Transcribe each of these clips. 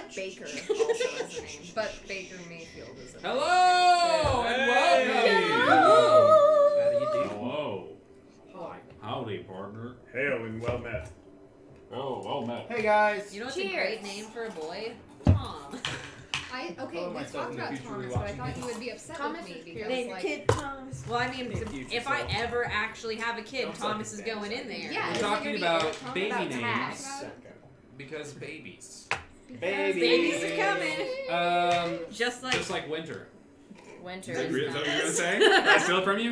like Baker also as a name, but Baker Mayfield is a name. Hello and welcome. Hello. How do you do? Hello. Hi. Howdy, partner. Hail and well met. Oh, well met. Hey guys. You know what's a Cheers. great name for a boy? Tom. Okay, Oh, we myself talked in the about future Thomas, rewatching but I thought it. you would be upset Thomas with me is because, Name like, kid Thomas. Well, I mean, Hey, future if I self. ever actually have a kid, Don't Thomas suck is it, going man. in there. yeah, We're is it talking gonna be about talking baby about names. tax? Because babies. Babies. Babies are coming. Just like winter. winter Is that is what you're coming. going to say? Can I steal it from you?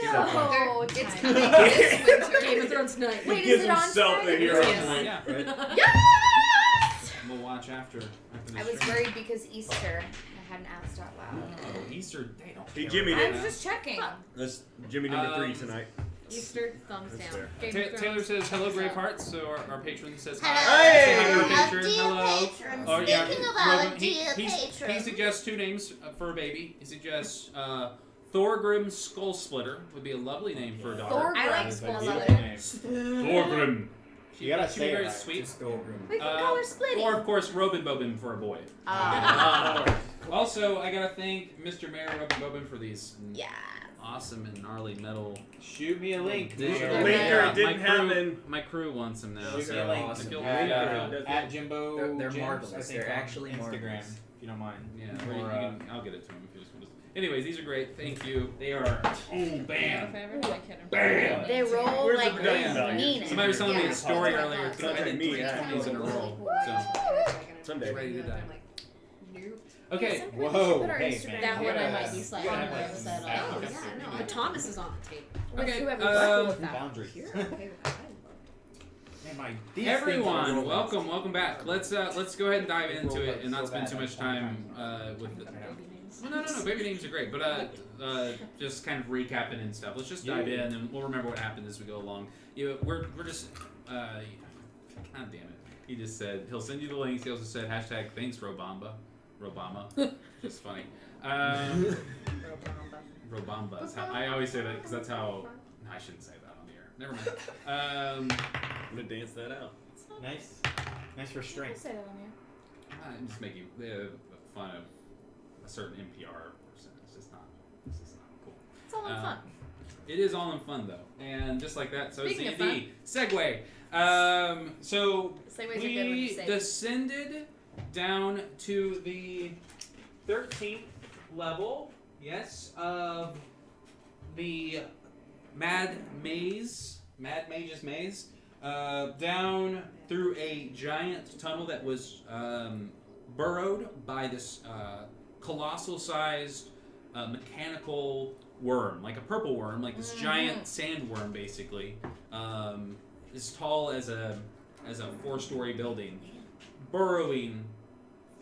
No. It's coming this winter. Game of Thrones night. Wait, Gives is it on himself tonight? the hero. Yes. Yeah, right. Yes! We'll watch after this I was stream. worried because Easter. I hadn't asked out loud. Oh, Easter, they don't Hey, care Jimmy, about I was that. just checking. That's Jimmy number 3 tonight. Easter, thumbs That's down. fair. Game of Taylor Thrones, says, hello, thumbs up. Braveheart. So our patron says hi. Hello. Say hi to our Our patron. dear Hello. patron. Oh, yeah, Speaking of our Rogan, dear he patron. suggests two names for a baby. He suggests Thorgrim Skull Splitter would be a lovely name for a daughter. I like That's a Skull beautiful Splitter. name. Thorgrim. She, You gotta she'd be say it very right. sweet. Just Thorgrim. We can call her Splitty. Or, of course, Robin Bobin for a boy. Also, I gotta thank Mr. Mayor Robin Bobin for these Yeah. awesome and gnarly metal Shoot me a link. digital. Later, Yeah, it didn't happen. My crew wants them now. Shoot me So a link. I feel At Jimbo. They're Jims, marvelous. I think, They're on actually Instagram, marvelous. if you don't mind. Yeah, Or, or I'll get it to him if you just want to. Anyways, these are great. Thank you. They are. Oh, If bam. I ever had a kid, I'm Bam. They roll Where's the like production they value? mean it. Somebody was telling me Yeah. a story earlier. I Sounds did like me, 3 yeah. 20s in a row. Someday. Ready to die. I'm like, nope. Okay. Sometimes we should Whoa, put our hey, Instagram man. That on one I there. might be slightly Yeah, more upset yeah, on. okay. Yeah, no, But Thomas is on the tape. With Okay, whoever's um, with that. Boundaries. You're okay with that. Man, my- these things Everyone, are welcome back. Let's go ahead and dive into it and not spend too much time with the. Well, no. Baby names are great, but just kind of recapping and stuff. Let's just dive in, and we'll remember what happened as we go along. We're just. God damn it! He just said he'll send you the links. He also said hashtag thanks Robamba, just funny. Robamba. That's how, I always say that because that's how. No, I shouldn't say that on the air. Never mind. I'm going to dance that out. Nice. Nice I'll restraint. say that on here. I'm just making fun of a certain NPR person. It's just not cool. It's all in fun. It is all in fun though, and just like that. So Speaking it's of D&D segue. So Segways are good when you we say descended down to the 13th level. Yes, of the Mad Mage's Maze. Down through a giant tunnel that was burrowed by this colossal-sized mechanical worm, like a purple worm, like this giant sandworm, basically, as tall as a 4-story building, burrowing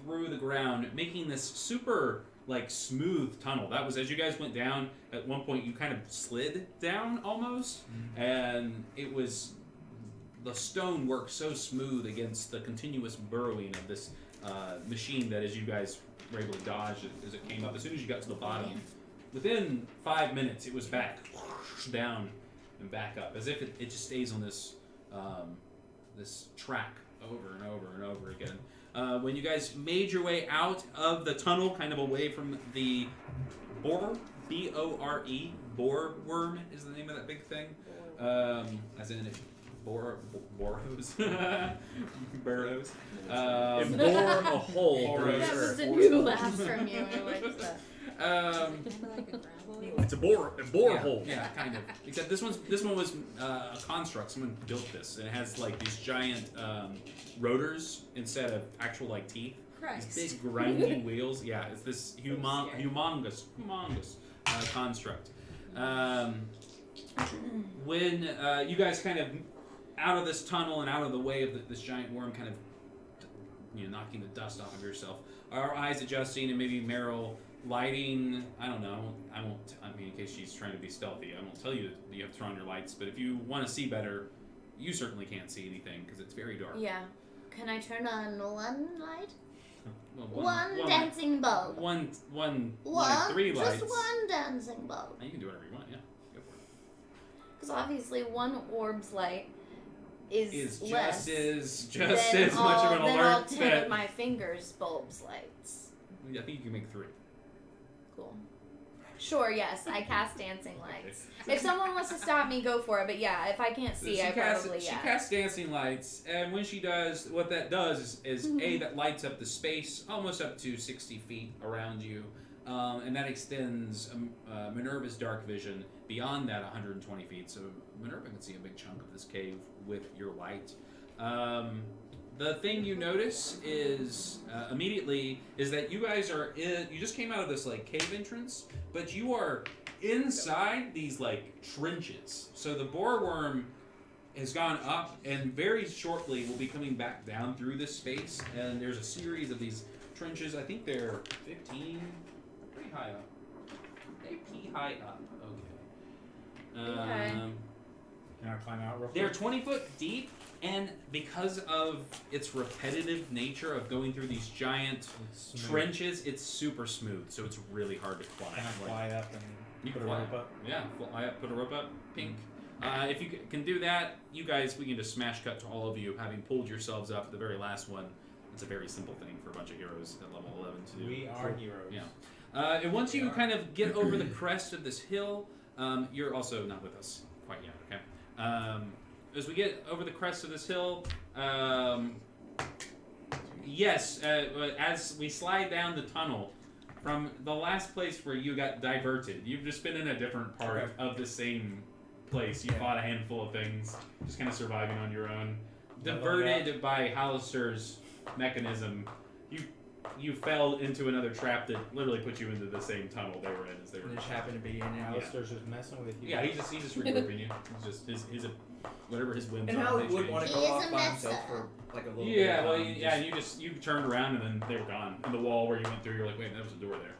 through the ground, making this super smooth tunnel. That was, as you guys went down, at one point you kind of slid down almost, and it was. The stone worked so smooth against the continuous burrowing of this machine that as you guys were able to dodge as it came up, as soon as you got to the bottom, within 5 minutes it was back, down and back up, as if it just stays on this this track over and over and over again. When you guys made your way out of the tunnel, kind of away from the borer, B-O-R-E, borer worm is the name of that big thing, as in it. Burrows. Burrows. It bore a hole through the That was earth. a new laugh from you. I like that. It's a bore hole. Yeah, kind of. Except this one was a construct. Someone built this, and it has these giant rotors instead of actual teeth. Christ. These big grinding wheels. Yeah, it's this humongous construct. When you guys kind of out of this tunnel and out of the way of this giant worm, kind of knocking the dust off of yourself, our eyes adjusting, and maybe Meryl lighting. I don't know. I won't. I mean, in case she's trying to be stealthy, I won't tell you that you have to turn on your lights. But if you want to see better, you certainly can't see anything because it's very dark. Yeah. Can I turn on one light? Well, One dancing bulb. One, One. 3 lights. Just one dancing bulb. You can do whatever you want. Yeah, go for it. Because obviously one orb's light is just less, as much of an then all alert 10 that of my fingers bulbs lights. I think you can make 3. Cool. Sure, yes, I cast dancing lights. If someone wants to stop me, go for it. But yeah, if I can't see, I probably She casts dancing lights, and when she does, what that does is that lights up the space almost up to 60 feet around you, and that extends Minerva's dark vision beyond that 120 feet. So Minerva can see a big chunk of this cave with your light. The thing you notice is immediately is that you guys are in. You just came out of this like cave entrance, but you are inside these like trenches. So the boar worm has gone up, and very shortly will be coming back down through this space. And there's a series of these trenches. I think they're 15, pretty high up. They pee high up. Okay. Okay. Can I climb out real quick? They're 20 foot deep. And because of its repetitive nature of going through these giant trenches, it's super smooth, so it's really hard to climb. Can I fly up and You put can a fly rope up? Yeah, fly up, put a rope up, pink. If you can do that, you guys, we can just smash cut to all of you, having pulled yourselves up. The very last one, it's a very simple thing for a bunch of heroes at level 11 to do. We are heroes. Yeah. And once you kind of get over the crest of this hill, you're also not with us quite yet, okay? As we get over the crest of this hill, yes, as we slide down the tunnel from the last place where you got diverted, you've just been in a different part of the same place. You fought a handful of things, just kind of surviving on your own. Diverted by Hollister's mechanism, you fell into another trap that literally put you into the same tunnel they were in as they were. It just happened to be in it. Alistair's just messing with you. Yeah, he's just regrouping you. He's just his whatever his whims And are. how they would change. want to He go is off a by himself messer. for like a little bit. Yeah, of well, time, you turned around and then they were gone. And the wall where you went through, you're like, wait, there was a door there.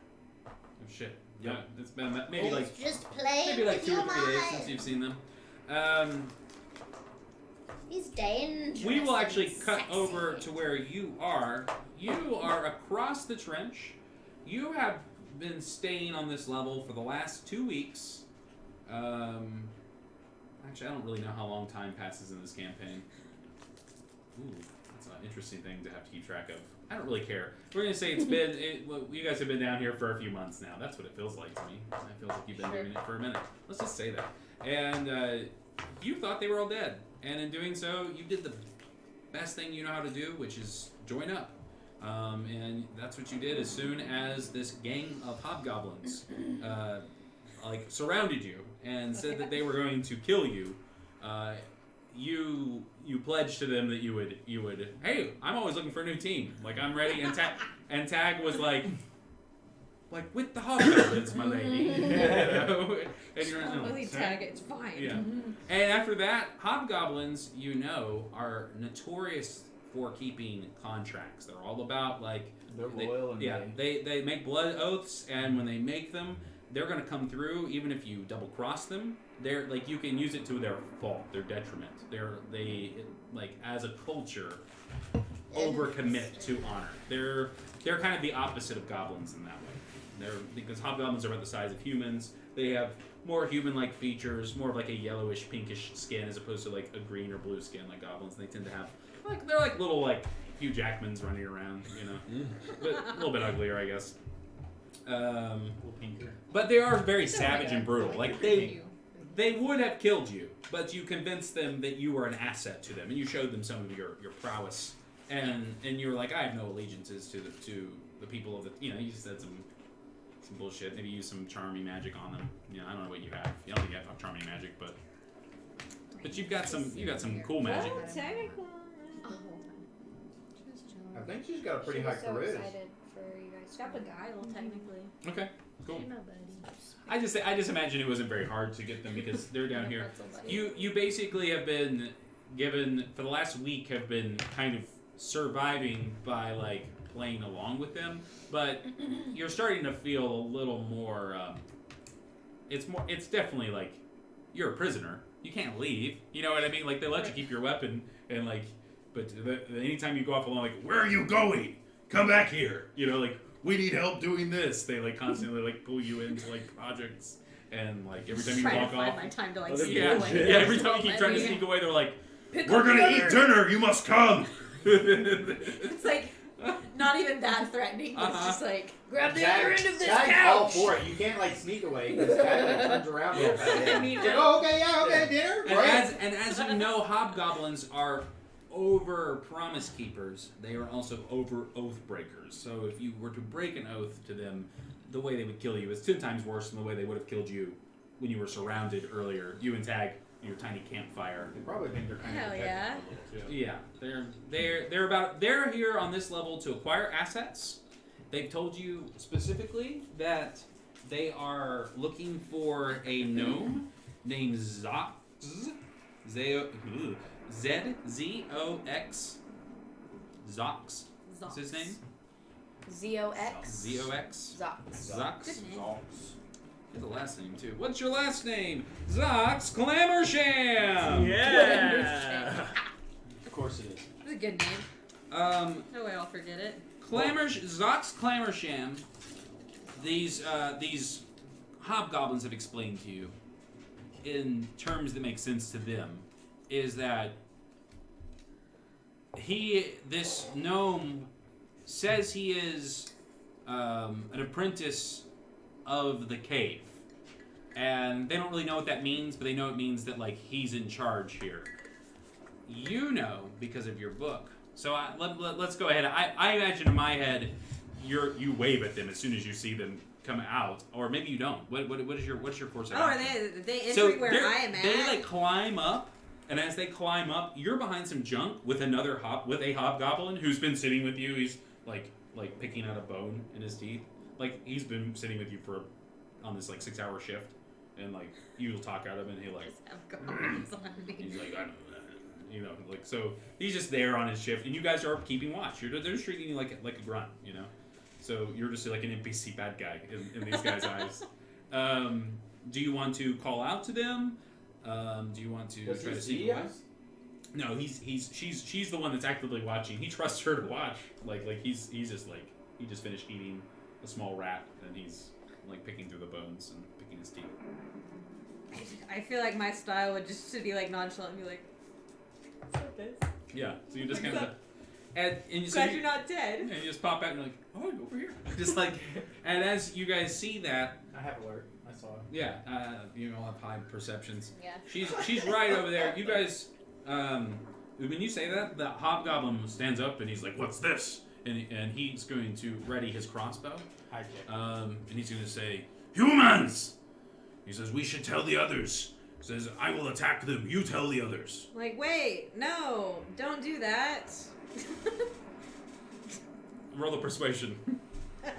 Oh shit. Yeah, it's been maybe It's like just playing maybe like with 2 your or 3 days since mind. you've seen them. He's dangerous. We will actually and cut sexy. over to where you are. You are across the trench. You have been staying on this level for the last 2 weeks. Actually, I don't really know how long time passes in this campaign. Ooh, that's an interesting thing to have to keep track of. I don't really care. We're gonna say it's been. You guys have been down here for a few months now. That's what it feels like to me. It feels like you've been doing it for a minute. Let's just say that. And you thought they were all dead, and in doing so, you did the best thing you know how to do, which is join up. And that's what you did as soon as this gang of hobgoblins surrounded you and said that they were going to kill you. You pledged to them that you would. Hey, I'm always looking for a new team. Like, I'm ready. And Tag was like with the hobgoblins, my lady. You know? And you're Really tag it's fine. Yeah. And after that, hobgoblins, are notorious for keeping contracts. They're all about They're loyal and they make blood oaths, and when they make them, they're gonna come through even if you double cross them. They're you can use it to their fault, their detriment. They as a culture overcommit to honor. They're kind of the opposite of goblins in that way. Because hobgoblins are about the size of humans. They have more human-like features, more of a yellowish, pinkish skin as opposed to a green or blue skin like goblins. They tend to have they're little Hugh Jackmans running around, but a little bit uglier, I guess. But they are very savage and brutal. They would have killed you, but you convinced them that you were an asset to them, and you showed them some of your prowess, and you were like, I have no allegiances to the people of the. You said some bullshit. Maybe use some charming magic on them. I don't know what you have. You don't think you have charming magic, but you've got some cool magic. Well, technically. I think she's got a pretty high so charisma. excited for you guys. It's got beguile, technically. Okay, cool. She's my buddy. I just imagine it wasn't very hard to get them because they're down here. You basically have been given for the last week have been kind of surviving by playing along with them, but you're starting to feel a little more. It's definitely you're a prisoner. You can't leave. You know what I mean? They let you keep your weapon and but anytime you go off alone, where are you going? Come back here. We need help doing this. They constantly pull you into projects, and every time you Trying walk to find off, my time to Oh, sneak yeah, away. every time you keep trying to sneak away, they're We're gonna eat dinner. You must come. It's like not even that threatening. It's just like grab the other end of this Guy's all couch. for it. You can't like sneak away because guy like turns around. Real fast. I mean, He's like, oh, okay, yeah, okay, dinner. And as you know, hobgoblins are over promise keepers. They are also over oath breakers. So if you were to break an oath to them, the way they would kill you is 10 times worse than the way they would have killed you when you were surrounded earlier. You and Tag, your tiny campfire. They probably think they're kind Hell of yeah. Yeah, they're here on this level to acquire assets. They've told you specifically that they are looking for a gnome named Zox. Z-Z-O-X. Zox. What's his name? Z-O-X. Z-O-X. Zox. Zox. Good name. He has a last name too. What's your last name? Zox Clammersham. Yeah. Of course it is. It's a good name. No way I'll forget it. Zox Clammersham. These hobgoblins have explained to you in terms that make sense to them is that this gnome says he is an apprentice of the cave, and they don't really know what that means, but they know it means that like he's in charge here. You know because of your book. So let's go ahead. I imagine in my head, you wave at them as soon as you see them come out, or maybe you don't. What's your course of Oh, are action? they entering So where I am at? they like climb up, and as they climb up, you're behind some junk with a hobgoblin who's been sitting with you. He's like picking out a bone in his teeth. Like he's been sitting with you on this like 6-hour shift, and like you will talk out of him, and he's like, I know, like so he's just there on his shift, and you guys are keeping watch. They're just treating you like a grunt, you know. So you're just like an NPC bad guy in these guys' eyes. Do you want to call out to them? Do you want to try to see away? No, she's the one that's actively watching. He trusts her to watch. Like he's just like he just finished eating a small rat, and he's like picking through the bones and picking his teeth. I feel like my style would just to be like nonchalant and be like, Yeah, so you just kind of and you glad you're not dead. and you just pop out and you're like, oh, over here, just like, and as you guys see that, I have alert. I saw it. yeah, you all have high perceptions. Yeah. She's right over there. You guys, when you say that, the hobgoblin stands up and he's like, "What's this?" And he's going to ready his crossbow. And he's going to say, "Humans!" He says, "We should tell the others." He says, "I will attack them. You tell the others." Like, wait, no, don't do that. Roll a persuasion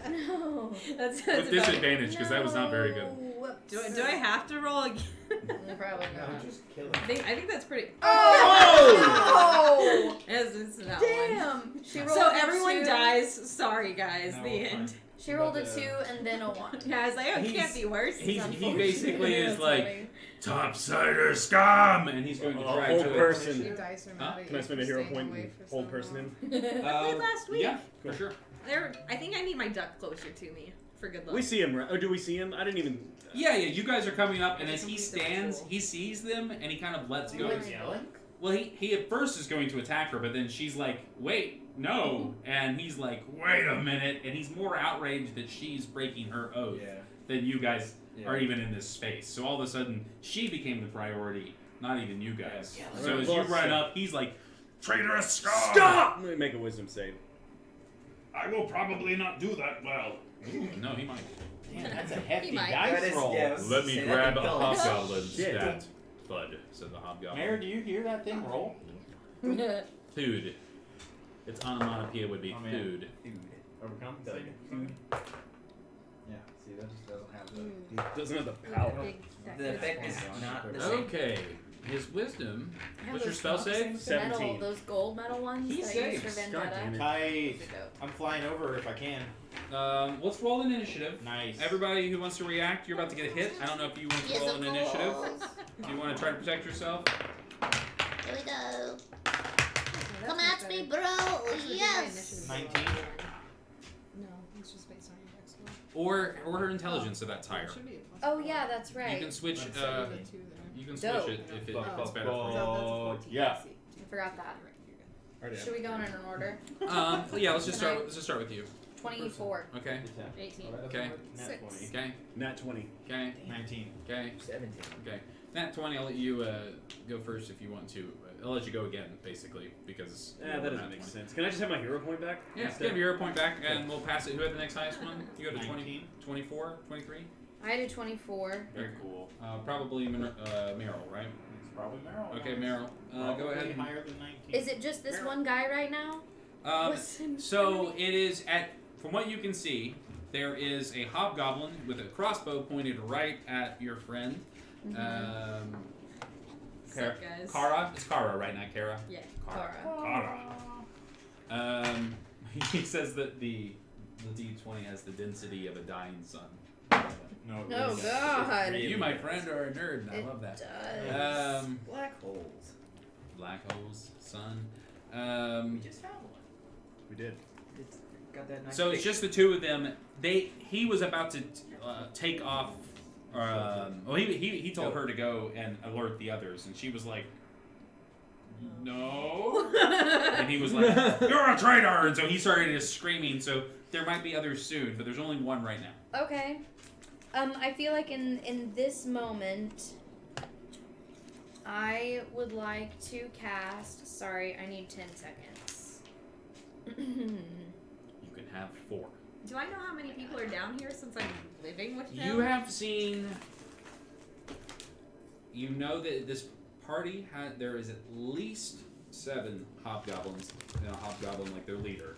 No. That's with disadvantage because that was not very good. Do I have to roll again? Probably No, not. just kill I it. think that's pretty. Oh! It's not one. Damn! She rolled So a everyone 2. dies. Sorry, guys. No, the it's end. fine. She rolled a 2 and then a 1. Yeah, I was like, oh, it can't He's- be worse. He Unfortunate. basically is That's like, funny. "Topsider scum," and he's going to A try whole to person. Your dice are mad at Can I you spend for a hero staying point away and for hold so person long. him? last week. Yeah, for sure. I think I need my duck closer to me for good luck. We see him. Oh, do we see him? I didn't even. Yeah, you guys are coming up, and I as he complete the stands, ritual. he sees them, and he kind of lets He go. was yelling. Well, he at first is going to attack her, but then she's like, "Wait, no," and he's like, "Wait a minute," and he's more outraged that she's breaking her oath than you guys are even in this space. So all of a sudden, she became the priority, not even you guys. Yeah, So right. as you Well, run so- up, he's like, "Traitorous scum! Stop! Let me make a wisdom save. I will probably not do that well. Ooh, no, he might. Man, that's a hefty might. dice That is- roll. yeah, I was Let me saying, grab that a can kill us. hobgoblin Shit. stat. Thud, said the hobgoblin. Mayor, do you hear that thing roll? Food. Its onomatopoeia would be Oh, man. food. Overcome? It's like a food. Yeah, see, that just doesn't have the. Doesn't have the power. The effect is not the same. Okay, his wisdom. I have What's your those spell boxes, save? the 17. metal, those gold metal ones He that I use for saves. God Vendetta. damn it. Tight. Those are dope. I'm flying over if I can. Let's roll an initiative. Nice. Everybody who wants to react, you're about to get a hit. I don't know if you want to roll an initiative. Do you want to try to protect yourself? Here we go. Come at me, bro. Yes. 19. No, it's just based on your dex score. Or her intelligence if that's higher. It should be a plus Oh one. yeah, that's right. You can switch. So there's a 2 there. You can Dope. switch it if Oh. it's better for you. So that's 14 yeah. AC. Forgot that. Already Should we go in an order? Yeah, let's just start with you. 24. Okay. 18. Okay. Nat 20. Okay. Nat 20. Okay. 19. Okay. 17. Okay. Nat 20. I'll let you go first if you want to. I'll let you go again, basically, because. That doesn't make sense. Can I just have my hero point back? Yeah, instead? give your point back, and we'll pass it. Who had the next highest one? You had a 20, 19. 24, 23? I had a 24. Very cool. Probably Meryl, right? It's probably Meryl. Okay, guys. Meryl. Go Probably ahead. And, higher than 19. Is it just this one guy right now? So it is from what you can see, there is a hobgoblin with a crossbow pointed right at your friend. What's up, guys? Kara. It's Kara, right? Not Kara. Yeah. Kara. Kara. He says that the D20 has the density of a dying sun. No. Oh God. You, my friend, are a nerd, and I love that. Does. Black holes. Black holes, sun. We just found one. We did. It's got that nice So it's just the two of them. He was about to take off. Well, he told her to go and alert the others, and she was like, "No," and he was like, "You're a traitor!" And so he started just screaming. So there might be others soon, but there's only one right now. Okay. I feel like in this moment, I would like to cast. Sorry, I need 10 seconds. You can have 4. Do I know how many people are down here since I'm living with them? You have seen. You know that this party there is at least 7 hobgoblins, and a hobgoblin like their leader,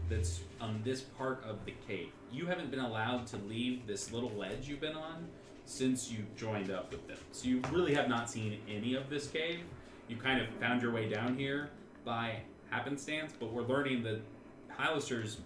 that's on this part of the cave. You haven't been allowed to leave this little ledge you've been on since you joined up with them. So you really have not seen any of this cave. You kind of found your way down here by happenstance, but we're learning that Hylister's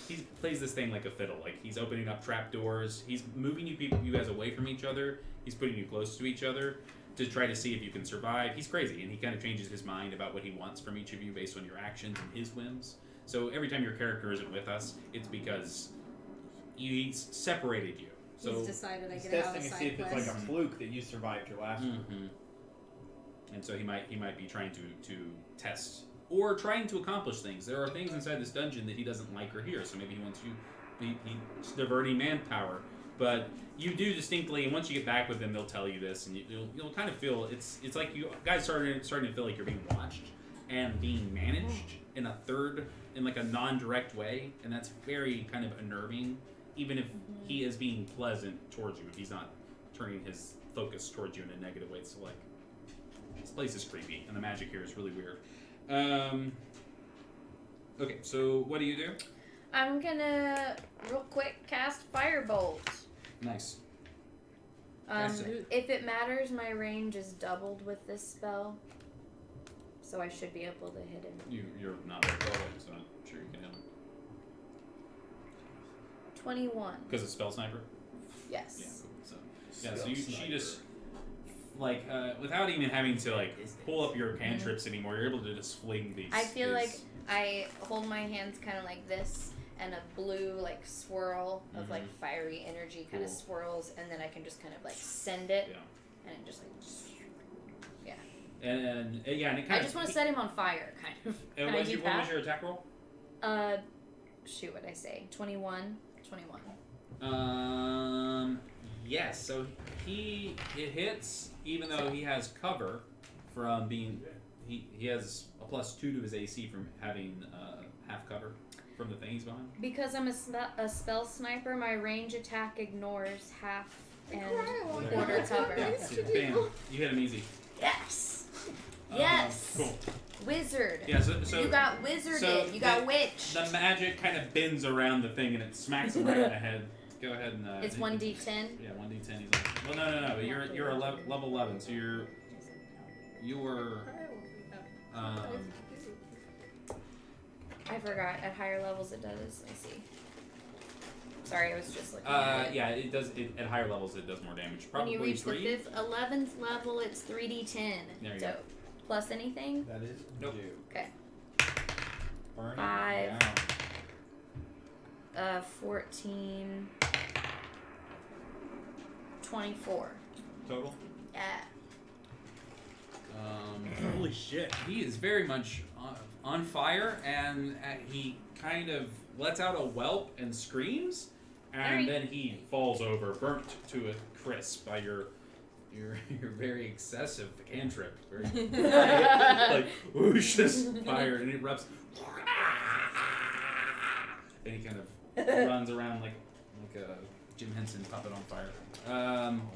he plays this thing like a fiddle. Like he's opening up trapdoors. He's moving you guys away from each other. He's putting you close to each other to try to see if you can survive. He's crazy, and he kind of changes his mind about what he wants from each of you based on your actions and his whims. So every time your character isn't with us, it's because he's separated you. So He's decided I He's get out testing of to side see if it's quest. like a fluke that you survived your last one. And so he might be trying to test or trying to accomplish things. There are things inside this dungeon that he doesn't like or hear, so maybe he wants he's diverting manpower. But you do distinctly, and once you get back with them, they'll tell you this, and you'll kind of feel it's like you guys starting to feel like you're being watched and being managed in like a non-direct way, and that's very kind of unnerving. Even if he is being pleasant towards you, if he's not turning his focus towards you in a negative way, so like this place is creepy, and the magic here is really weird. Okay, so what do you do? I'm gonna real quick cast Firebolt. Nice. Cast it. If it matters, my range is doubled with this spell, so I should be able to hit him. You're not very well, so I'm sure you can hit him. 21. Because it's spell sniper. Yes. Yeah, so she just like without even having to like pull up your cantrips anymore, you're able to just fling these. I feel like I hold my hands kind of like this, and a blue like swirl of like fiery energy kind of swirls, and then I can just kind of like send it, and it just like and it kind I just want to set him on fire, kind of. And what was your attack roll? Shoot, what did I say? 21. Yes. So it hits, even though he has cover from being he has a +2 to his AC from having half cover from the thing he's behind. Because I'm a spell sniper, my range attack ignores half and quarter cover. Bam! You hit him easy. Yes. Yes. Cool. Wizard. Yeah. So you got wizarded. You got witch. The magic kind of bends around the thing and it smacks him right in the head. Go ahead and. It's 1d10. Yeah, 1d10. He's like, well, no. But you're level 11, so you're. I forgot. At higher levels, it does. I see. Sorry, I was just looking. At it. Yeah, it does. It, at higher levels, it does more damage. Probably when you reach 3. the 11th level, it's 3d10. There you so, go. plus anything? That is Nope. due. Okay. Burn it 5. down. 14. 24. Total. Yeah. Holy shit. He is very much on fire, and he kind of lets out a whelp and screams, and then he falls over, burnt to a crisp by your very excessive cantrip. Very, like whoosh, this fire, and it erupts, and he kind of runs around like a Jim Henson puppet on fire.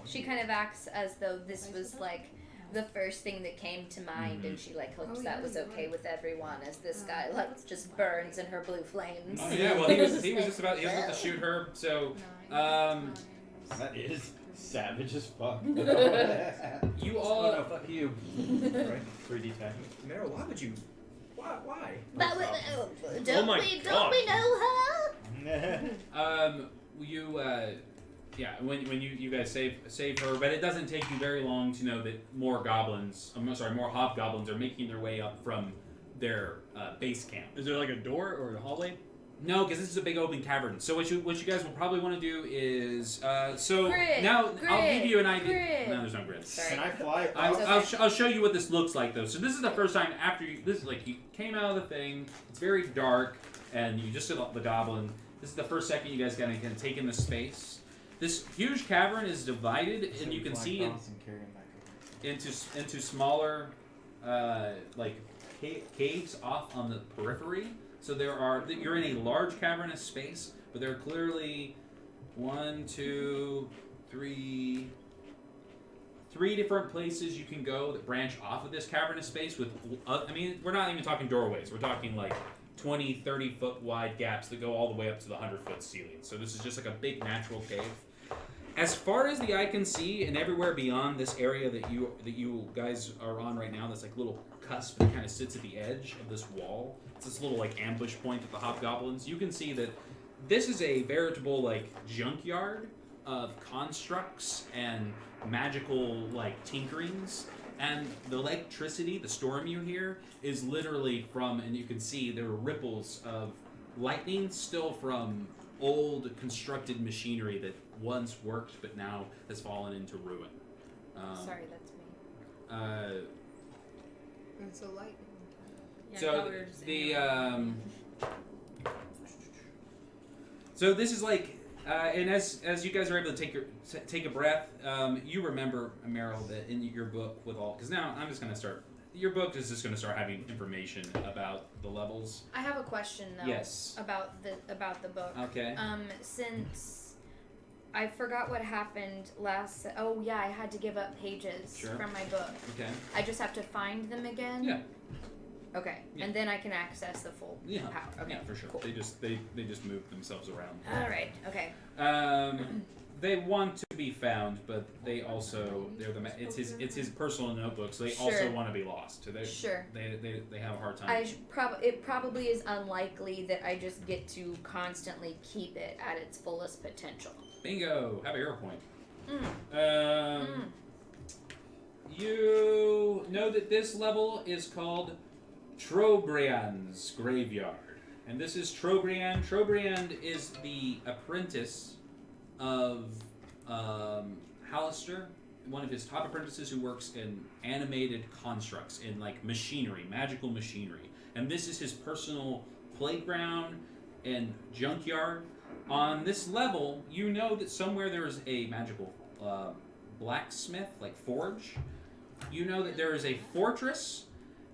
She kind of acts as though this was like the first thing that came to mind, and she like hopes that was okay with everyone, as this guy like just burns in her blue flames. Oh yeah, well he was just about to shoot her, so That is savage as fuck. you all Oh no, fuck you. Right? 3D tag. Meryl, why would you? Why? But Oh don't my we God. know her? Yeah, when you guys save her, but it doesn't take you very long to know that more hobgoblins are making their way up from their base camp. Is there like a door or a hallway? No, because this is a big open cavern. So what you guys will probably want to do is Grid, I'll give you an idea. grid. No, there's no grid. Sorry. Can I fly? I'll show you what this looks like though. So this is the first time after this is like you came out of the thing. It's very dark, and you just saw the goblin. This is the first second you guys can take in the space. This huge cavern is divided, and you can see it into smaller caves off on the periphery. So you're in a large cavernous space, but there are clearly 3 different places you can go that branch off of this cavernous space with, we're not even talking doorways. We're talking like 20, 30 foot wide gaps that go all the way up to the 100-foot ceiling. So this is just like a big natural cave. As far as the eye can see, and everywhere beyond this area that you guys are on right now, that's like a little cusp that kind of sits at the edge of this wall. It's this little like ambush point at the hobgoblins. You can see that this is a veritable like junkyard of constructs and magical like tinkerings. And the electricity, the storm you hear, is literally from, and you can see there are ripples of lightning still from old constructed machinery that once worked but now has fallen into ruin. Sorry, that's me. And so lightning. Yeah, I So thought we were just the in so this is like and as you guys are able to take a breath, you remember, Meryl, that in your book with all, because now I'm just going to start. Your book is just going to start having information about the levels. I have a question though. Yes. About the book. Okay. Since I forgot what happened last. Oh yeah, I had to give up pages Sure. from my book. Okay. I just have to find them again. Yeah. Okay, Yeah. and then I can access the full power. Okay. Yeah, for sure. Cool. They just move themselves around. All right. Okay. They want to be found, but they also it's his personal notebook, so they also Sure. want to be lost. So they have a hard time. It probably is unlikely that I just get to constantly keep it at its fullest potential. Bingo! Have a hero point. Mm. You know that this level is called Trobriand's Graveyard. And this is Trobriand. Trobriand is the apprentice of Hallister, one of his top apprentices who works in animated constructs, in like machinery, magical machinery. And this is his personal playground and junkyard. On this level, you know that somewhere there is a magical blacksmith, like forge. You know that there is a fortress,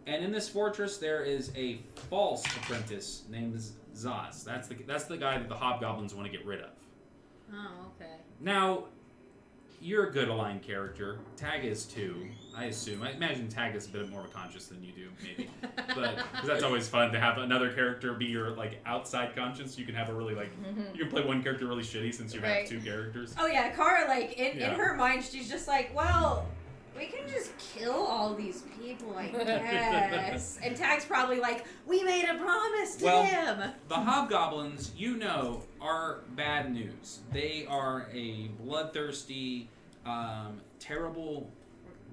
and in this fortress there is a false apprentice named Zaz. That's the guy that the hobgoblins want to get rid of. Oh, okay. Now, you're a good aligned character. Tag is too, I assume. I imagine Tag is a bit more of a conscious than you do, maybe. But cause that's always fun to have another character be your like outside conscience. You can have a really like you can play one character really shitty since you Right. have two characters. Oh yeah, Kara, like in Yeah. her mind, she's just like, well, we can just kill all these people, I guess. And Tag's probably like, we made a promise to them. The hobgoblins, you know, are bad news. They are a bloodthirsty, terrible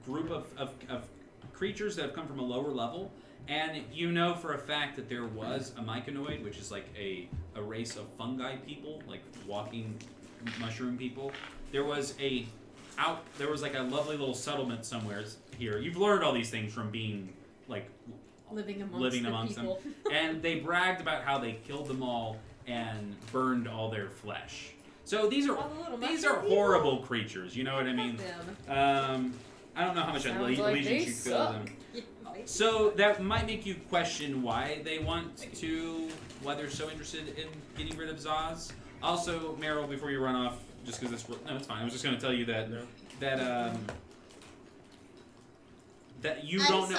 group of creatures that have come from a lower level. And you know for a fact that there was a myconoid, which is like a race of fungi people, like walking mushroom people. There was a there was like a lovely little settlement somewhere here. You've learned all these things from being like living amongst them, people. and they bragged about how they killed them all and burned all their flesh. So these are All the little these mushroom are people? horrible creatures. You know what I mean? Fuck I don't know how much Sounds allegiance like you they feel to them. them. So that might make you question why they're so interested in getting rid of Zaz. Also, Meryl, before you run off, just because it's fine. I was just going to tell you that you don't know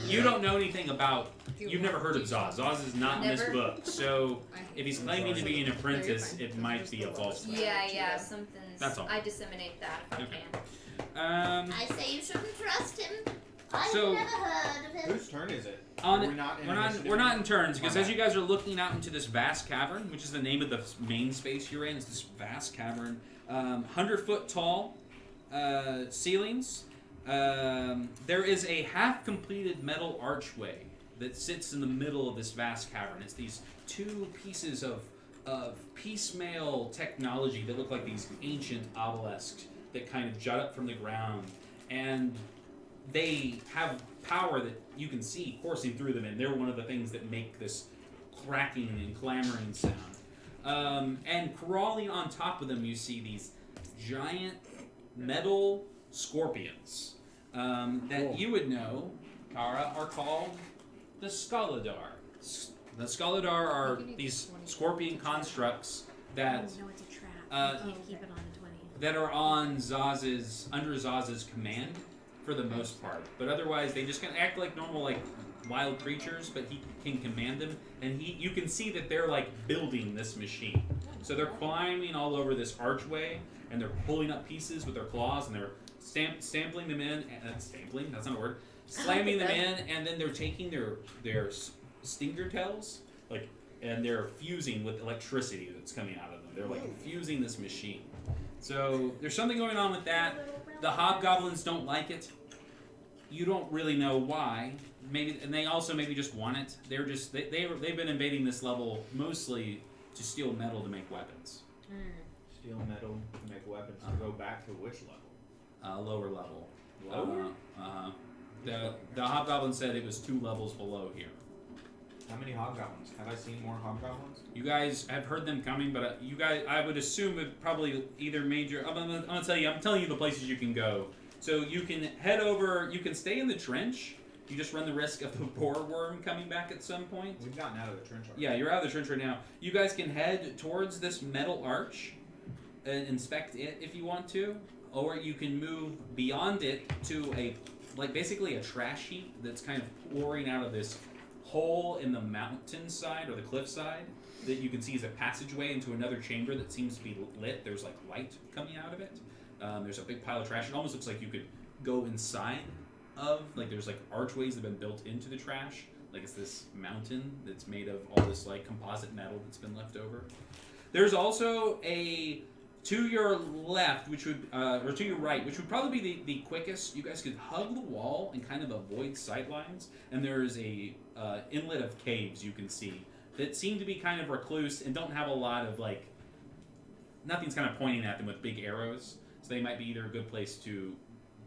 you don't know anything about. You've never heard of Zaz. Zaz is not in this Never. book. So if he's claiming to be an apprentice, it might be a false flag. Yeah, something's. That's all. I disseminate that if I Okay. can. I say you shouldn't trust him. I've So- never heard of him. Whose turn is it? On Are we not in initiative? we're not in turns because My as bad. you guys are looking out into this vast cavern, which is the name of the main space you're in, it's this vast cavern, 100-foot tall ceilings. There is a half-completed metal archway that sits in the middle of this vast cavern. It's these two pieces of piecemeal technology that look like these ancient obelisks that kind of jut up from the ground, and they have power that you can see coursing through them, and they're one of the things that make this cracking and clamoring sound. And crawling on top of them, you see these giant metal scorpions that you would know, Kara, are called the Skoladar. The Skoladar are these scorpion constructs that No, it's a trap. uh, You can't keep it on 20. that are on under Zaz's command for the most part. But otherwise, they just kind of act like normal, like wild creatures. But he can command them, and you can see that they're like building this machine. So they're climbing all over this archway, and they're pulling up pieces with their claws, and they're stampling them in. Stampling? That's not a word. Slamming them in, and then they're taking their stinger tails, and they're fusing with electricity that's coming out of them. They're like fusing this machine. So there's something going on with that. The hobgoblins don't like it. You don't really know why. Maybe, and they also maybe just want it. They've been invading this level mostly to steal metal to make weapons. Steel metal to make weapons to go back to which level? Lower level. Lower? The hobgoblin said it was 2 levels below here. How many hobgoblins? Have I seen more hobgoblins? You guys have heard them coming, but I would assume it probably either major. I'm telling you the places you can go. So you can head over. You can stay in the trench. You just run the risk of the boar worm coming back at some point. We've gotten out of the trench already. Yeah, you're out of the trench right now. You guys can head towards this metal arch and inspect it if you want to, or you can move beyond it to basically a trash heap that's kind of pouring out of this hole in the mountainside or the cliffside that you can see is a passageway into another chamber that seems to be lit. There's like light coming out of it. There's a big pile of trash. It almost looks like you could go inside of, there's like archways that have been built into the trash. Like it's this mountain that's made of all this like composite metal that's been left over. There's also to your left, or to your right, which would probably be the quickest. You guys could hug the wall and kind of avoid sight lines, and there's a inlet of caves you can see that seem to be kind of recluse and don't have a lot of nothing's kind of pointing at them with big arrows. So they might be either a good place to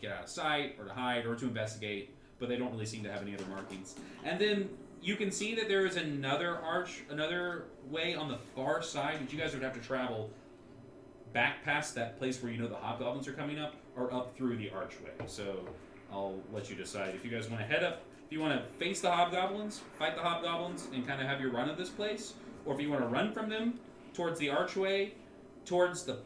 get out of sight or to hide or to investigate, but they don't really seem to have any other markings. And then you can see that there is another way on the far side, which you guys would have to travel back past that place where you know the hobgoblins are coming up, or up through the archway. So I'll let you decide if you guys want to head up, if you want to face the hobgoblins, fight the hobgoblins, and kind of have your run of this place, or if you want to run from them towards the archway, towards the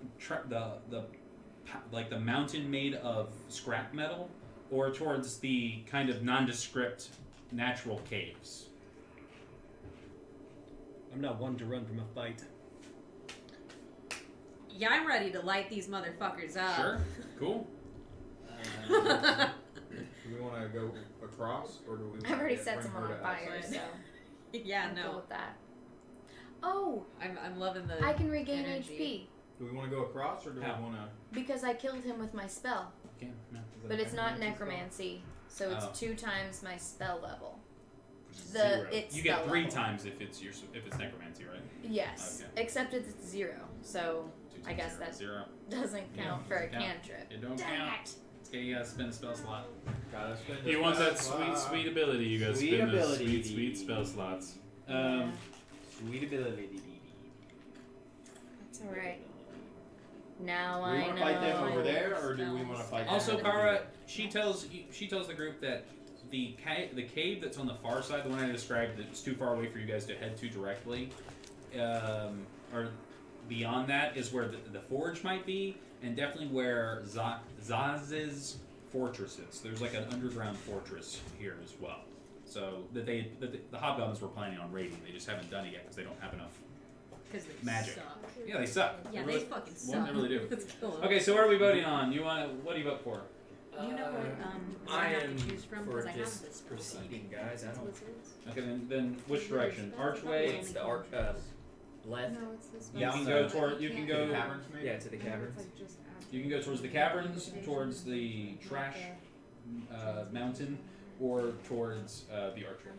mountain made of scrap metal, or towards the kind of nondescript natural caves. I'm not one to run from a fight. Yeah, I'm ready to light these motherfuckers up. Sure, cool. Do we want to go across, or do we want I've already to set bring someone her on to fire, outside? so Yeah, I'm cool no. with that. Oh, I'm loving the I can regain energy. Do we want to go across, or do How? we want to... because I killed him with my spell. Okay, no. But it's not necromancy, so it's 2 times my spell level. Zero. It's You get spell 3 level. times if it's necromancy, right? Yes, Okay. except it's 0. So 2, I guess 0, that 0. doesn't count Yeah, for a doesn't count. cantrip. It don't Dang count. it. Okay, you gotta spend a spell slot. Gotta spend You want that sweet ability, you guys Sweet spend those ability. sweet spell slots. Sweet ability. That's alright. Now Do we I want know. to fight them over there, or do we want to fight? Also, them? Kara, she tells the group that the cave that's on the far side, the one I described, that's too far away for you guys to head to directly, or beyond that is where the forge might be, and definitely where Zaz's fortress is. There's like an underground fortress here as well. So that the hobgoblins were planning on raiding. They just haven't done it yet because they don't have enough Because they magic. suck. Yeah, they suck. Yeah, really, they fucking well, suck. they really do. Let's kill them. Okay, so what are we voting on? What do you vote for? You know what I I have am to choose from for because I have this this. proceeding, guys. I don't. Okay, then which direction? Archway. It's the left. No, it's this one. You can go toward. You can go. Caverns, maybe? Yeah, to the caverns. You can go towards the caverns, towards the trash mountain, or towards the archway.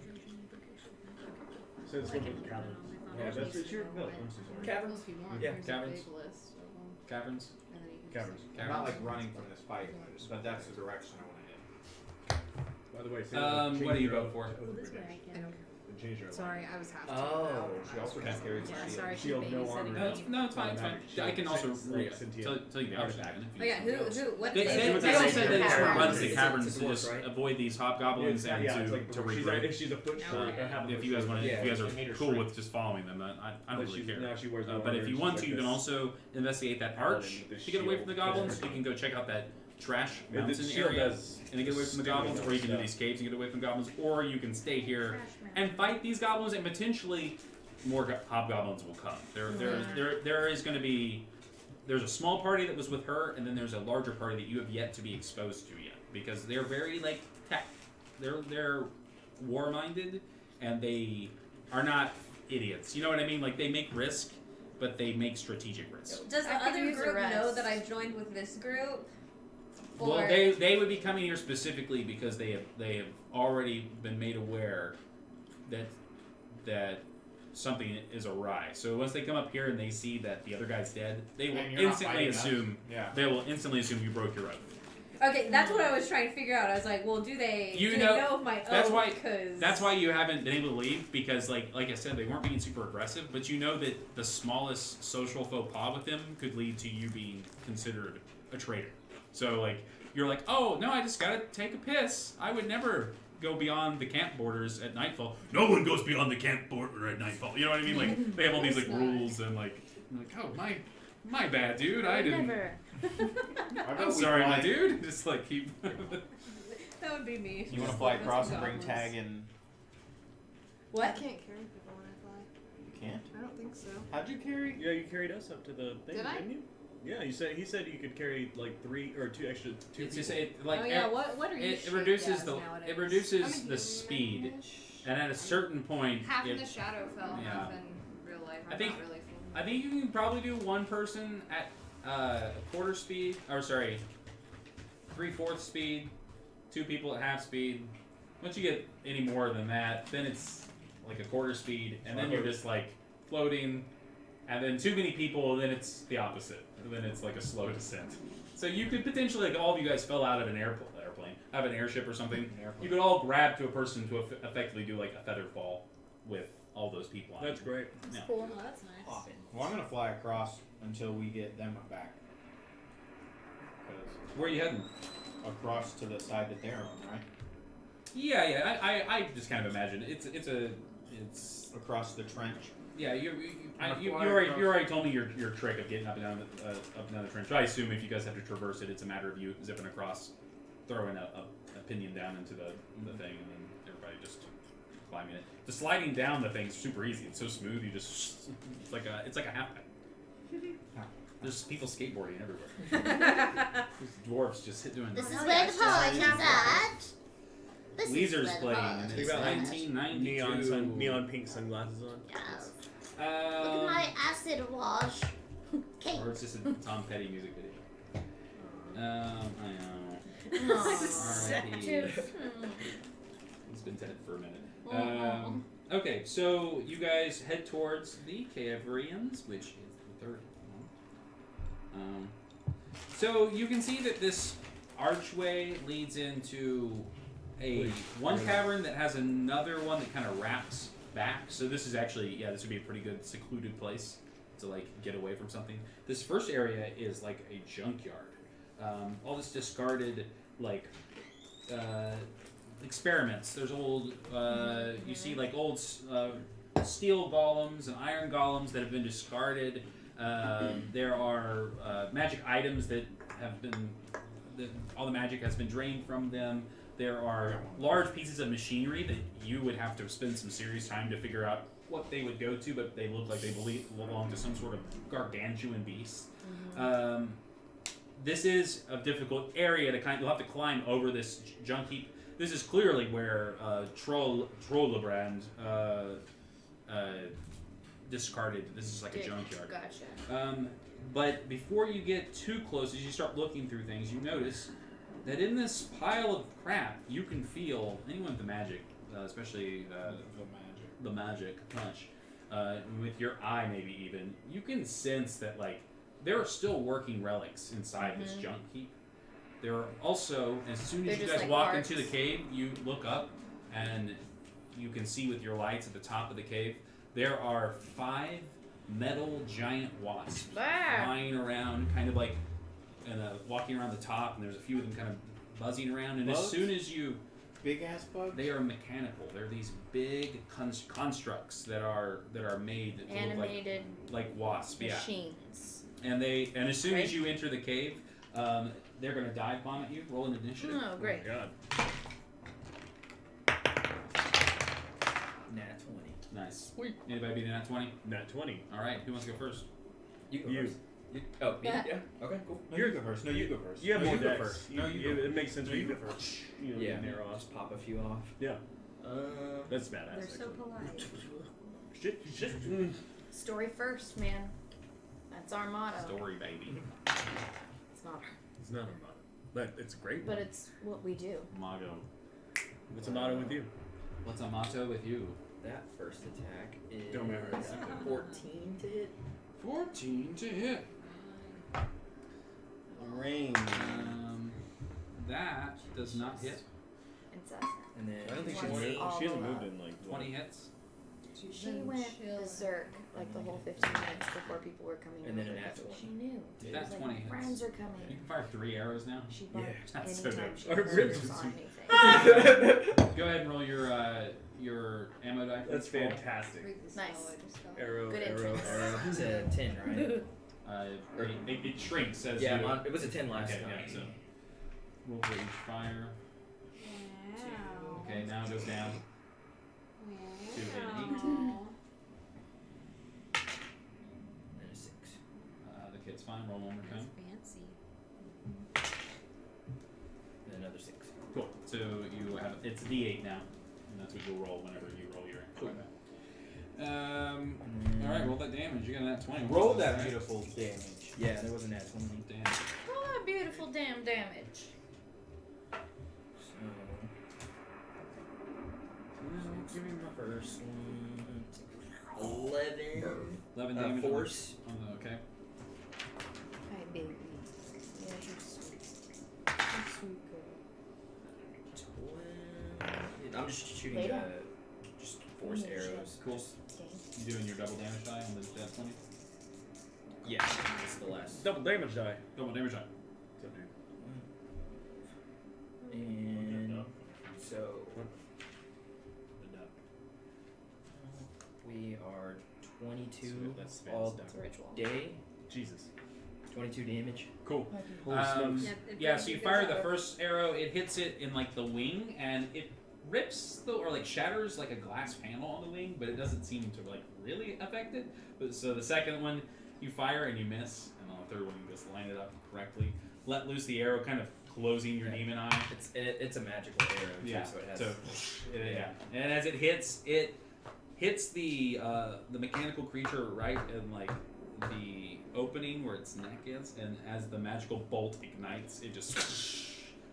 So it's one of the caverns. Yeah, It's your no. I'm so sorry. Caverns. There's Yeah, a caverns. big list of them. Caverns. And then you can Caverns. just- I'm not like running from this fight, but that's the direction I want to hit. By the way, What do you vote for? Well, this way I I can. don't Change your Sorry, I was half Oh. She also has carries Yeah, the shield. sorry, she's Shield, no babysitting armor. me. No, it's fine. It's fine. I can also tell you the opposite. Oh yeah, what They they all do? said that it's what runs the It's caverns a to dwarf, just right? avoid these hobgoblins and it's to like regroup. if she's a foot short, If you guys want to, if you guys are She made her cool shrink. with just following them, I don't really care. Now she wears But if armor, you she's want like to, you can this. also investigate that arch with the to get away from the shield. goblins. You can go check out that trash Yeah, the mountain shield area does and get away from the goblins, or you can do these caves and get away from the goblins, or you can stay here and fight these goblins, and potentially more hobgoblins will come. There is going to be. There's a small party that was with her, and then there's a larger party that you have yet to be exposed to yet, because they're very like tech. They're war-minded, and they are not idiots. You know what I mean? Like they make risk, but they make strategic risk. Does the I could other use a group know rest. that I joined with this group? Well, Or- they would be coming here specifically because they have already been made aware that something is awry. So once they come up here and they see that the other guy's dead, they will And you're not instantly fighting us. assume Yeah. you broke your oath. Okay, that's what I was trying to figure out. I was like, well, do they You do know- they know of my oath? that's why- 'Cause- That's why you haven't been able to leave, because like I said, they weren't being super aggressive, but you know that the smallest social faux pas with them could lead to you being considered a traitor. So like you're like, oh no, I just gotta take a piss. I would never go beyond the camp borders at nightfall. No one goes beyond the camp border at nightfall. You know what I mean? Like they have all these like rules and like oh my bad, dude. I didn't. Never. I'm sorry, my dude. Just like keep. That would be me. You want to fly across and bring tag and I What? can't carry people when I fly. you can't? I don't think so. How'd you carry? Yeah, you carried us up to the thing, Did I? didn't you? Yeah, he said you could carry like 3 or 2 extra 2 It's people. just it like Oh yeah, what are you it shaped reduces as the nowadays? it reduces I'm a the speed, human-ish. and at a certain point, Half in it- the shadow fell, Yeah. half in real life. I'm I think- not really feeling I think you can probably do one person at quarter speed, or sorry, 3/4 speed, 2 people at half speed. Once you get any more than that, then it's like a quarter speed, and then you're just like floating, and then too many people, then it's the opposite. Then it's like a slow descent. So you could potentially, like all of you guys fell out of an airplane, have an airship or something. You could all grab to a person to effectively do like a feather fall with all those people on. That's it. great. Yeah. Cool. Oh, that's nice. Popping. Well, I'm gonna fly across until we get them back. 'Cause Where are you heading? across to the side that they're on, right? Yeah. I just kind of imagine it's Across the trench. yeah. You Wanna fly already across? told me your trick of getting up and down the trench. I assume if you guys have to traverse it, it's a matter of you zipping across, throwing a pinion down into the thing, and then everybody just climbing it. The sliding down the thing's super easy. It's so smooth. You just it's like a half pipe. There's people skateboarding everywhere. These dwarfs just doing. This is Oh, where yeah, the it's party's just- at. This is Weezer's where the playing, party's and Think it's about at. 1992. neon pink sunglasses on. Yes. Look at my acid wash. Okay. Or it's just a Tom Petty music video. I know. Aw. R.I.P. It's been dead for a minute. Okay, so you guys head towards the Caverians, which is the third one. So you can see that this archway leads into one cavern that has another one that kind of wraps back. So this is actually, this would be a pretty good secluded place to like get away from something. This first area is like a junkyard. All this discarded like experiments. There's old, you see like old steel golems and iron golems that have been discarded. There are magic items that have been, all the magic has been drained from them. There are large pieces of machinery that you would have to spend some serious time to figure out what they would go to, but they look like they belong to some sort of gargantuan beast. This is a difficult area to you'll have to climb over this junk heap. This is clearly where Trollebrand discarded. This is like a junkyard. Gotcha. But before you get too close, as you start looking through things, you notice that in this pile of crap, you can feel, anyone with the magic, especially the magic touch, with your eye maybe even, you can sense that like there are still working relics inside this junk heap. There are also, as soon as you guys walk into the cave, you look up and you can see with your lights at the top of the cave, there are 5 metal giant wasps flying around, kind of like, and walking around the top, and there's a few of them kind of buzzing around. And as soon as you, big ass bugs. they are mechanical. They're these big constructs that are made that Animated look like wasps. machines. Yeah. And as soon as you enter the cave, they're going to dive bomb at you. Roll an initiative. Oh, great. Oh my God. Nat 20. Nice. Sweet. Anybody beat a nat 20? Nat 20. All right. Who wants to go first? You go You. first. Oh, me? Yeah. Yeah. Okay, cool. No, you go first. No, you go first. You have no, more you go decks. first. No, you go It makes sense for you to go first. You know, Yeah, narrow off. just pop a few off. Yeah, Uh, that's badass. They're so polite. Shit. Story first, man. That's our motto. Story, baby. It's not, It's not a motto, but it's a great but one. it's what we do. Motto. What's a motto with you? What's a motto with you? that first attack is Don't matter. 14 to hit. 14 to hit. Range. That does not hit. It's us. And then I don't think Once all she hasn't the moved love. in like 20 hits. She went berserk like the whole 15 minutes before people were coming And then over. an actual She knew. She That's was 20 like, hits. friends are You coming. can fire 3 arrows now. She barked That's so anytime dope. she Our heard or ribs saw is- anything. Go ahead and roll your ammo die. That's fantastic. Read this Nice. spell I just got. Arrow, Good arrow, entrance. arrow. It's a 10, right? It shrinks as Yeah, you. it was a 10 last Okay, time. yeah, so roll for each fire. Wow. Okay, now it goes down. Wow. And a 6. The kid's fine. Roll one more time. Fancy. And another 6. Cool. So you have it's a D8 now, and that's what you'll roll whenever you roll your. Cool. All right, roll that damage. You got that 20. Roll What's that right? beautiful damage. Yeah, there was a nat 20. Damn. Oh, that beautiful damn damage. So, give me my first one. 11. 11 damage. Force. Okay. Hi, baby. Yeah, you're sweet. You're sweet girl. 12. I'm just shooting Later. just force Oh, arrows. Cool. Okay. You doing your double damage die on the that 20? Yeah, it's the last. Double damage die. Double damage die. And so we are 22 That's all It's a ritual. day. Jesus. 22 damage. Cool. Holy smokes. Yeah, so you fire the first arrow, it hits it in like the wing, and it rips or like shatters like a glass panel on the wing, but it doesn't seem to like really affect it. But so the second one you fire and you miss, and on the third one you just line it up correctly. Let loose the arrow, kind of closing your demon eye. It's a magical arrow too, Yeah. so it has. Yeah. And as it hits the mechanical creature right in like the opening where its neck is, and as the magical bolt ignites, it just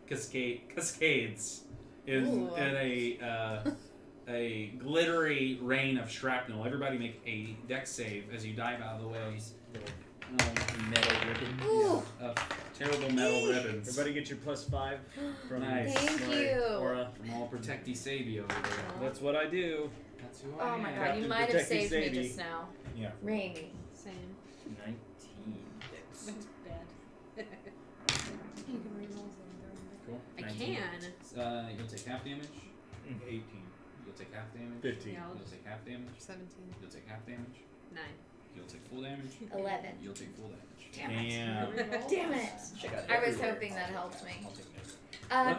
cascades in a glittery rain of shrapnel. Everybody make a dex save as you dive out of the way. Metal ribbon. Ooh, terrible metal ribbons. Everybody get your +5 from Nice. Thank my you. aura. From all protecty savey over there. That's what I do. That's who I Oh am. my god, you Captain might have Protect saved me Sadie. just now. Yeah. Rainy. Same. 19. That's bad. You can reroll some. Cool. I 19. can. You'll take half damage. 18. You'll take half damage. 15. Yeah, I'll You'll take half damage. 17. You'll take half damage. 9. You'll take full damage. 11. You'll take full damage. Damn it. Damn. Damn it. Check out I was everywhere. hoping that helped me. I'll take notes.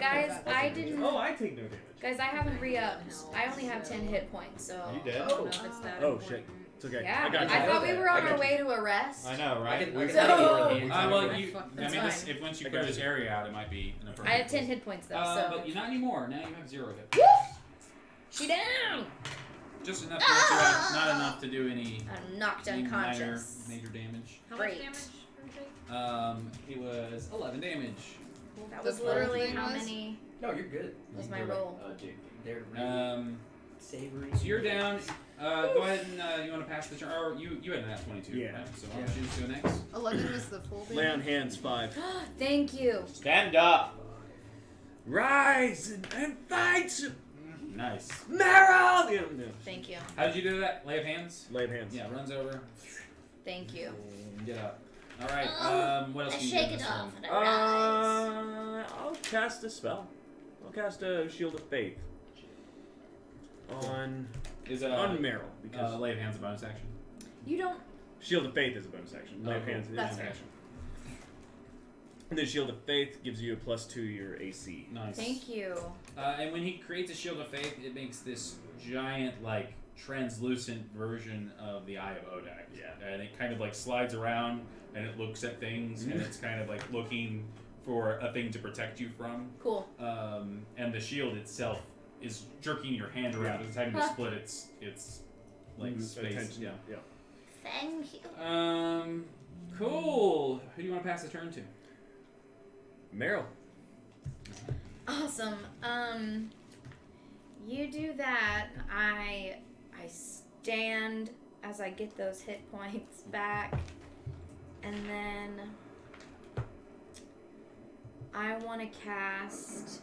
Guys, I didn't. Oh, I take no damage. Guys, I haven't re-upped. I only have 10 hit points, so. Are you dead? I don't know if it's that Oh, important. shit. It's okay. Yeah, I got you. I thought we were on I got our you. way to a rest. I know, I right? can, I can So- take your hands. Well, That's you. I That's mean, fine. if once you I clear got this you. area out, it might be an I appropriate. have 10 hit points though, so. But not anymore. Now you have 0 hit. She down! Just enough to not enough to do any I'm knocked any unconscious. major damage. How Great. much damage? It was 11 damage. That was That's literally what how it was? many No, you're good. was You my can do it. roll. They're really savory. So you're down. Go ahead and you want to pass the turn. Or you had an at 22. Yeah. Right? So why don't you just go next? 11 was the full Lay on damage. hands 5. Thank you. Stand up. Rise and fight! Nice. Meryl! Yeah, yeah. Thank you. How did you do that? Lay of hands? Lay of hands. Yeah, runs over. Thank you. Get up. Alright, what else I can you shake do it this off turn? and I rise. I'll cast a spell. I'll cast a Shield of Faith on Is Meryl because Lay of hands a bonus action? You don't. Shield of Faith is a bonus action. Lay of cool. hands is That's an fair. action. And then Shield of Faith gives you a +2 to your AC. Nice. Thank you. And when he creates a shield of faith, it makes this giant, like, translucent version of the Eye of Odak. Yeah. And it kind of, like, slides around, and it looks at things, and it's kind of, like, looking for a thing to protect you from. Cool. And the shield itself is jerking your hand around. Yeah. It's having to split its like, space. Attention. Yeah. Thank you. Cool. Who do you want to pass the turn to? Meryl. Awesome. You do that. I stand as I get those hit points back, and then I want to cast.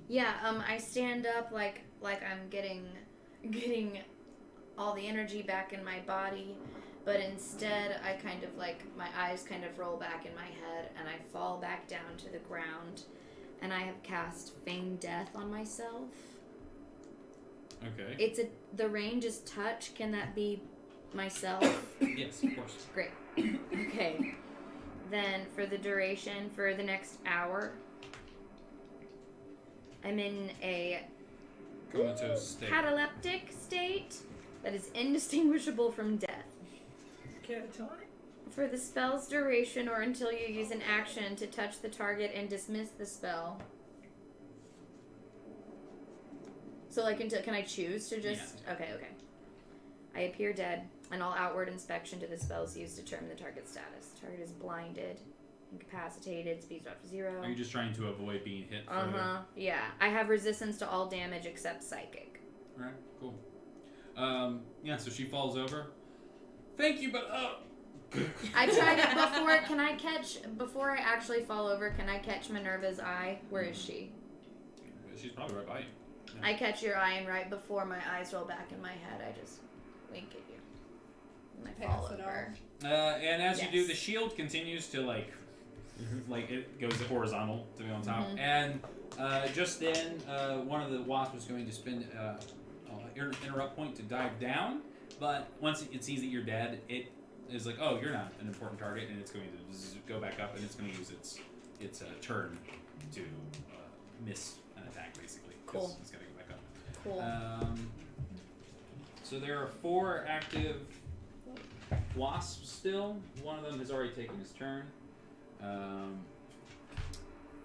Yeah, I stand up like I'm getting all the energy back in my body, but instead I kind of like my eyes kind of roll back in my head and I fall back down to the ground, and I have cast Feign Death on myself. Okay. The range is touch. Can that be myself? Yes, of course. Great. Okay. Then for the duration, for the next hour, I'm in a Comatose state. cataleptic state that is indistinguishable from death. Catatonic? For the spell's duration or until you use an action to touch the target and dismiss the spell. So like until, can I choose to just, okay. I appear dead, and all outward inspection to the spell's use determine the target's status. Target is blinded, incapacitated, speed dropped to 0. Are you just trying to avoid being hit further? Yeah. I have resistance to all damage except psychic. Alright, cool. Yeah, so she falls over. Thank you, but I tried it before I actually fall over, can I catch Minerva's eye? Where is she? she's probably right by you. Yeah. I catch your eye, and right before my eyes roll back in my head, I just wink at you. And I fall Pass it over. And as you do, Yes. the shield continues to like it goes horizontal to be on top. And just then, one of the wasps was going to spend interrupt point to dive down, but once it sees that you're dead, it is like, oh, you're not an important target, and it's going to go back up, and it's going to use its turn to miss an attack, basically. 'Cause Cool. It's going to go back up. Cool. So there are 4 active wasps still. One of them has already taken his turn.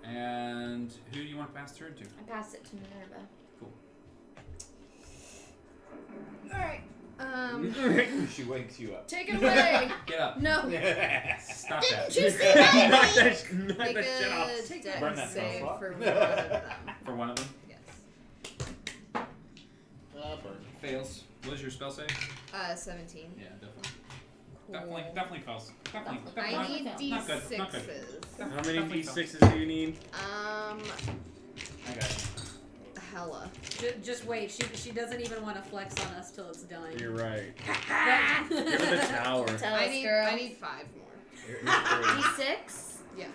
And who do you want to pass the turn to? I pass it to Minerva. Cool. Alright. She wakes you up. Take it away. Get up. No. Stop Didn't that. you see my knock face? that, knock Make that shit off. a Take dex Burn that save stuff for up. one of them. For one of them. Yes. Burn. Fails. What is your spell save? 17. Yeah, definitely. Cool. Definitely fails. Definitely. I need not good. Not good. D6s. How many Definitely d6s do you need? Um, I got it. hella. Just wait. She doesn't even want to flex on us till it's done. You're right. But- Give her the tower. Tell I us, need girl. I need 5 more. D6. Yeah.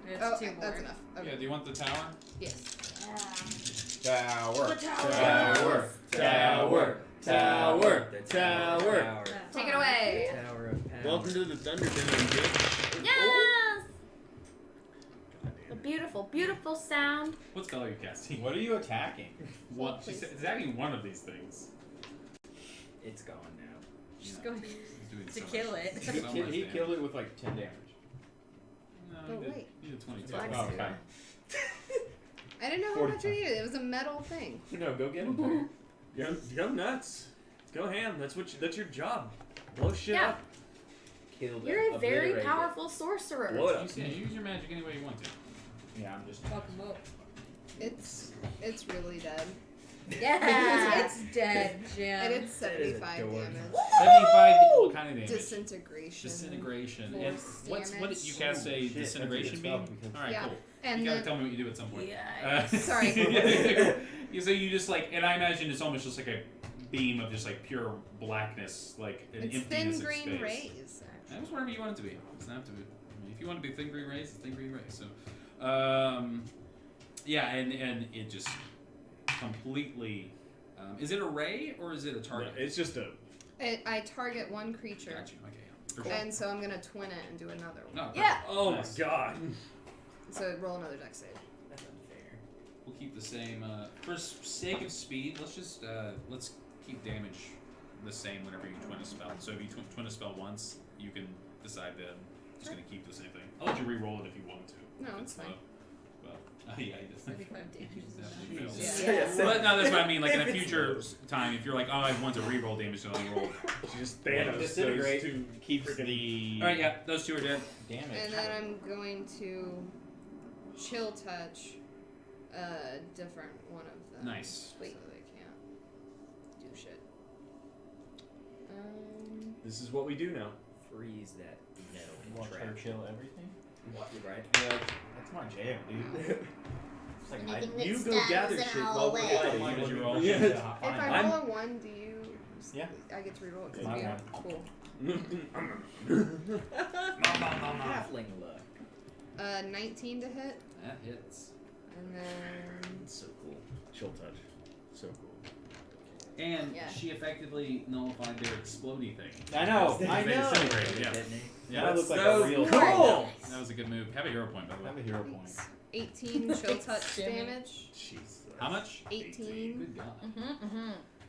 It's Oh, 2 more. that's enough. Okay. Yeah, do you want the tower? Yes. Tower. Tower. Tower. Tower. Tower. Take it away. Tower of Power. Welcome to the Thunder Down, bitch. Yes. A beautiful, beautiful sound. What spell are you casting? What are you attacking? What? She's attacking one of these things. It's gone now. She's Yeah. going He's doing to so kill much- it. so He, much he damage. killed it with like 10 damage. No, But he did, wait. he did 22. Black Oh, okay. I didn't know how 40 much you needed. It was a metal thing. No, go get him. Go nuts. Go ham. That's your job. Blow shit Yeah. up. Killed You're it. a very Obliterated. powerful sorcerer. Blow it up. Use your magic any way you want to. Yeah, I'm just. Fuck 'em up. It's really dead. Yeah, it's dead, Jim. And it's That is 75 adorable. damage. 75. What kind of damage? Disintegration. Disintegration. And Force what did you cast damage. a Shit, that's a disintegration good spell beam? because- Alright, Yeah. cool. And You gotta then tell me what you do at some point. Yeah. Sorry. So you just like, and I imagine it's almost just like a beam of just like pure blackness, like an it's emptiness thin of green space. rays. That was whatever you want it to be. It doesn't have to be. I mean, if you want to be thin green rays, it's thin green rays. So, yeah, and it just completely. Is it a ray or is it a No, target? it's just a. I target one creature. Gotcha. Okay. Yeah. For sure. And so I'm gonna twin it and do another one. No. Yeah. Oh Nice. my god. So roll another dex save. That's unfair. We'll keep the same. For sake of speed, let's just let's keep damage the same whenever you twin a spell. So if you twin a spell once, you can decide that I'm just gonna keep the same thing. I'll let you re-roll it if you want to. No, if it's fine. low. Well, yeah, he does. 75 damage. Definitely fails. Yeah. But no, that's what I mean. Like in a future time, if you're like, oh, I want to re-roll damage, so I'll roll. Just Yeah, Thanos. disintegrate Those two keeps freaking- the All right, yeah, those two are dead. damage. And then I'm going to chill touch a different one of them. Nice. So they can't do shit. This is what we do now. Freeze that metal Watch her contraption. kill everything. Right? Yeah, that's my jam, dude. It's like Anything that you go stabs gather an shit owl while we're away. fighting. What did you roll? Yeah. If I I'm- roll a 1, do you? Yeah. I get to reroll it. 'cause My you- bad. Cool. Halfling luck. 19 to hit, That hits. and then It's so cool. Chill touch. So cool. And Yeah. she effectively nullified their explodey thing. I know. I They know. disintegrated, yeah. Didn't he? Yeah, That looks like that a was real cool. that was a good move. Have a hero point, by the Have way. a hero point. 18 chill touch Jimmy. damage, Jesus. How much? 18, Good God.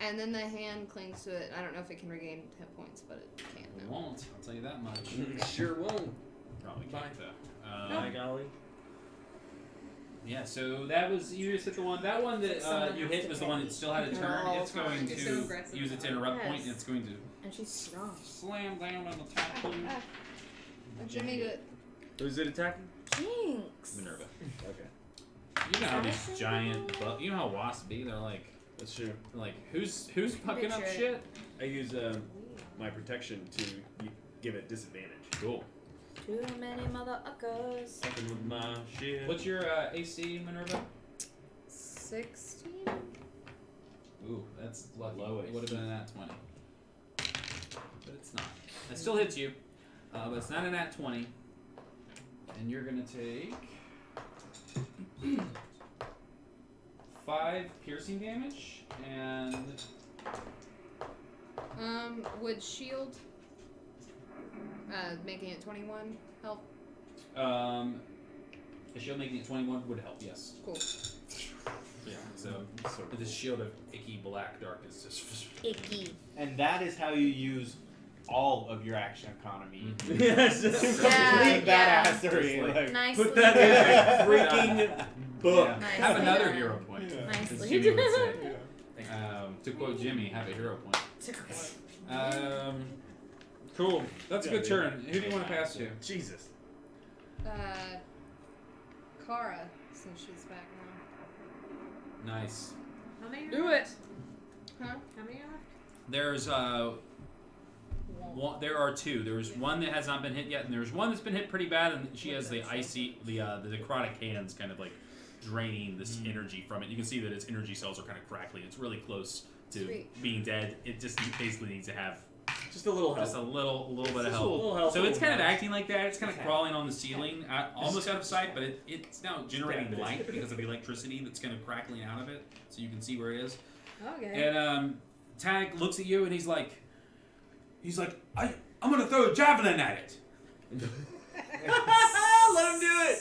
and then the hand clings to it. I don't know if it can regain hit points, but it can It now. won't. I'll tell you that much. Sure won't. Probably can't though. By golly. Yeah, so that was you just hit the one. That one that Someone you has hit to was the hit one me. that still had a turn. Oh, It's going it's so to aggressive. use its interrupt point, and Yes. it's going to And she's strong. slam down on the top of you. Jimmy, do it. Who's it attacking? Jinx. Minerva. Okay. You know how these giant you know how wasps be? They're like who's fucking up Picture it. shit? I use my protection to give it disadvantage. Cool. Too many mother uckers. Fucking with my shit. What's your AC, Minerva? 16. Ooh, that's lucky. Low It would have been a nat 20. But it's not. It still hits you, but it's not a nat 20. And you're going to take 5 piercing damage, and Would shield, making it 21 help? a shield making it 21 would help, yes. Cool. Yeah, so this shield of icky black darkness just... Icky. And that is how you use all of your action economy. Yes. Complete yeah. badassery. Like, Nicely Put that in a freaking book. Yeah. Nicely Have another done. hero point. Yeah. Nicely As Jimmy would done. say. To quote Jimmy, have a hero point. To quote. Cool. That's a good turn. Who do you want to pass to? Jesus. Kara, since she's back now. Nice. How many? Do are it. left? Huh? How many are left? There's there are two. There's one that has not been hit yet, and there's one that's been hit pretty bad, and she has the necrotic hands kind of like draining this energy from it. You can see that its energy cells are kind of crackly. It's really close to being dead. It just basically needs to have Just a little help. just a little bit of Just a help. little help. So it's kind of acting like that. It's kind of crawling on the ceiling, almost out of sight, but it's now generating light because of the electricity that's kind of crackling out of it. So you can see where it is. Okay. And Tag looks at you and he's like, I'm gonna throw a javelin at it. Let him do it.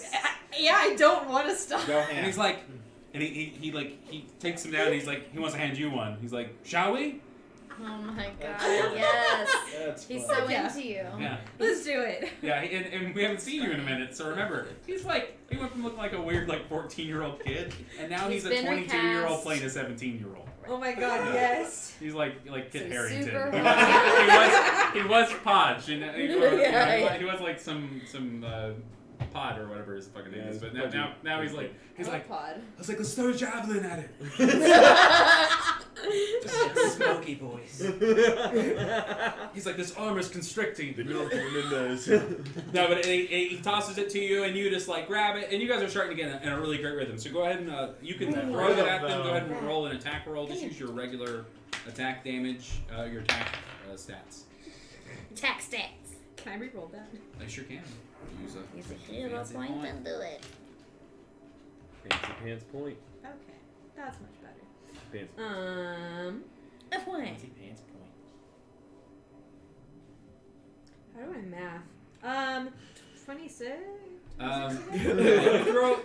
Yeah, I don't want to stop. Go And hand. he's like, and he takes him down and he's like, he wants to hand you one. He's like, shall we? Oh my god, yes. That's He's fun. so Yeah. into you. Yeah. Let's do it. Yeah, and we haven't seen you in a minute, so remember, he went from looking like a weird 14-year-old kid, and now he's a He's been 22-year-old recast. playing a 17-year-old. Oh my god, yes. He's like Kit So Harington. super He was Podge, and he was like some Pod or whatever his fucking name is. But now he's like pod. I was like, let's throw a javelin at it. Smoky voice. He's like, this armor's constricting. No, but he tosses it to you, and you just grab it, and you guys are starting to get in a really great rhythm. So go ahead and you can throw that at them. Go ahead and roll an attack roll. Just use your regular attack damage, your attack stats. Attack stats. Can I re-roll that? I sure can. Use a Use a hero fancy point and do it. Fancy pants point. Okay, that's much better. Fancy. F1. Fancy pants point. How do I math? 26.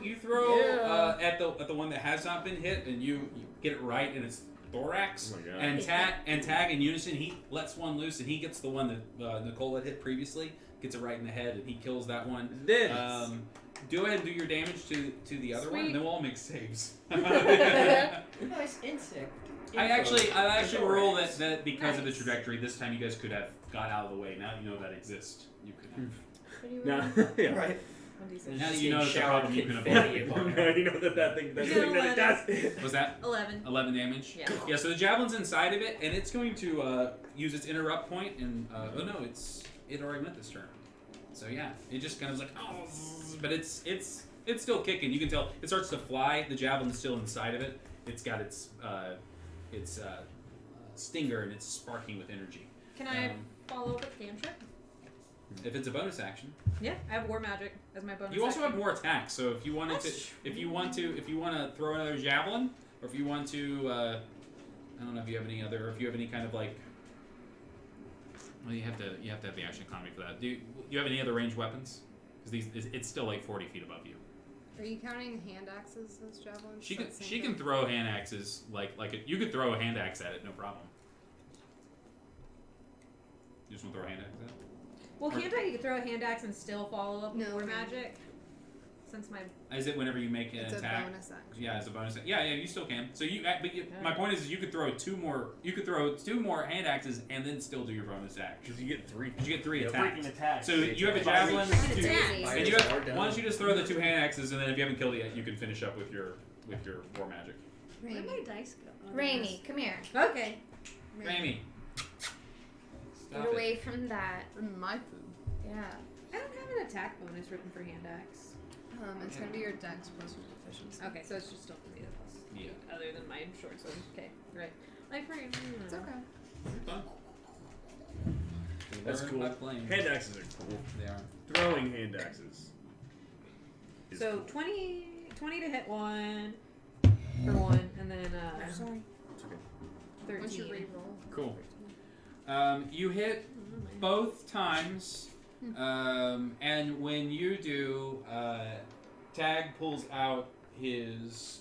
you throw at the one that has not been hit, and you get it right in its thorax. Oh my god. And tag in unison, he lets one loose, and he gets the one that Nicole had hit previously. Gets it right in the head, and he kills that one. This. Go ahead and do your damage to the other one, and then we'll all make saves. Nice insect. I actually roll that because of the trajectory. This time you guys could have got out of the way. Now that you know that exists, you could have. No. Yeah. Right. Now that you know it's a problem, you can avoid Now it. you know that thing that it does. Was that 11. 11 damage? Yeah. Yeah. So the javelin's inside of it, and it's going to use its interrupt point, and it already went this turn. So yeah, it just kind of like but it's still kicking. You can tell it starts to fly. The javelin's still inside of it. It's got its stinger, and it's sparking with energy. Can I follow up with cantrip? If it's a bonus action, Yeah, I have war magic as my bonus. you also action. have more attacks. So if you wanted to, if you want to throw another javelin, or if you want to, I don't know if you have any other, or if you have any kind of well, you have to have the action economy for that. Do you have any other ranged weapons? Because it's still 40 feet above you. Are you counting hand axes as javelins? She can throw hand axes you could throw a hand axe at it, no problem. You just want to throw a hand axe at it? Well, can't I throw a hand axe and still follow up with No, war no. magic? Since my Is it whenever you make an It's attack? a bonus action. Yeah, as a bonus. Yeah, you still can. So my point is, you could throw two more. You could throw 2 more hand axes and then still do your bonus action. Because you get 3. You get 3 Yeah, attacks. freaking attacks. So you have a javelin, It's two, easy. and you have. Why don't you just throw the 2 hand axes, and then if you haven't killed it yet, you can finish up with your war magic. where'd my dice go? Oh, Raimi, come here. Okay. Rami. Get away from that. From my food. Yeah. I don't have an attack bonus written for hand axe. It's gonna be your dex plus your proficiency. Okay, so it's just still gonna be the plus. Yeah. Other than my short sword. Okay, right. I forget. It's okay. Fun. That's Learn cool. by playing. Hand axes are cool. They are. Throwing hand axes. is So cool. 20 to hit one for one, and then Sorry. It's okay. 13. Once you re-roll. Cool. You hit both times, and when you do, Tag pulls out his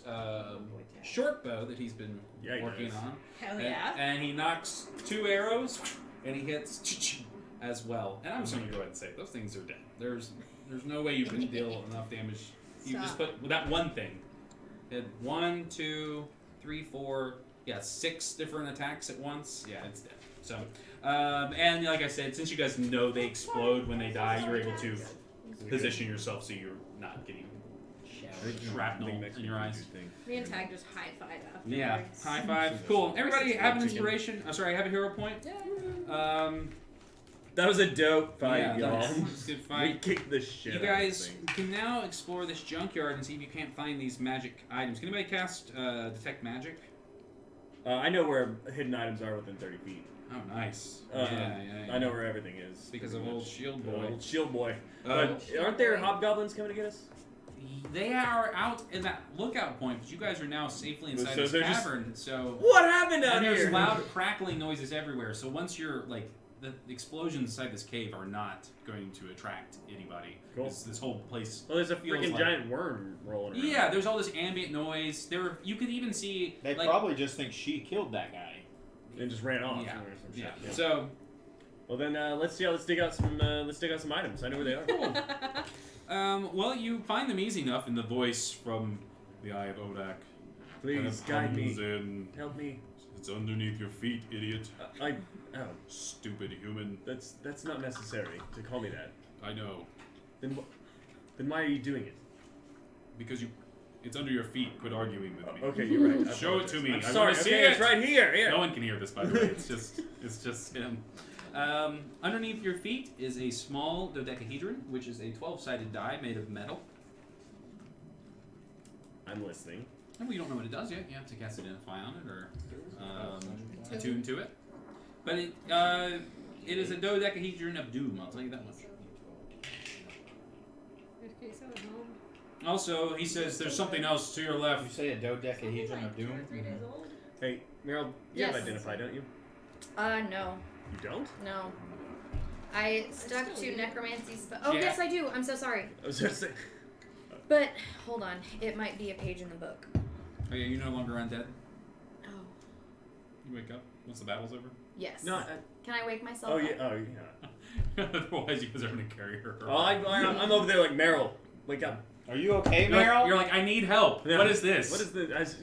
short bow that he's been Yeah, he working does. on. Hell yeah. And he knocks 2 arrows, and he hits as well. And I'm just gonna go ahead and say those things are dead. There's no way you can deal enough damage. You just put with that one thing. It had 1, 2, 3, 4, 6 different attacks at once. Yeah, it's dead. So, and like I said, since you guys know they explode when they die, you're able to position yourself so you're not getting shrapnel in your eyes. Me and Tag just high-five afterwards. Yeah, high five. Cool. Everybody have an inspiration. Oh, sorry, have a hero point. That was a dope fight, Yeah, y'all. that was a good fight. We kicked the shit You out of guys this thing. can now explore this junkyard and see if you can't find these magic items. Can anybody cast Detect Magic? I know where hidden items are within 30 feet. Oh, nice. Yeah. I know where everything is. Because of pretty old much. Shield Boy. Old Shield Boy. Uh, But aren't there hobgoblins coming to get us? They are out in that lookout point, but you guys are now safely inside So this they're just- cavern. So What happened down and here? there's loud crackling noises everywhere. So once you're like the explosions inside this cave are not going to attract anybody. Cool. This whole place. Well, there's a feels freaking like- giant worm rolling around. Yeah, there's all this ambient noise. You could even see. They like, probably just think she killed that guy. And just ran off. Yeah. Or some shit. Yeah. So. Well then, let's dig out some items. I know where they are. Well, you find them easy enough in the voice from the Eye of Odak. Please guide me. In. Help me. It's underneath your feet, idiot. Oh, Stupid human. that's not necessary to call me that. I know. Then why are you doing it? Because it's under your feet. Quit arguing with me. Okay, you're right. I Show it to me. I'm I sorry. wanna see Okay, it. it's right here. Here. No one can hear this, by the way. It's just him. Underneath your feet is a small dodecahedron, which is a 12-sided die made of metal. I'm listening. And we don't know what it does yet. You have to cast Identify on it or attune to it. But it is a dodecahedron of doom. I'll tell you that much. Also, he says there's something else to your You left. say a dodecahedron of doom? 3 days old. Hey, Meryl, you have Identify, don't you? No. You don't? No. I stuck to necromancy spell. Oh, Yeah. yes, I do. I'm so sorry. I was just saying. But, hold on. It might be a page in the book. Oh yeah, you're no longer undead. Oh. You wake up once the battle's over. Yes. No. Can I wake myself Oh up? yeah. Oh yeah. Otherwise, you guys are gonna carry her. Oh, I'm over there like Meryl. Wake up. Are you okay, You're Meryl? like, you're like, I need help. Yeah. What is this? What is this?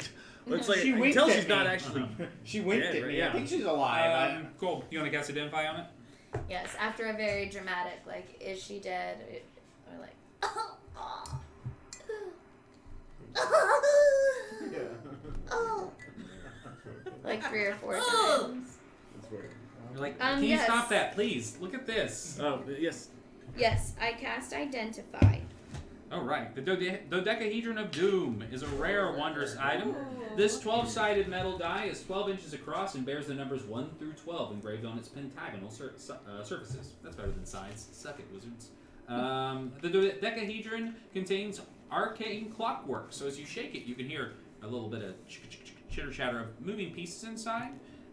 It's like She I can winked tell at she's not me. actually. She winked Yeah, at me. yeah. I think she's alive. Cool. You want to cast Identify on it? Yes, after a very dramatic, like, is she dead? Or like, like 3 or 4 times. That's weird. You're like, can you yes. stop that, please? Look at this. Oh yes. Yes, I cast Identify. All right. The dodecahedron of doom is a rare, wondrous item. This 12-sided metal die is 12 inches across and bears the numbers 1 through 12 engraved on its pentagonal surfaces. That's better than sides. Suck it, wizards. The dodecahedron contains arcane clockwork, so as you shake it, you can hear a little bit of chitter-chatter of moving pieces inside.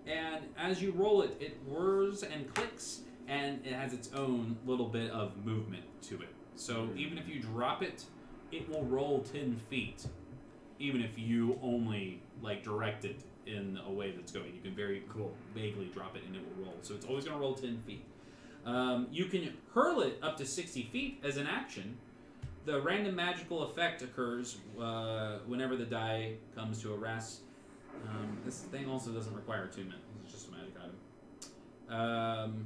And as you roll it, it whirs and clicks, and it has its own little bit of movement to it. So even if you drop it, it will roll 10 feet. Even if you only direct it in a way that's going, you can very vaguely drop it and it will roll. So it's always going to roll 10 feet. You can hurl it up to 60 feet as an action. The random magical effect occurs whenever the die comes to a rest. This thing also doesn't require attunement. It's just a magic item.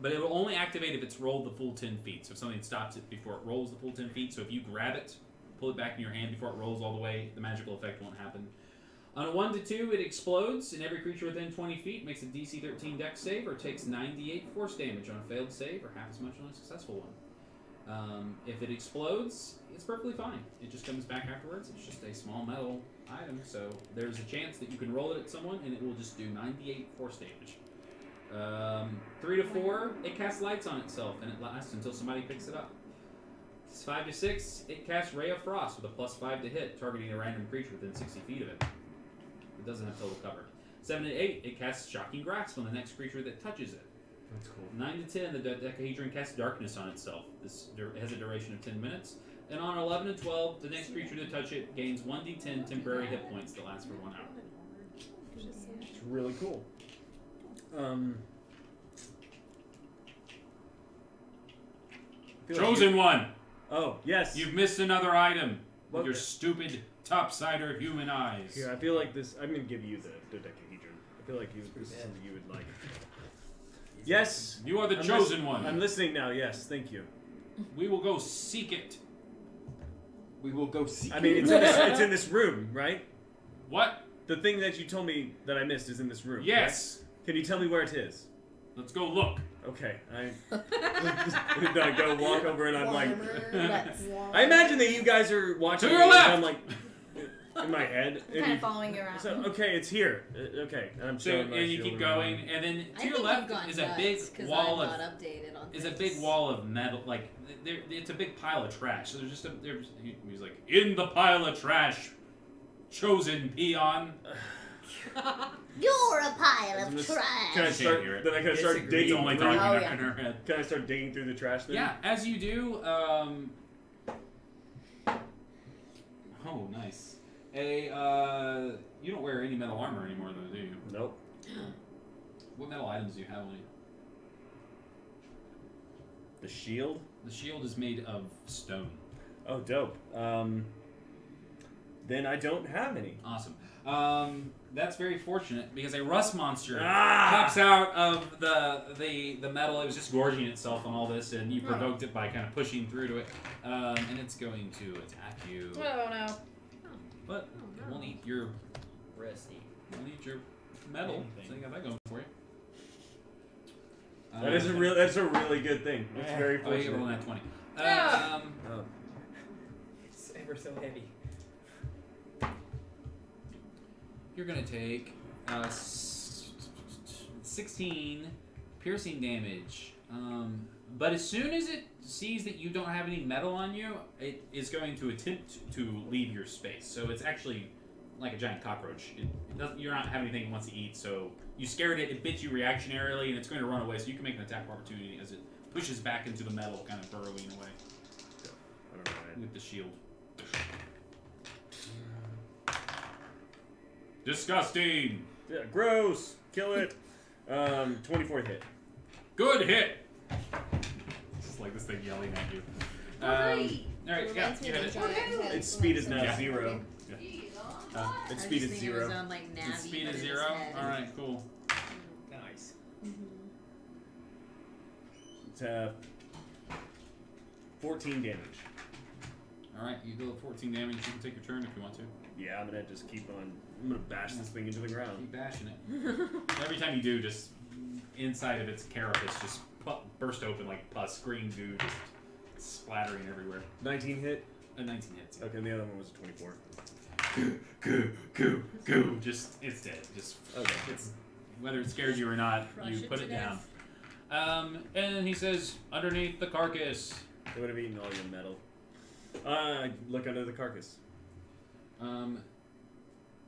But it will only activate if it's rolled the full 10 feet. So if something stops it before it rolls the full 10 feet. So if you grab it, pull it back in your hand before it rolls all the way, the magical effect won't happen. On a 1 to 2, it explodes, and every creature within 20 feet makes a DC 13 Dex save or takes 98 force damage on a failed save or half as much on a successful one. If it explodes, it's perfectly fine. It just comes back afterwards. It's just a small metal item, so there's a chance that you can roll it at someone, and it will just do 98 force damage. 3 to 4, it casts lights on itself, and it lasts until somebody picks it up. 5 to 6, it casts Ray of Frost with a +5 to hit, targeting a random creature within 60 feet of it. It doesn't have total cover. 7 to 8, it casts Shocking Grasp on the next creature that touches it. That's cool. 9 to 10, the dodecahedron casts Darkness on itself. This has a duration of 10 minutes. And on 11 to 12, the next creature to touch it gains 1d10 temporary hit points that last for 1 hour. It's really cool. Chosen one! Oh, yes. You've missed another item. with your stupid topsider human eyes. Here, I feel like this. I'm gonna give you the dodecahedron. I feel like this is something you would like. Yes, You are the chosen one. I'm listening now. Yes, thank you. We will go seek it. We will go see. I mean, it's in this room, right? What? The thing that you told me that I missed is in this room. Yes. Correct? Can you tell me where it is? Let's go look. Okay, I go walk over and I'm like, Let's. I imagine that you guys are watching To me your and left! I'm like, in my head. I'm kind of following you around. So, okay, it's here. Okay, and I'm So showing my and you shield keep around. going, and then I to think your left you've gone is a big nuts 'cause wall I'm of not updated on is a things. big wall of metal. Like it's a big pile of trash. So there's just he's like in the pile of trash, chosen peon. You're a pile I'm of just- trash. Can I Can't start? hear it. Then I can start Disagree. It's digging. only through- talking Oh, up yeah. in her head. Can I start digging through the trash then? Yeah, as you do. Oh, nice. You don't wear any metal armor anymore, though, do you? Nope. What metal items do you have on you? The shield. The shield is made of stone. Oh, dope. Then I don't have any. Awesome. That's very fortunate because a rust monster Ah! pops out of the metal. It was just gorging itself on all this, and you provoked it by kind of pushing through to it, and it's going to attack you. Oh no. But it won't eat your Rusty. metal. So you got that going for you. That's a really good thing. It's very Oh, you get fortunate. rolling at 20. Oh. It's ever so heavy. You're gonna take 16 piercing damage. But as soon as it sees that you don't have any metal on you, it is going to attempt to leave your space. So it's actually like a giant cockroach. It doesn't, you're not having anything it wants to eat, so you scared it, it bit you reactionarily, and it's going to run away, so you can make an attack of opportunity as it pushes back into the metal, kind of burrowing away I don't know. with the shield. Disgusting! Yeah, gross. Kill it. 24th hit. Good hit! It's just like this thing yelling at you. Alright, yeah, Reminds me you of hit the it. giant head. Its speed is now Yeah. 0. Its speed is 0. It was on, like, Its Navi, speed but is in his 0? head. Alright, cool. Nice. It's 14 damage. Alright, you deal 14 damage. You can take your turn if you want to. Yeah, I'm gonna just keep on. I'm gonna bash this thing into the ground. Keep bashing it. Every time you do, just inside of its carapace just burst open like pus, green goo just splattering everywhere. 19 hit. A 19 hits. Yeah. Okay, and the other one was a 24. Goo. Just, it's dead. Just, Okay. it's, whether it scares you or not, Crush you it put to it down. death. And he says, underneath the carcass. They would have eaten all your metal. Look under the carcass.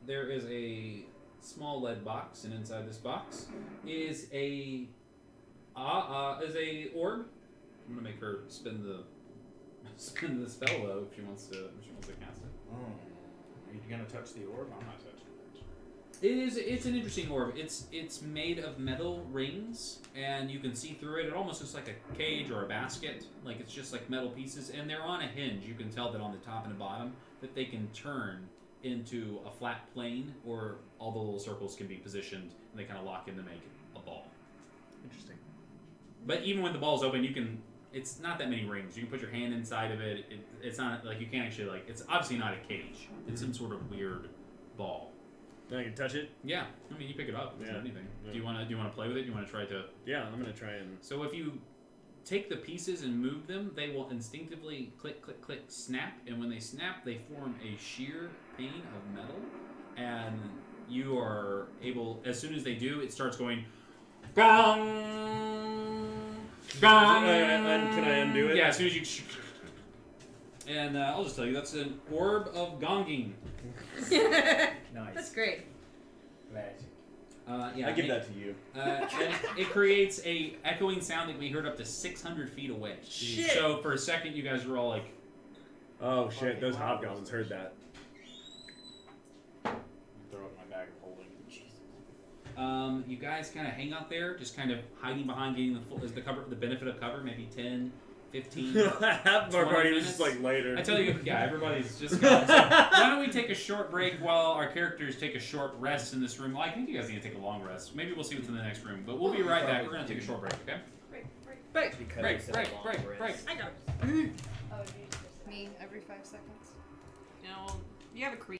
There is a small lead box, and inside this box is a orb. I'm gonna make her spin the spell though if she wants to cast it. Oh. Are you gonna touch the orb? I'm not touching it. It's an interesting orb. It's made of metal rings, and you can see through it. It almost looks like a cage or a basket. Like it's just like metal pieces, and they're on a hinge. You can tell that on the top and the bottom that they can turn into a flat plane, or all the little circles can be positioned, and they kind of lock in to make a ball. Interesting. But even when the ball's open, you can. It's not that many rings. You can put your hand inside of it. It's not like you can't actually like. It's obviously not a cage. It's some sort of weird ball. I can touch it. Yeah, I mean you pick it up. It's Yeah. not anything. Yeah. Do you want to play with it? Do you want to try to? Yeah, I'm gonna try and. So if you take the pieces and move them, they will instinctively click, click, click, snap, and when they snap, they form a sheer pane of metal, and you are able. As soon as they do, it starts going. Gong! Gong! Can I undo it? Yeah, as soon as you. And I'll just tell you, that's an orb of gonging. Nice. That's great. Magic. Yeah, I give that to you. And it creates a echoing sound that can be heard up to 600 feet away. Shit. So for a second, you guys were all like, Oh shit! Those hobgoblins heard that. Throw it in my bag of holding. you guys kind of hang out there, just kind of hiding behind, getting the benefit of cover, maybe 10, 15. Half of our 20 party was minutes. just like later. I tell you, yeah, everybody's just gone. So why don't we take a short break while our characters take a short rest in this room? Well, I think you guys need to take a long rest. Maybe we'll see what's in the next room, but we'll be right back. We're gonna take a short break, okay? Break, Because break, it's a break, long break, rest. break. I know. Me every 5 seconds. No, you have a creep.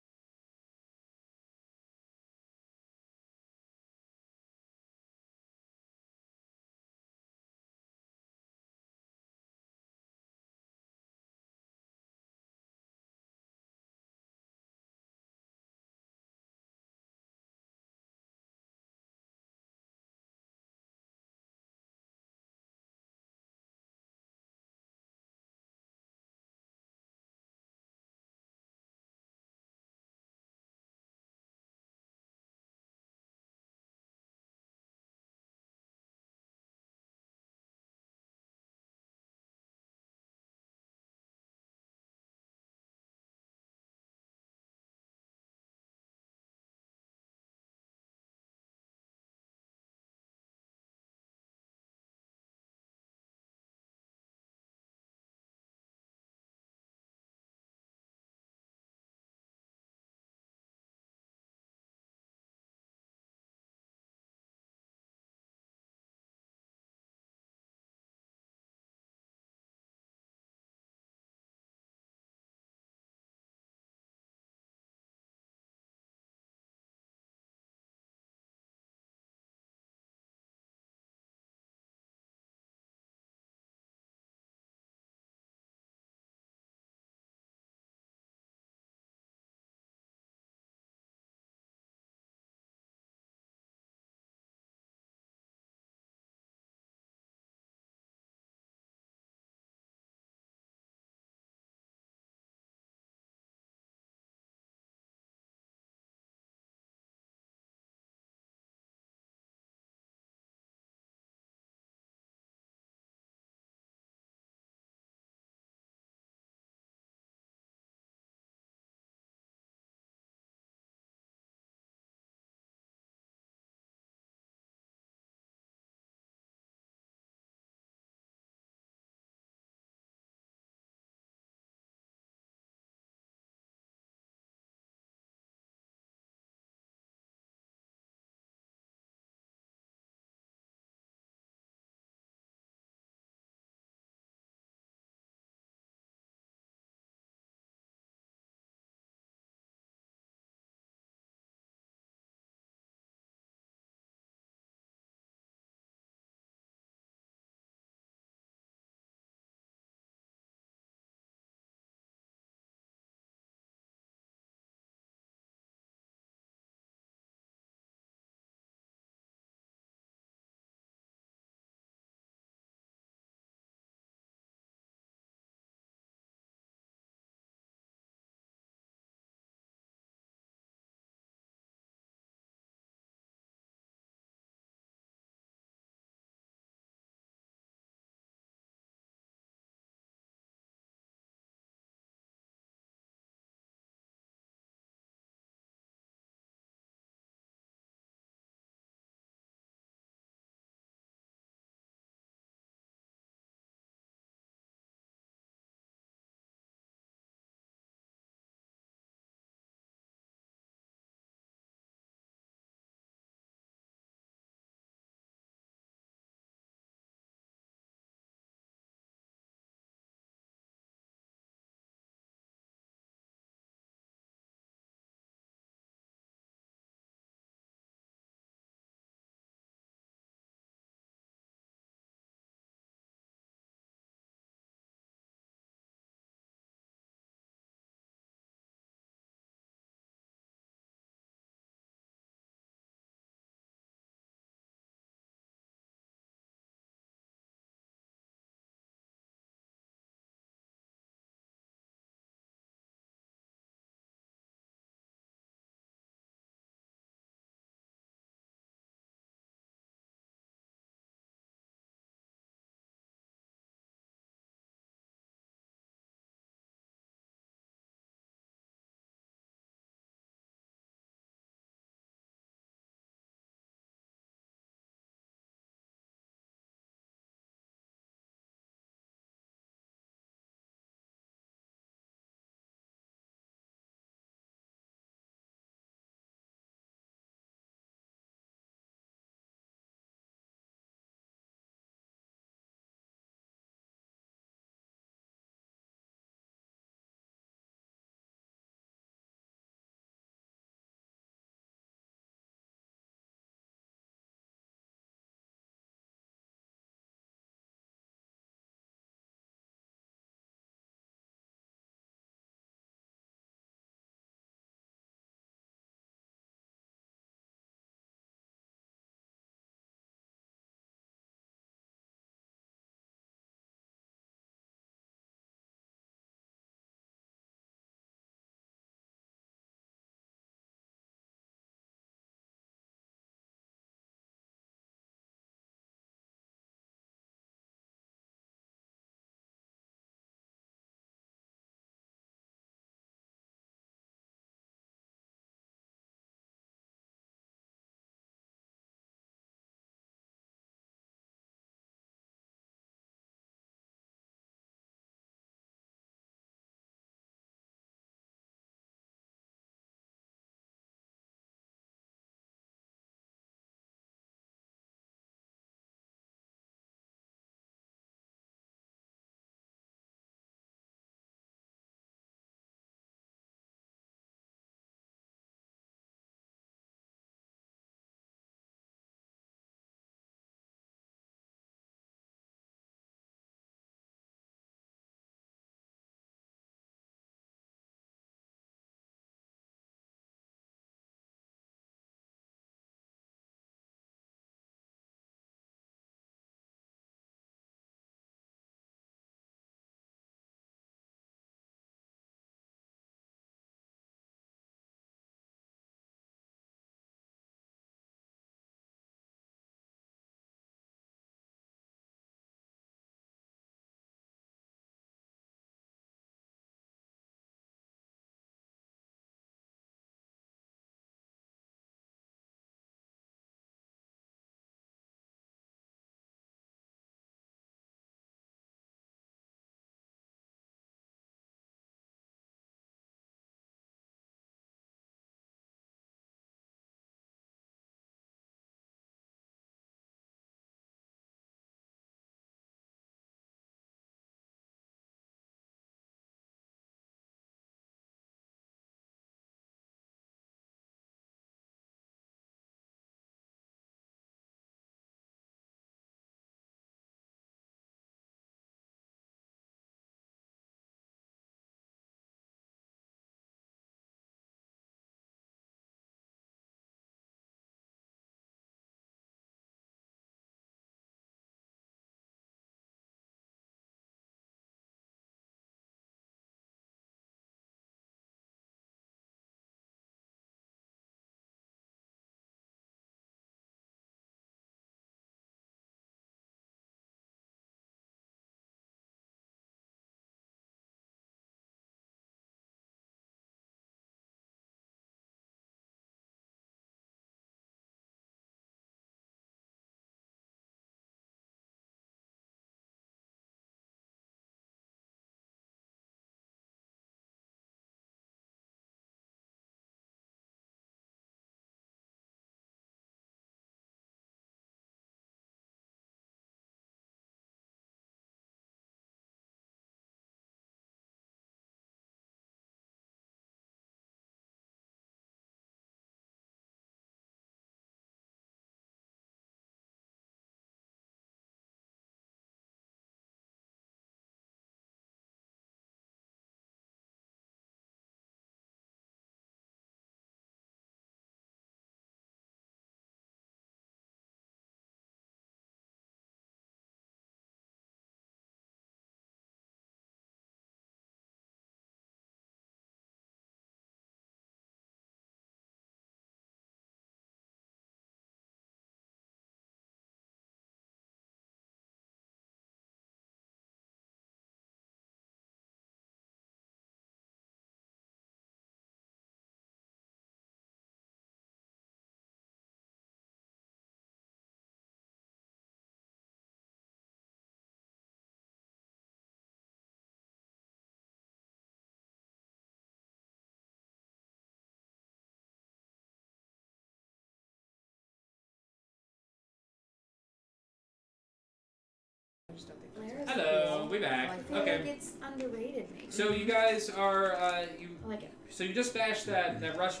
just don't think Blair that's is Hello, cool. we back. I feel Okay. like it's underrated, maybe. So you guys are you. I like it. So you just bashed that rush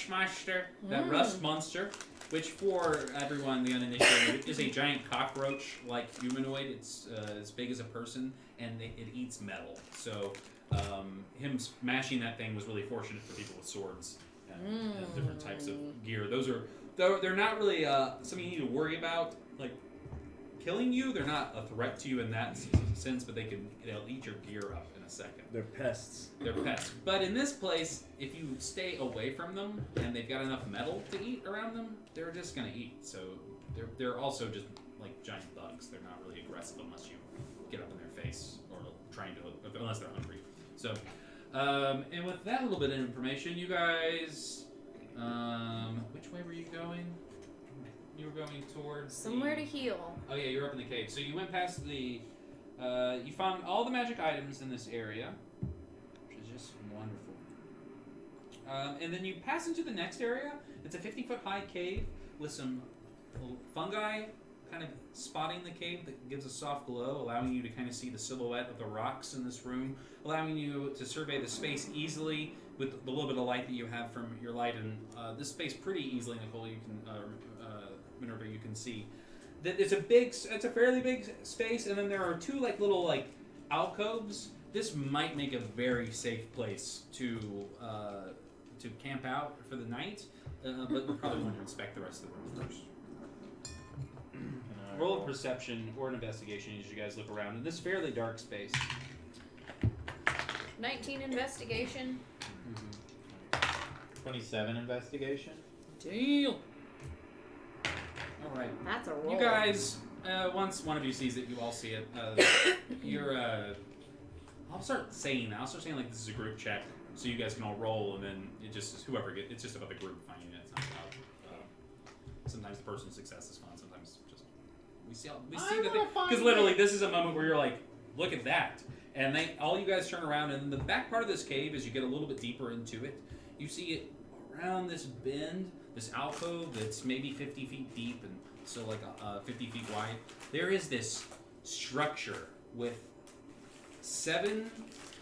monster, that rust monster, which for everyone the uninitiated is a giant cockroach-like humanoid. It's as big as a person, and it eats metal. So him smashing that thing was really fortunate for people with swords and different types of gear. Those are they're not really something you need to worry about. Like killing you, they're not a threat to you in that sense, but they'll eat your gear up in a second. They're pests. They're pests. But in this place, if you stay away from them and they've got enough metal to eat around them, they're just gonna eat. So they're also just like giant bugs. They're not really aggressive unless you get up in their face or unless they're hungry. So, and with that little bit of information, you guys, which way were you going? You were going towards Somewhere to heal. Oh yeah, you're up in the cave. So you went past the. You found all the magic items in this area, which is just wonderful. And then you pass into the next area. It's a 50-foot high cave with some fungi kind of spotting the cave that gives a soft glow, allowing you to kind of see the silhouette of the rocks in this room, allowing you to survey the space easily with the little bit of light that you have from your light. And this space pretty easily, Nicole, you can, Minerva, you can see. It's a fairly big space, and then there are two little alcoves. This might make a very safe place to camp out for the night, but we're probably going to inspect the rest of the room first. Roll a perception or an investigation as you guys look around in this fairly dark space. 19 investigation. 27 investigation. Damn. All right. That's a roll. You guys, once one of you sees it, you all see it. I'll start saying like this is a group check, so you guys can all roll, and then it just is whoever gets. It's just about the group finding it. It's not about. Sometimes the person's success is fun. Sometimes just we see that because literally this is a moment where you're like, look at that, and all you guys turn around, and the back part of this cave, as you get a little bit deeper into it, you see it around this bend. This alcove that's maybe 50 feet deep and so 50 feet wide. There is this structure with 7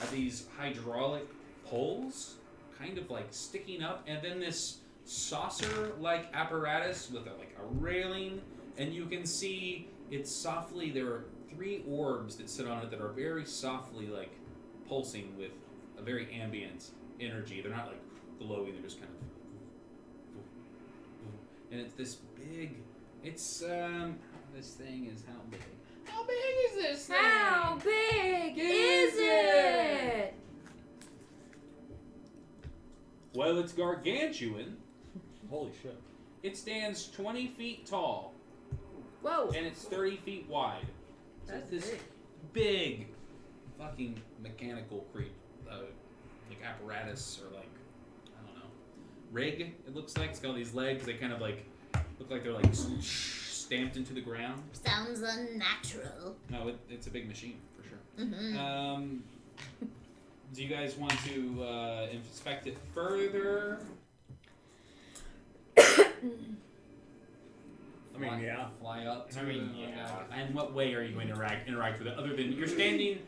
of these hydraulic poles kind of sticking up, and then this saucer-like apparatus with a railing, and you can see it's softly, there are 3 orbs that sit on it that are very softly pulsing with a very ambient energy. They're not glowing, they're just kind of. And it's this big. It's this thing is how big? How big is this thing? How big is it? Well, it's gargantuan. Holy shit. It stands 20 feet tall. Whoa. And it's 30 feet wide. So That's it's this big fucking mechanical apparatus or rig, it looks like. It's got all these legs. They kind of look like they're stamped into the ground. Sounds unnatural. No, it's a big machine for sure. Mm-hmm. Do you guys want to inspect it further? I mean, yeah. Fly up to I mean, it? yeah. And what way are you going to interact with it? Other than you're standing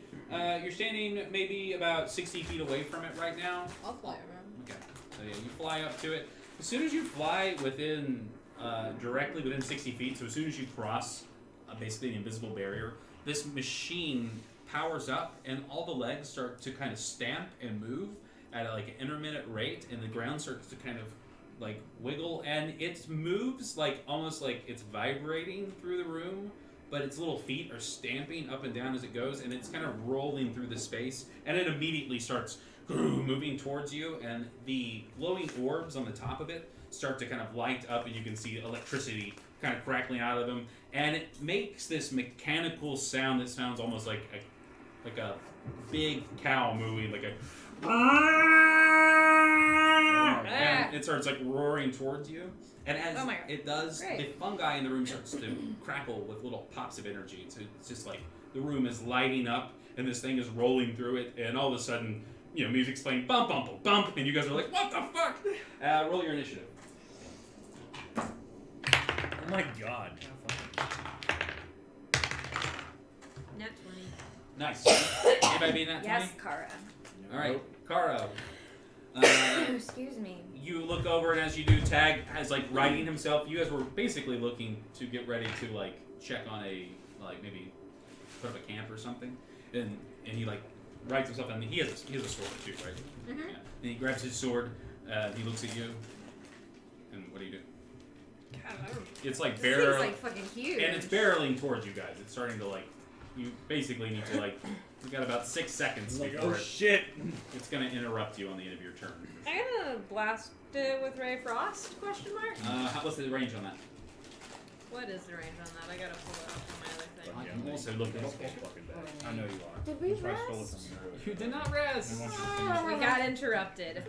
maybe about 60 feet away from it right now. I'll fly around. Okay. So yeah, you fly up to it. As soon as you fly directly within 60 feet, so as soon as you cross basically an invisible barrier, this machine powers up, and all the legs start to kind of stamp and move at an intermittent rate, and the ground starts to kind of wiggle, and it moves almost like it's vibrating through the room, but its little feet are stamping up and down as it goes, and it's kind of rolling through the space, and it immediately starts moving towards you, and the glowing orbs on the top of it start to kind of light up, and you can see electricity kind of crackling out of them, and it makes this mechanical sound that sounds almost like a big cow moving, and it starts roaring towards you, and as it does, the fungi in the room starts to crackle with little pops of energy. So it's just the room is lighting up, and this thing is rolling through it, and all of a sudden, music's playing, bump, bump, bump, and you guys are like, what the fuck? Roll your initiative. Oh my god. Nice. Anybody being that 20? Yes, Kara. All right, Kara. Excuse me. You look over, and as you do, Tag has like righting himself. You guys were basically looking to get ready to like check on maybe put up a camp or something, and he like rights himself, and he has a sword too, right? Mm-hmm. Yeah. And he grabs his sword. He looks at you, and what do you do? God, I don't It's like This thing's like fucking huge. and it's barreling towards you guys. It's starting to like. You basically need to like. We got about 6 seconds Like, before oh shit! it's gonna interrupt you on the end of your turn. I'm gonna blast it with Ray of Frost? Question mark. What's the range on that? What is the range on that? I gotta pull it up on my other thing. I can also look at it. I know you are. Did we That's why I stole it rest? from you earlier. You did not rest. We got interrupted.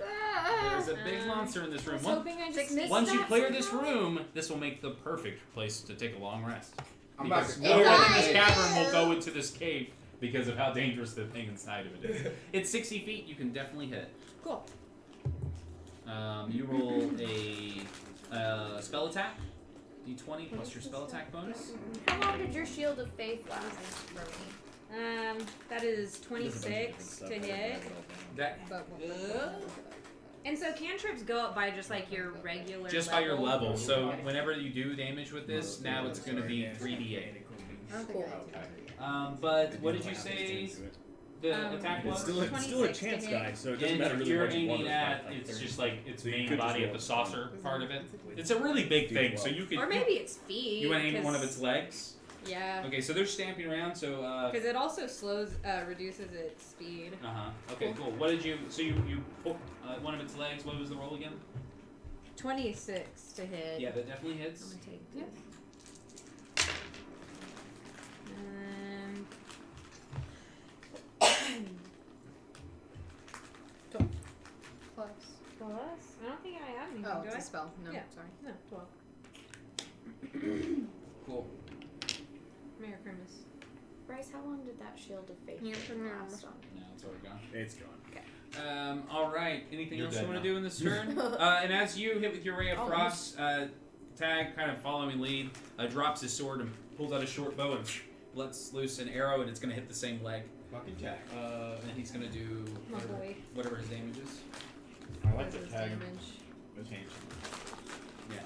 There's a big monster in this I room. was hoping I just missed Once you that clear this somehow. room, this will make the perfect place to take a long rest. I'm about Because to no one in this If I- cavern will go into this cave because of how dangerous the thing inside of it is. It's 60 feet. You can definitely hit it. Cool. You roll a spell attack. D20 plus your spell attack bonus. How long did your shield of faith last for me? That is 26 to hit. That But And so cantrips go up by just like your regular just by your level. So whenever you do damage with this, now it's going to be 3d8. cool. But what did you say the attack was? It's still a 26 to chance hit. die, so it doesn't And matter really you're what you want. aiming at, it's just like its So you main could just body of roll the saucer it. part of it. It's a really big thing, so you could. Or maybe it's feet. You want to aim at one of 'cause- its legs? Yeah. Okay, so they're stamping around, so. Because it also reduces its speed. Uh huh. Okay, cool. What did you. So you pull one of its legs, what was the roll again? 26 to hit. Yeah, that definitely I'm hits. gonna take Yeah. this. Plus. Plus, I don't think I have anything, Oh, do it's I? a spell. No, Yeah. sorry. No, 12. Cool. Merry Christmas. Bryce, how long did that shield of faith Yeah, last on? No, it's already gone. It's gone. Alright, anything You're else you dead want now. to do in this turn? And as you hit with your Ray of Oh, Frost, Tag, kind of following lead, drops his sword and pulls out a short bow and lets loose an arrow, and it's going to hit the same leg. Fucking tag. And he's going to do My boy. whatever his damage is. I like the Versus tag. damage. It's handsome. Yeah.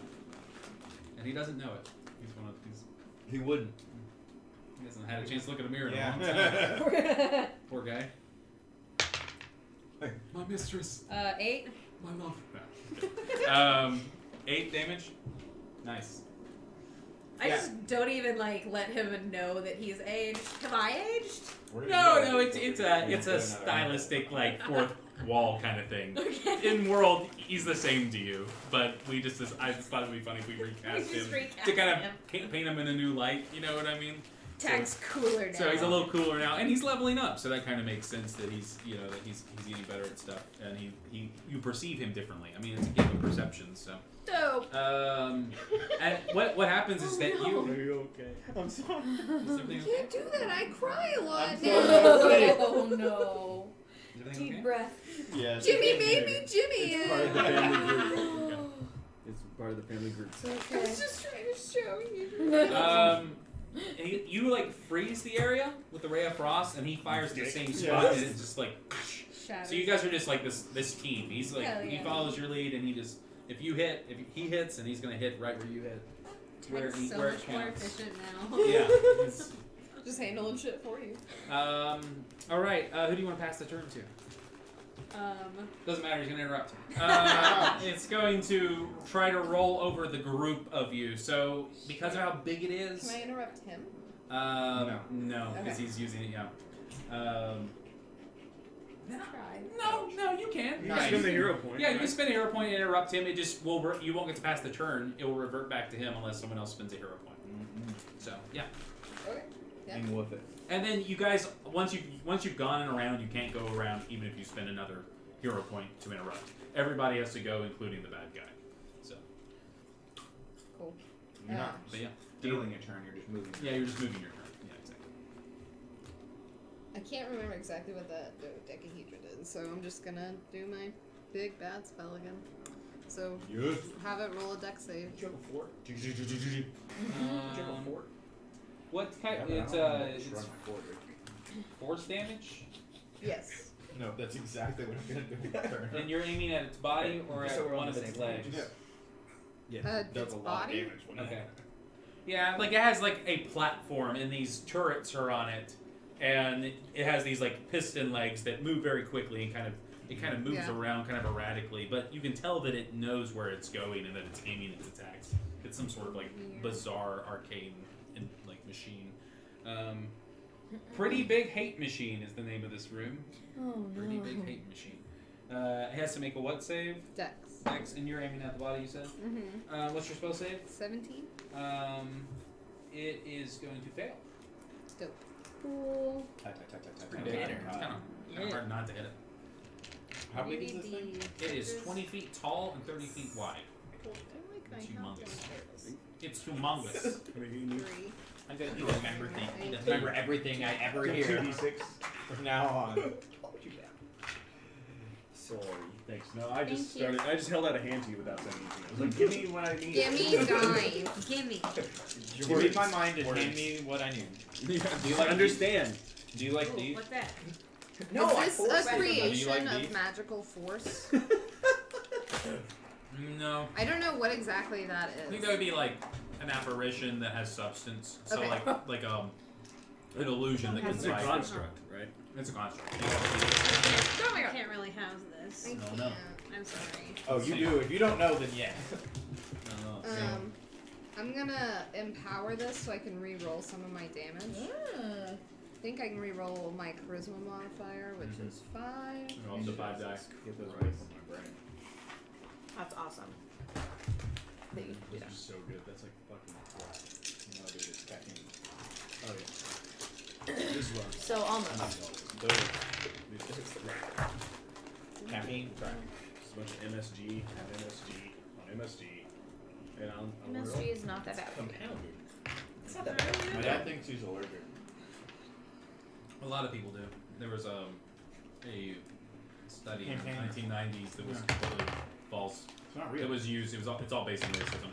And he doesn't know it. He's one of these. He wouldn't. He hasn't had a chance to look at a mirror in a Yeah. long time. Poor guy. My mistress. 8. My love. No. 8 damage. Nice. I Yeah. just don't even like let him know that he's aged. Have I aged? Where did No, he go? no, it's a stylistic like fourth wall kind of thing. Okay. In world, he's the same to you, but I just thought it'd be funny if we recast We just him recast to kind of him. paint him in a new light. You know what I mean? Tag's cooler now. So he's a little cooler now, and he's leveling up. So that kind of makes sense that he's getting better at stuff, and you perceive him differently. I mean, it's a game of perception. So, dope. and what happens is that Are you okay? I'm sorry. is everything okay? Can't do that. I cry a lot I'm now. sorry. Oh no. Is everything Deep okay? breath. Yes. Jimmy made me Jimmy. It's part of the family group. It's part of the family group. I was just trying to show you. You like freeze the area with the ray of frost, and he fires at the same Yes. spot, and it's just like. Shadows. So you guys are just like this team. He's like Hell he yeah. follows your lead, and if he hits, and he's gonna hit right where you hit. Tag's so where much it more counts. efficient now. Yeah. it's- Just handling shit for you. all right. Who do you want to pass the turn to? Doesn't matter. He's gonna interrupt. It's going to try to roll over the group of you. So because of how big it is, Can I interrupt him? no, because Okay. he's using it. Yeah. Try. No, you can. You can spend the hero point. Yeah, you can right? spend a hero point and interrupt him. It just will. You won't get to pass the turn. It will revert back to him unless someone else spends a hero point. So yeah. Okay. Yeah. Hang with it. And then you guys, once you've gone and around, you can't go around even if you spend another hero point to interrupt. Everybody has to go, including the bad guy. So Cool. You're not but yeah, stealing a turn. You're just moving. yeah, you're just moving your turn. Yeah, exactly. I can't remember exactly what that dodecahedra did, so I'm just gonna do my big bad spell again. So Yes. have it roll a deck save. Did you have a fort? Did you have a fort? What kind? Yeah, but I It's don't know how to destroy my fort. force damage. Yes. No, that's exactly what I'm gonna do. Turn. And you're aiming at its body or Just so at we're on one of the its same legs. page. Yeah, Its does a lot of body? damage when Okay. Yeah, like it has like a platform and these turrets are on it, and it has these like piston legs that move very quickly and kind of moves Yeah. around kind of erratically, but you can tell that it knows where it's going and that it's aiming its attacks. It's some sort of like bizarre arcane like machine. Pretty Big Hate Machine is the name of this room. Oh Pretty Big Hate Machine. It has to make a what save? Dex. Dex, and you're aiming at the body, you said? Mm-hmm. What's your spell save? 17. It is going to fail. Dope. Cool. Pretty big. It's kind of hard not to hit it. How big is this thing? It is 20 feet tall and 30 feet wide. I like my It's health humongous. on It's humongous. Three. I'm gonna remember things. Remember everything I ever hear 2d6. from now on. Sorry. Thanks. No, I just Thank you. started. I just held out a hand to you without saying anything. I was like, "Give me what I need." Gimme dime. Gimme. You read my mind and hand me what I need. Do you like understand? Do you like Ooh, these? what's that? No, I Is forced this a it. creation like of these? magical force? No. I don't know what exactly that I think is. that would be like an apparition that has substance. So Okay. like an illusion that can It's a fly. construct, right? It's a construct. Oh my god. I can't really have this. I No, can't. no. I'm sorry. Oh, you do. If you don't know, then yeah. I'm gonna empower this so I can re-roll some of my damage. I think I can re-roll my charisma modifier, which is 5. Roll the 5 dice. Get those away from my brain. That's awesome. That you Those do are that. so good. That's like fucking crap. No, dude, it's packing. Oh yeah. This one. So almost. Those. Caffeine. Crack. Just a bunch of MSG and MSG on MSG. And I'll MSG is not that bad. Compounded. It's not that bad. My dad thinks he's allergic. A lot of people do. There was a study in the Campaign. 1990s that was completely false. It's not real. It was used. It's all based on racism.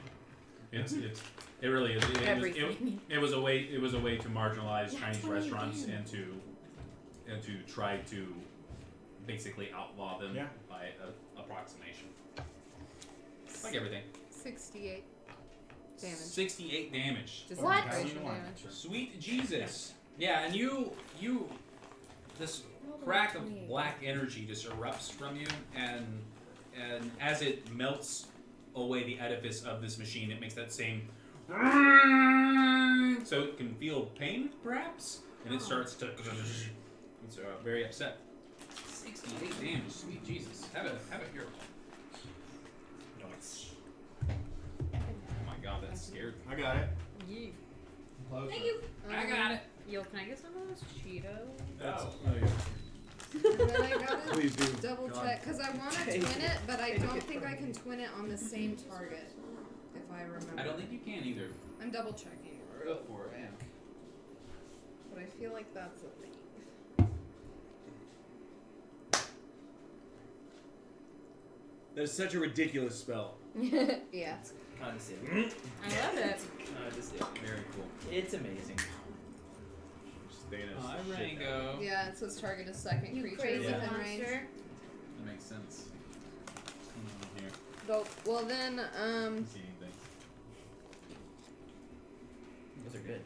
It really is. Everything. It was a way to marginalize Yeah, Chinese 20 restaurants again. and to try to basically outlaw them Yeah. by approximation. Like everything. 68 damage. 68 damage. Disintegration damage. Sweet Jesus. Yeah, and you this crack of black energy just erupts from you, and as it melts away the edifice of this machine, it makes that same so it can feel pain, perhaps, and it starts to. It's very upset. 68 damage, sweet Jesus. Have it here. Nice. Oh my God, that scared me. I got it. Yeah. Closer. Thank you. I got it. Yo, can I get some of those Cheetos? That's, oh yeah. And then I gotta Please do. double God. check, because I want to twin it, but I don't think I can twin it on the same target, if I remember. I don't think you can either. I'm double checking, Go for it, man. but I feel like that's a thing. That's such a ridiculous spell. Yeah. Condescending. I love it. Condescending. Very cool. It's amazing. Hi, Rango. Yeah, it says target a second You creature crazy within monster. range. That makes sense. Here. Dope. Well then, See anything? Those are good.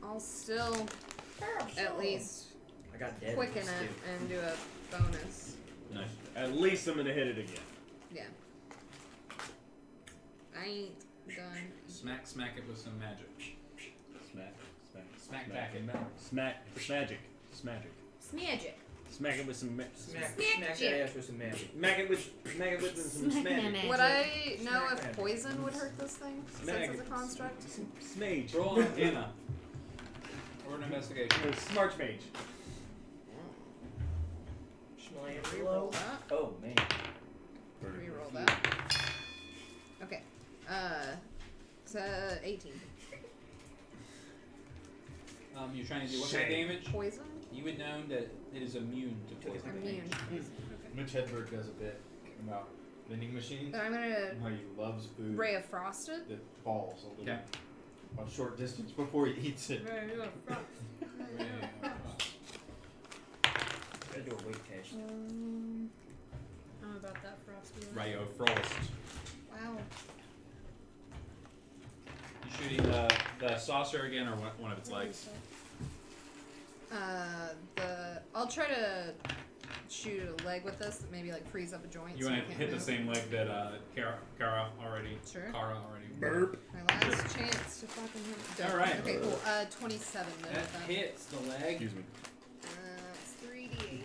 I'll still at least I got dead. quicken ones, it too. and do a bonus. Nice. At least I'm gonna hit it again. Yeah. I ain't done. Smack it with some magic. Smack back it. Smagic. Smagic. Smack it with some. Smack Smack that ass with some magic. Smack it with some Smack smagic. that Would I know Smack if that. poison would hurt this thing since Smack it's a it. construct? Smage. Roll an Arcana. Or an investigation. Smart mage. Reroll that. Oh man. Reroll that. Okay. It's 18. You're trying to do what kind of damage? Poison? You would know that it is immune to poison. Immune. Mitch Hedberg does a bit about vending machines. Then I'm gonna and how he loves food Ray of Frosted. that falls a little Okay. a short distance before he eats it. to do a weight test. How about that frosty one? Ryo Frost. Wow. You shooting the saucer again, or one of its legs? I'll try to shoot a leg with this. Maybe like freeze up a joint. You so want I to can't hit the move. same leg that Kara already. Sure. Kara already. Burp. My last chance to fucking hit. All right. Okay, cool. 27 then. That with that. hits the leg. Excuse me. It's 3d8.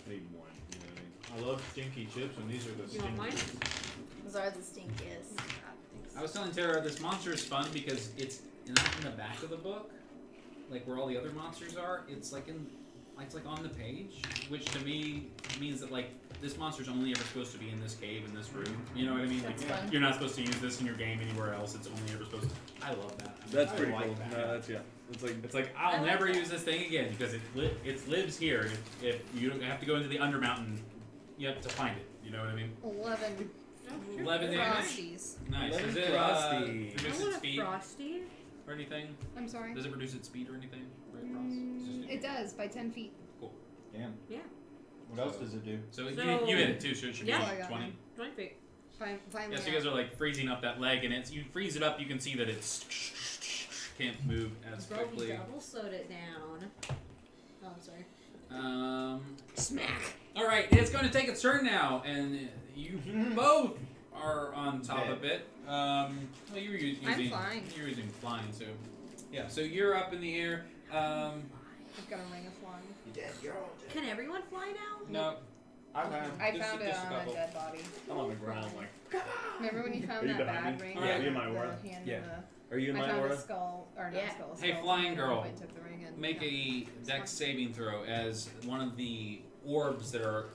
I need one. You know what I mean? I love stinky chips, and these are the You want mine? stinkiest. Those are the stinkiest. I was telling Tara this monster is fun because it's not in the back of the book, like where all the other monsters are. It's like on the page, which to me means that like this monster's only ever supposed to be in this cave in this room. You know what I mean? That's like, fun. You're not supposed to use this in your game anywhere else. It's only ever supposed to. I love that. I mean, That's I pretty like cool. that. No, that's yeah. It's like I'll I like never that. use this thing again because it lives here. And if you don't have to go into the Undermountain, you have to find it. You know what I mean? 11. 11 damage. Frosties. Nice. 11 Does it Frosty. produce I its want a speed frosty. or anything? I'm sorry. Does it produce its speed or anything? Right, Frost? It's just- It does by 10 feet. Damn. Yeah. What else does it do? So, So- you hit it too, so it should Yeah. That's all I be got 20. now. 20 feet. Finally. Yeah, so you guys are like freezing up that leg, and you freeze it up, you can see that it's can't move as quickly. Double slowed it down. Oh, I'm sorry. Smack. All right, it's going to take its turn now, and you both are on top Okay. of it. Well, you were using I'm flying. You're using flying, so yeah. So you're up in the air. I've got a ring of flying. You dead, you're all dead. Can everyone fly now? No, I found. I Just- found it just a on a couple. dead body. I'm on the ground. Like, Remember when you Are found you that behind bad me? ring? Yeah, with you in my the aura? hand Yeah. and the- are you in I my found aura? a skull, or not Yeah. skull. Hey, skull, flying and girl. I took the ring and make a dex saving throw as one of the orbs that are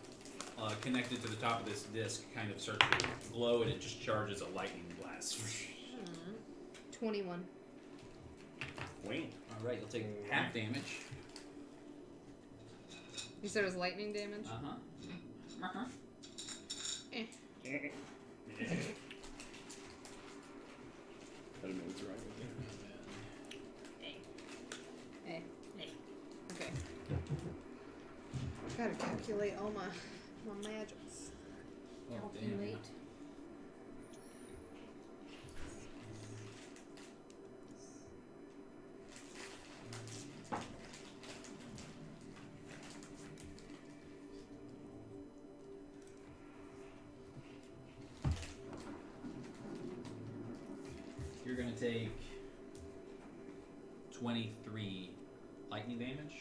connected to the top of this disc kind of starts to glow, and it just charges a lightning blast. 21. Wait. All right, you'll take half damage. You said it was lightning damage? Uh-huh. I don't know what's right with Okay. Gotta calculate all my magics. Oh, damn. Calculate. You're gonna take 23 lightning damage.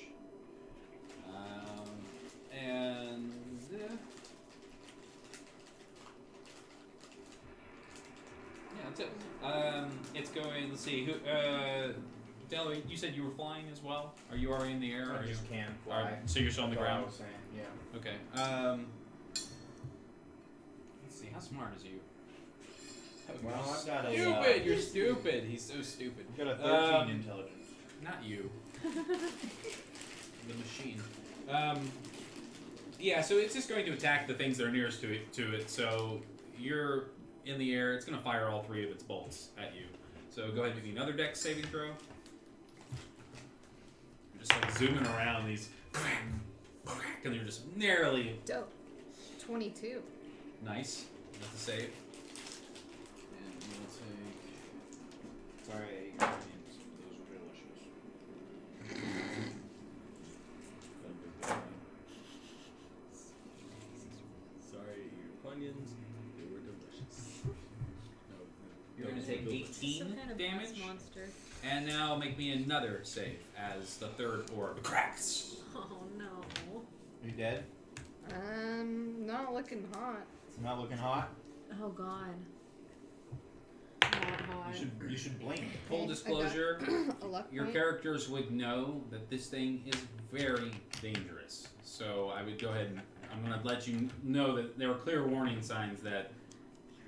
And yeah, that's it. It's going. Let's see. Who? Delo, you said you were flying as well. Are you already in the air? Or I are you? just can't All fly. right, so you're still on the That's all ground. I was saying. Yeah. Okay. Let's see. How smart is you? Well, You're I've got a. stupid. You're stupid. He's so stupid. I've got a 13 Um, intelligence. Not you. The machine. Yeah, so it's just going to attack the things that are nearest to it. So you're in the air. It's going to fire all 3 of its bolts at you. So go ahead and give me another dex saving throw. You're just like zooming around these, and you're just narrowly Dope. 22. nice. That's a save. And we'll take. Sorry, I ate onions. Those were delicious. Sorry, your onions. They were delicious. You're going to take 18 Some kind of damage. boss monster. And now make me another save as the third orb cracks. Oh no. Are you dead? Not looking hot. Not looking hot? Oh god. Not hot. You should blame it. Full Okay, disclosure, A luck your point. characters would know that this thing is very dangerous. So I would go ahead and I'm going to let you know that there are clear warning signs that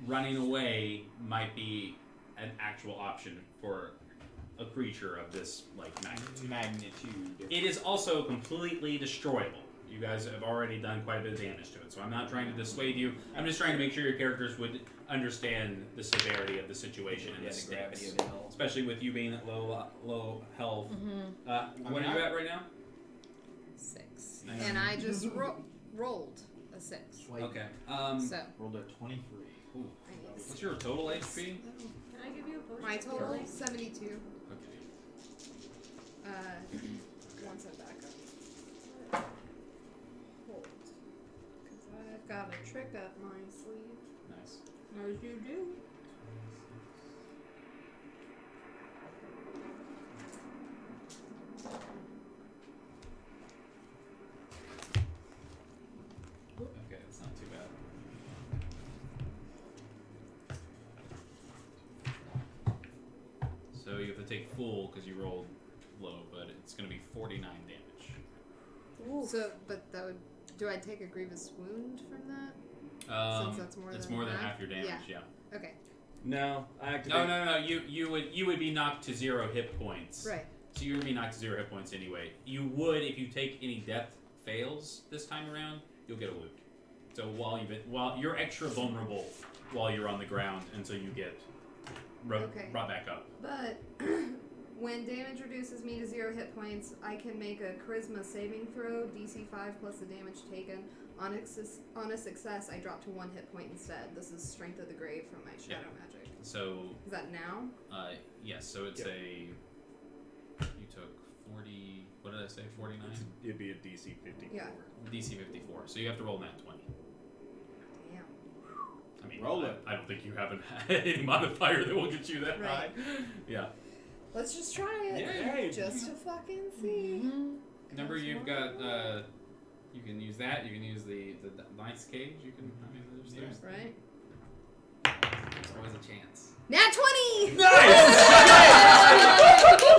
running away might be an actual option for a creature of this Magnitude. It is also completely destroyable. You guys have already done quite a bit of damage to it, so I'm not trying to dissuade you. I'm just trying to make sure your characters would understand the severity of the situation and the the gravity stakes, of it all. especially with you being at low health. Mm-hmm. What are you at right now? 6. Nice. And I just rolled a 6. Okay. So Rolled a 23. I need What's your total HP? Can I give you a potion? my total 72. Okay. Once I back up. Hold. Because I've got a trick up my sleeve. Nice. As you do. Okay, that's not too bad. So you have to take full because you rolled low, but it's going to be 49 damage. So, but that would. Do I take a grievous wound from that? Since that's more it's than more than half? half your damage. Yeah. Okay. No, I activate. No. You would be knocked to 0 hit points. Right. So you would be knocked to 0 hit points anyway. You would, if you take any death fails this time around, you'll get a loot. So while you're extra vulnerable while you're on the ground until you get brought back up. But when damage reduces me to 0 hit points, I can make a charisma saving throw, DC 5 plus the damage taken. On a success, I drop to 1 hit point instead. This is Strength of the Grave from my Shadow Magic. So Is that now? yes. So it's you took 40. What did I say? 49. It'd be a DC 54. Yeah. DC 54. So you have to roll nat 20. Damn. I mean, Roll it. I don't think you have any modifier that will get you that high. Right. Yeah. Let's just try it. Yeah. Just to fucking see. Remember, you've got. You can use that. You can use the dice cage. You can. I mean, there's Right? always a chance. Nat 20!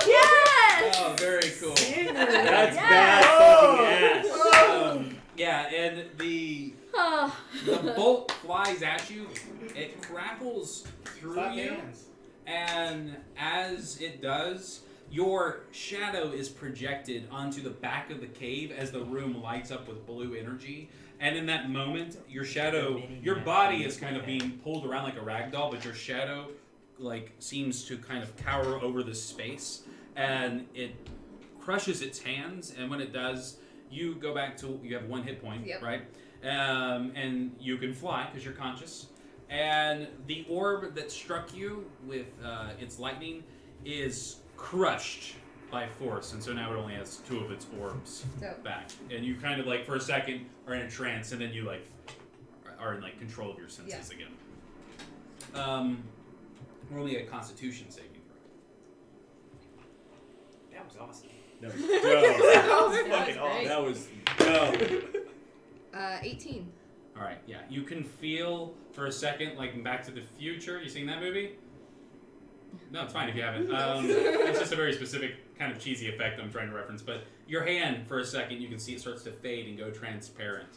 Yes! Oh, very cool. That's Yes! bad fucking ass. Yeah, and the Oh. bolt flies at you. It crackles through Clap you, hands. and as it does, your shadow is projected onto the back of the cave as the room lights up with blue energy. And in that moment, your body is kind of being pulled around like a rag doll, but your shadow seems to kind of cower over this space, and it crushes its hands. And when it does, you go back to you have 1 hit point, Yep. right? And you can fly because you're conscious. And the orb that struck you with its lightning is crushed by force, and so now it only has 2 of its orbs Dope. back. And you kind of for a second are in a trance, and then you are in control of your senses again. Roll me a Constitution saving throw. That was awesome. That was dope. was fucking great. That was dope. 18. All right, yeah. You can feel for a second like in Back to the Future. You seen that movie? No, it's fine if you haven't. It's just a very specific kind of cheesy effect I'm trying to reference. But your hand, for a second, you can see it starts to fade and go transparent,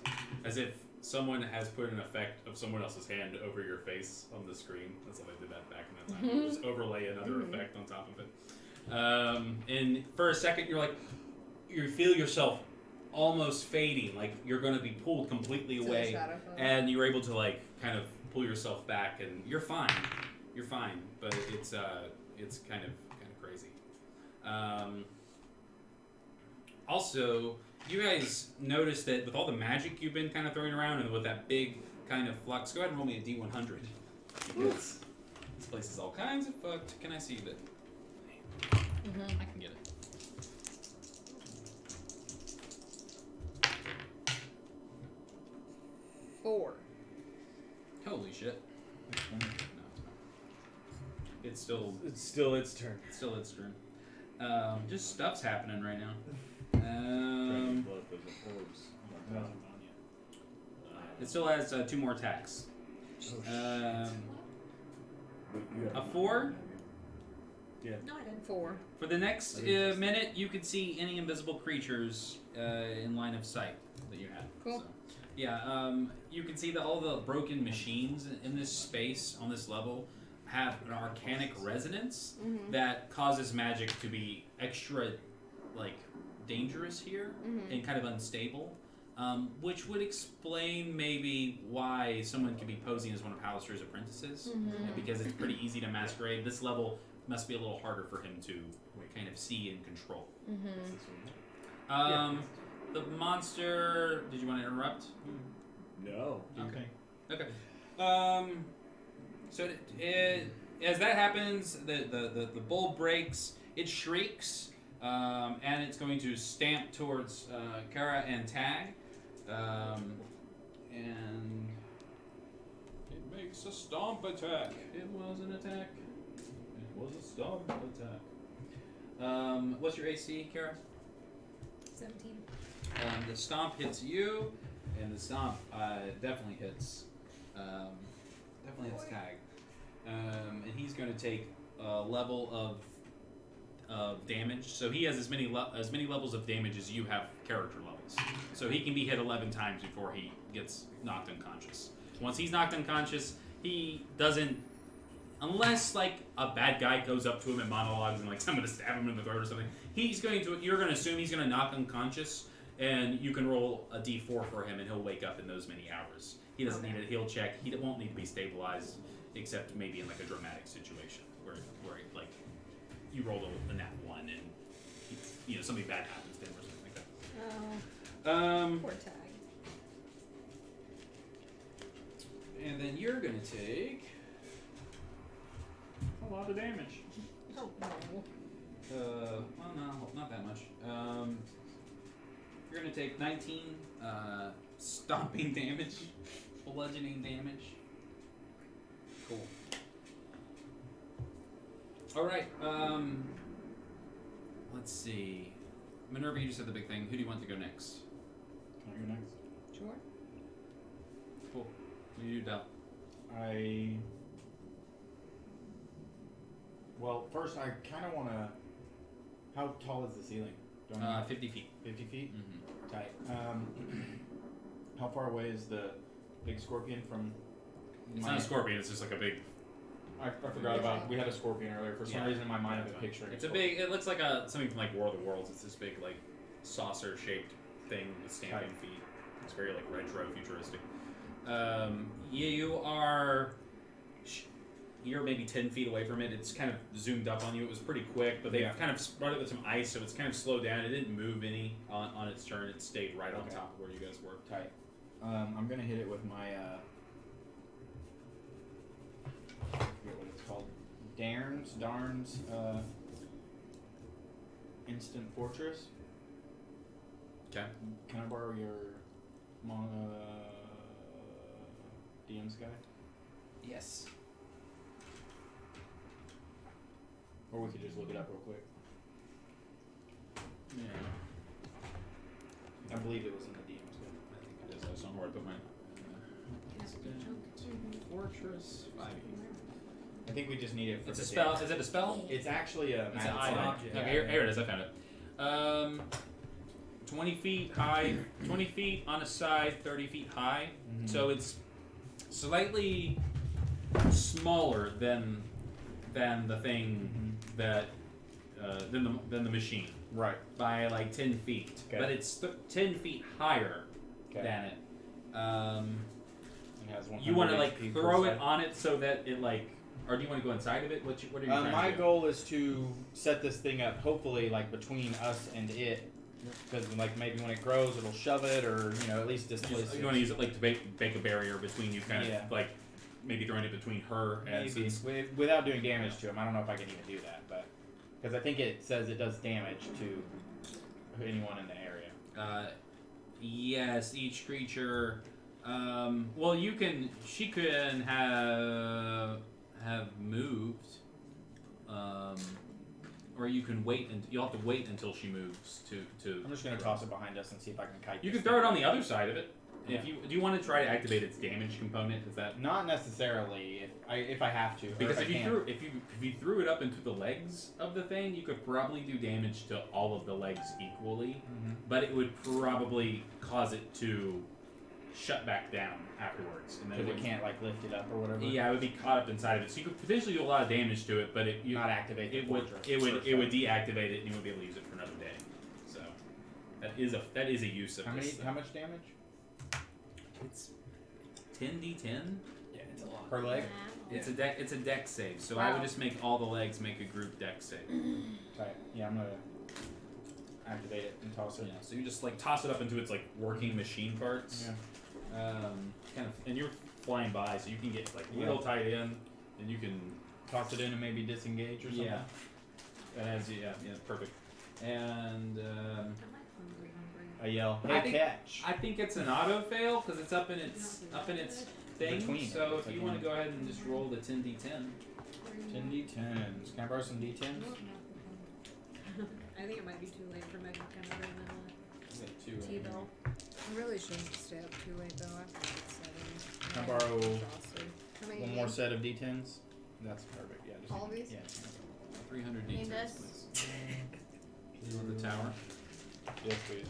as if someone has put an effect of someone else's hand over your face on the screen. That's how they did that back in that time. Just overlay another effect on top of it. And for a second, you feel yourself almost fading, like you're going to be pulled completely away, and you're able to kind of pull yourself back, and you're fine. You're fine, but it's kind of crazy. Also, you guys notice that with all the magic you've been kind of throwing around, and with that big kind of flux, go ahead and roll me a D100. Because this place is all kinds of fucked. Can I see that? I can get it. Four. Holy shit. No, it's still It's still its turn. just stuff's happening right now. Blood, those are orbs. It still has 2 more attacks. A 4. No, I didn't. 4. For the next minute, you can see any invisible creatures in line of sight that you have. Cool. So, yeah, you can see that all the broken machines in this space on this level have an arcanic resonance that causes magic to be extra, dangerous here and kind of unstable. which would explain maybe why someone could be posing as one of Pallister's apprentices, because it's pretty easy to masquerade. This level must be a little harder for him to kind of see and control. The monster. Did you want to interrupt? No. Okay. So as that happens, the bull breaks. It shrieks, and it's going to stamp towards Kara and Tag, and it makes a stomp attack. It was an attack. It was a stomp attack. What's your AC, Kara? 17. The stomp hits you, and the stomp definitely hits. Definitely hits Tag, and he's going to take a level of damage. So he has as many levels of damage as you have character levels. So he can be hit 11 times before he gets knocked unconscious. Once he's knocked unconscious, he doesn't, unless like a bad guy goes up to him and monologues and like I'm gonna stab him in the throat or something. You're gonna assume he's gonna knock unconscious, and you can roll a d4 for him, and he'll wake up in those many hours. He doesn't need a heal check. He won't need to be stabilized, except maybe in like a dramatic situation where like you roll a nat 1 and something bad happens to him or something like that. Oh. Poor Tag. And then you're gonna take A lot of damage. Oh no. well, no, not that much. You're gonna take 19 stomping damage, bludgeoning damage. Cool. All right. Let's see. Minerva, you just said the big thing. Who do you want to go next? Can I go next? Sure. Cool. What do you do, Del? Well, first I kind of want to. How tall is the ceiling? 50 feet. 50 feet? Mm-hmm. Tight. How far away is the big scorpion from? It's not a scorpion. It's just like a big. I forgot about. We had a scorpion earlier. For some reason in my mind, I've been picturing. It's a big. It looks like something from like War of the Worlds. It's this big like saucer-shaped thing with stamping feet. It's very like retro futuristic. You are. You're maybe 10 feet away from it. It's kind of zoomed up on you. It was pretty quick, but they've kind of brought it with some ice, so it's kind of slowed down. It didn't move any on its turn. It stayed right on top of where you guys were. Tight. I'm gonna hit it with my. I forget what it's called. Darn's Instant Fortress. Okay. Can I borrow your DM's guy? Yes. Or we could just look it up real quick. Yeah. I believe it was in the DM's guide. I think it is. I just don't know where I put mine. Fortress 5e. I think we just need it for It's the a spell. day. Is it a spell? It's actually a It's an magic object. Yeah, Okay, here it is. I found it. 20 feet high, 20 feet on a side, 30 feet high. Mm-hmm. So it's slightly smaller than the thing that than the machine. Right. By like 10 feet. Okay. But it's 10 feet higher than it. It has You want to 100 like HP throw per it on it so that it like, or do you want to go inside of it? What are you trying to do? My goal is to set this thing up, hopefully, like between us and it, because like maybe when it grows, it'll shove it, or at least displace it. You want to use it like to make a barrier between you, kind of like maybe throwing it between her and maybe without doing damage to him. I don't know if I can even do that, but because I think it says it does damage to anyone in the area. Yes, each creature. Well, she can have moved, or you can wait, and you'll have to wait until she moves to. I'm just gonna toss it behind us and see if I can kite. You can throw it on the other side of it. If you do, you want to try to activate its damage component? Is that not necessarily if I have to? Because if you threw it up into the legs of the thing, you could probably do damage to all of the legs equally, but it would probably cause it to shut back down afterwards. Because it can't like lift it up or whatever. Yeah, it would be caught up inside of it, so you could potentially do a lot of damage to it, but not activate. It would deactivate it, and you won't be able to use it for another day. So That is a use of How this. much damage? It's 10d10. Yeah, it's a lot per leg. It's a dex save, so I would just make all the legs make a group dex save. Right. Yeah, I'm gonna activate it and toss it. Yeah, so you just like toss it up into its like working machine parts. Yeah. Kind of, and you're flying by, so you can get like real tight in, and you can Toss it in and maybe disengage or something. Yeah. As yeah, perfect. And I yell, I "Hey, think- catch!" I think it's an auto fail because it's up in its thing. Between, so it's if like you want to go ahead and just roll the 10d10. 10 d10s. Can I borrow some d10s? I think it might be too late for Megan to come over and I got two. in T-Bell. I really shouldn't stay up too late though. I think it's 7. Can I borrow Exhausted. How many here. One more set of d10s? That's perfect. Yeah. Just All of these? Yeah. 300 Need d10s, this? please. You want the tower? Yes, please.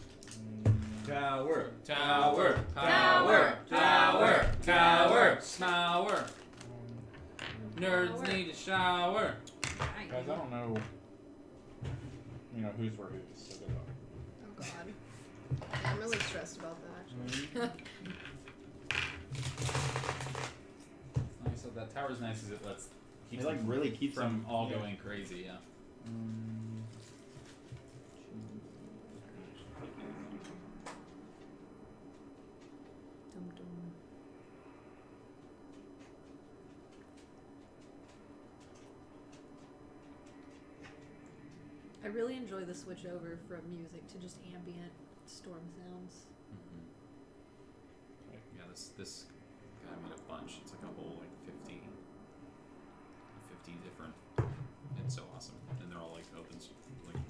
Tower. Tower! Tower! Tower! Tower! Tower! Nerds need a shower. Guys, I don't know. You know whose were whose. So good luck. Oh god. Yeah, I'm really stressed about that actually. Like I said, that tower's nice because it lets keeps It like them really keeps from them all yeah. going crazy. Yeah. Dum-dum. I really enjoy the switch over from music to just ambient storm sounds. Yeah, this guy made a bunch. It's like a whole like 50 different. It's so awesome, and they're all like open, like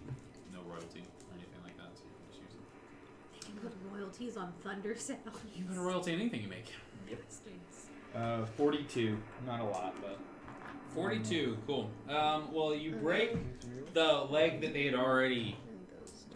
no royalty or anything like that. So you can just use them. They can put royalties on thunder sounds. You can put a royalty on anything you make. Yep. 42. Not a lot, but 42, cool. Well, you break the leg that they had already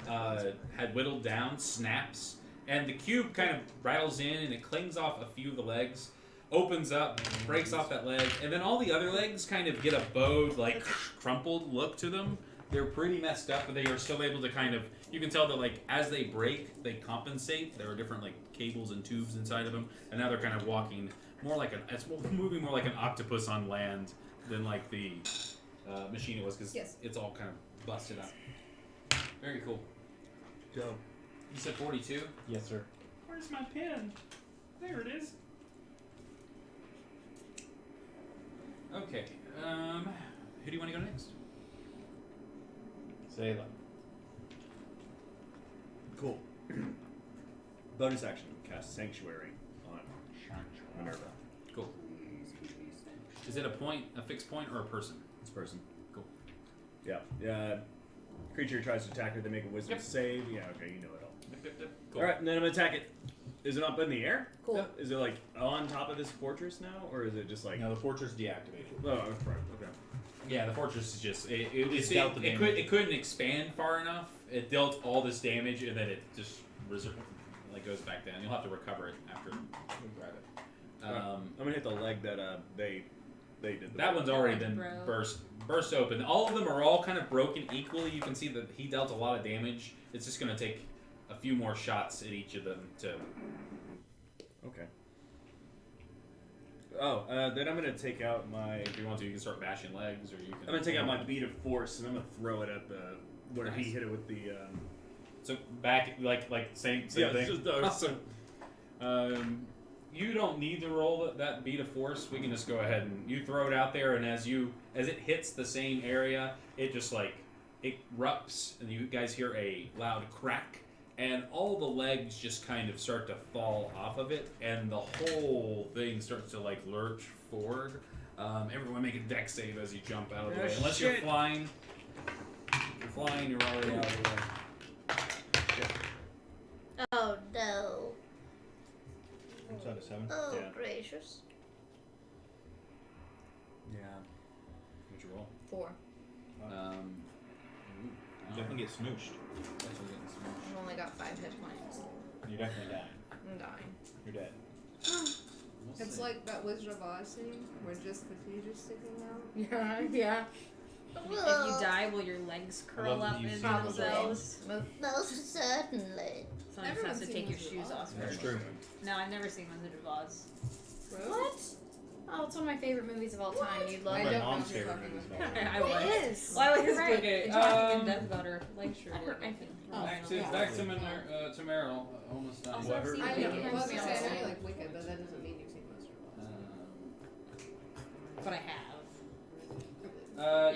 had whittled down, snaps, and the cube kind of rattles in and it clings off a few of the legs, opens up, breaks off that leg, and then all the other legs kind of get a bowed, like crumpled look to them. They're pretty messed up, but they are still able to kind of, you can tell that like as they break, they compensate. There are different like cables and tubes inside of them, and now they're kind of walking more like it's moving more like an octopus on land than like the machine it was, because it's all kind of busted up. Very cool. Go. You said 42? yes, sir. Where's my pen? There it is. Okay. Who do you want to go next? Say that. Cool. Bonus action. Cast Sanctuary on Minerva. Cool. Is it a fixed point, or a person? It's a person. Cool. Yeah. Creature tries to attack her. They make a wisdom save. Yeah. Okay. You know it all. Cool. All right. And then I'm gonna attack it. Is it up in the air? Cool. Is it like on top of this fortress now, or is it just like? No, the fortress deactivated. Oh, right. Okay. Yeah, the fortress is just it dealt the damage. it couldn't expand far enough. It dealt all this damage, and then it just goes back down. You'll have to recover it after we grab it. I'm gonna hit the leg that they did. That one's already been Bro. burst open. All of them are all kind of broken equally. You can see that he dealt a lot of damage. It's just going to take a few more shots at each of them to. Okay. Oh, then I'm gonna take out my. If you want to, you can start bashing legs, or you can. I'm gonna take out my bead of force and I'm gonna throw it at the where he Nice. hit it with the. So back like same Yeah, thing. it's just, Awesome. You don't need to roll that bead of force. We can just go ahead and you throw it out there, and as it hits the same area, it just like it erupts, and you guys hear a loud crack, and all the legs just kind of start to fall off of it, and the whole thing starts to like lurch forward. Everyone make a dex save as you jump out of the way. Unless you're flying. If you're flying, you're already out of the way. Oh no. What's that, a 7? Oh Yeah. gracious. Yeah. What'd you roll? 4. You definitely get smooshed. Definitely getting some. I've only got 5 hit points. You're definitely dying. I'm dying. You're dead. It's like that Wizard of Oz scene where just the feet are sticking out. Yeah, yeah. If you die, will your legs curl love up that you into see those themselves? Most certainly. Someone just Everyone's has to seen take your Wizard of shoes Oz. off That's first. true. No, I've never seen Wizard of Oz. What? Oh, it's one of my favorite movies of all time. You'd love I My don't it. know mom's what you're favorite talking movies about. of all time. I was. It is. Well, I was You're right. Okay, talking in death about her legs I shriveling. hurt my Back to yeah. back to Meryl. Almost done. Also, I've seen I Wicked. know. Well, I was gonna say, I know Yeah. you like Wicked, but that doesn't mean you've seen Wizard of Oz. But I have.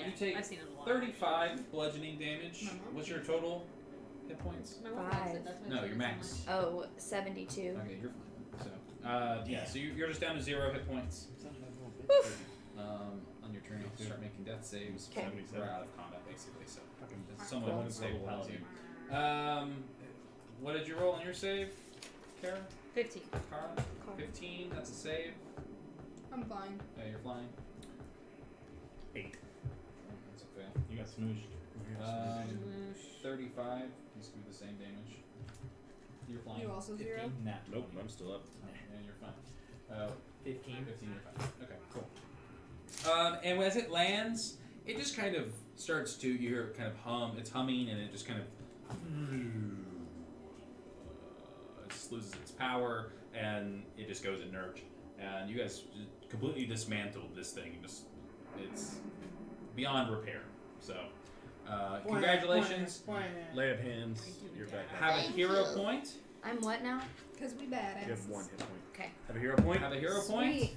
You take I've seen it a lot. 35 bludgeoning damage. My mom What's your total hit points? My mom Five. loves it. That's why No, she your loves it max. so much. Oh, 72. Okay, you're fine. So, yeah. So you're just down to 0 hit points. On your turn, you'll start making death saves. Okay. We're out of combat basically, so it's Fucking somewhat unstable as you. What did you roll on your save, Kara? 15. Kara? 15. That's a save. I'm fine. Yeah, you're flying. 8. That's a fail. You got smooshed. 35. You just do the same damage. You're flying. You also 0? Nah. Nope, I'm still up. Yeah, you're fine. 15. 15, you're fine. Okay, cool. And as it lands, it just kind of starts to, you hear it kind of hum, it's humming, and it just kind of it just loses its power, and it just goes inert. And you guys just completely dismantled this thing. It's beyond repair. So, congratulations. Lay of hands. You're back. Have a Thank hero you. point. I'm what now? Because we You badass. have 1 hit point. Okay. Have a hero point? Have a hero point. Sweet.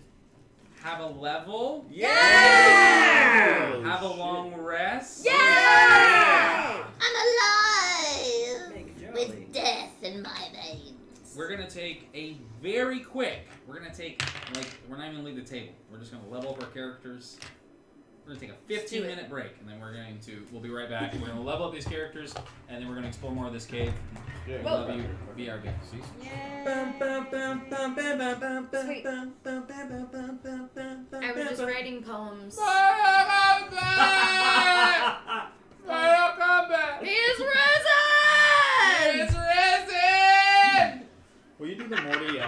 Have a level. Yeah! Have a long rest. I'm alive! With death in my veins. We're gonna take a very quick. We're gonna take we're not even gonna leave the table. We're just gonna level up our characters. We're gonna take a 15-minute break, and then we'll be right back. We're gonna level up these characters, and then we're gonna explore more of this cave. We love you, BRB. Sweet. I was just writing poems. He is risen! It's risen! Will you do the Morty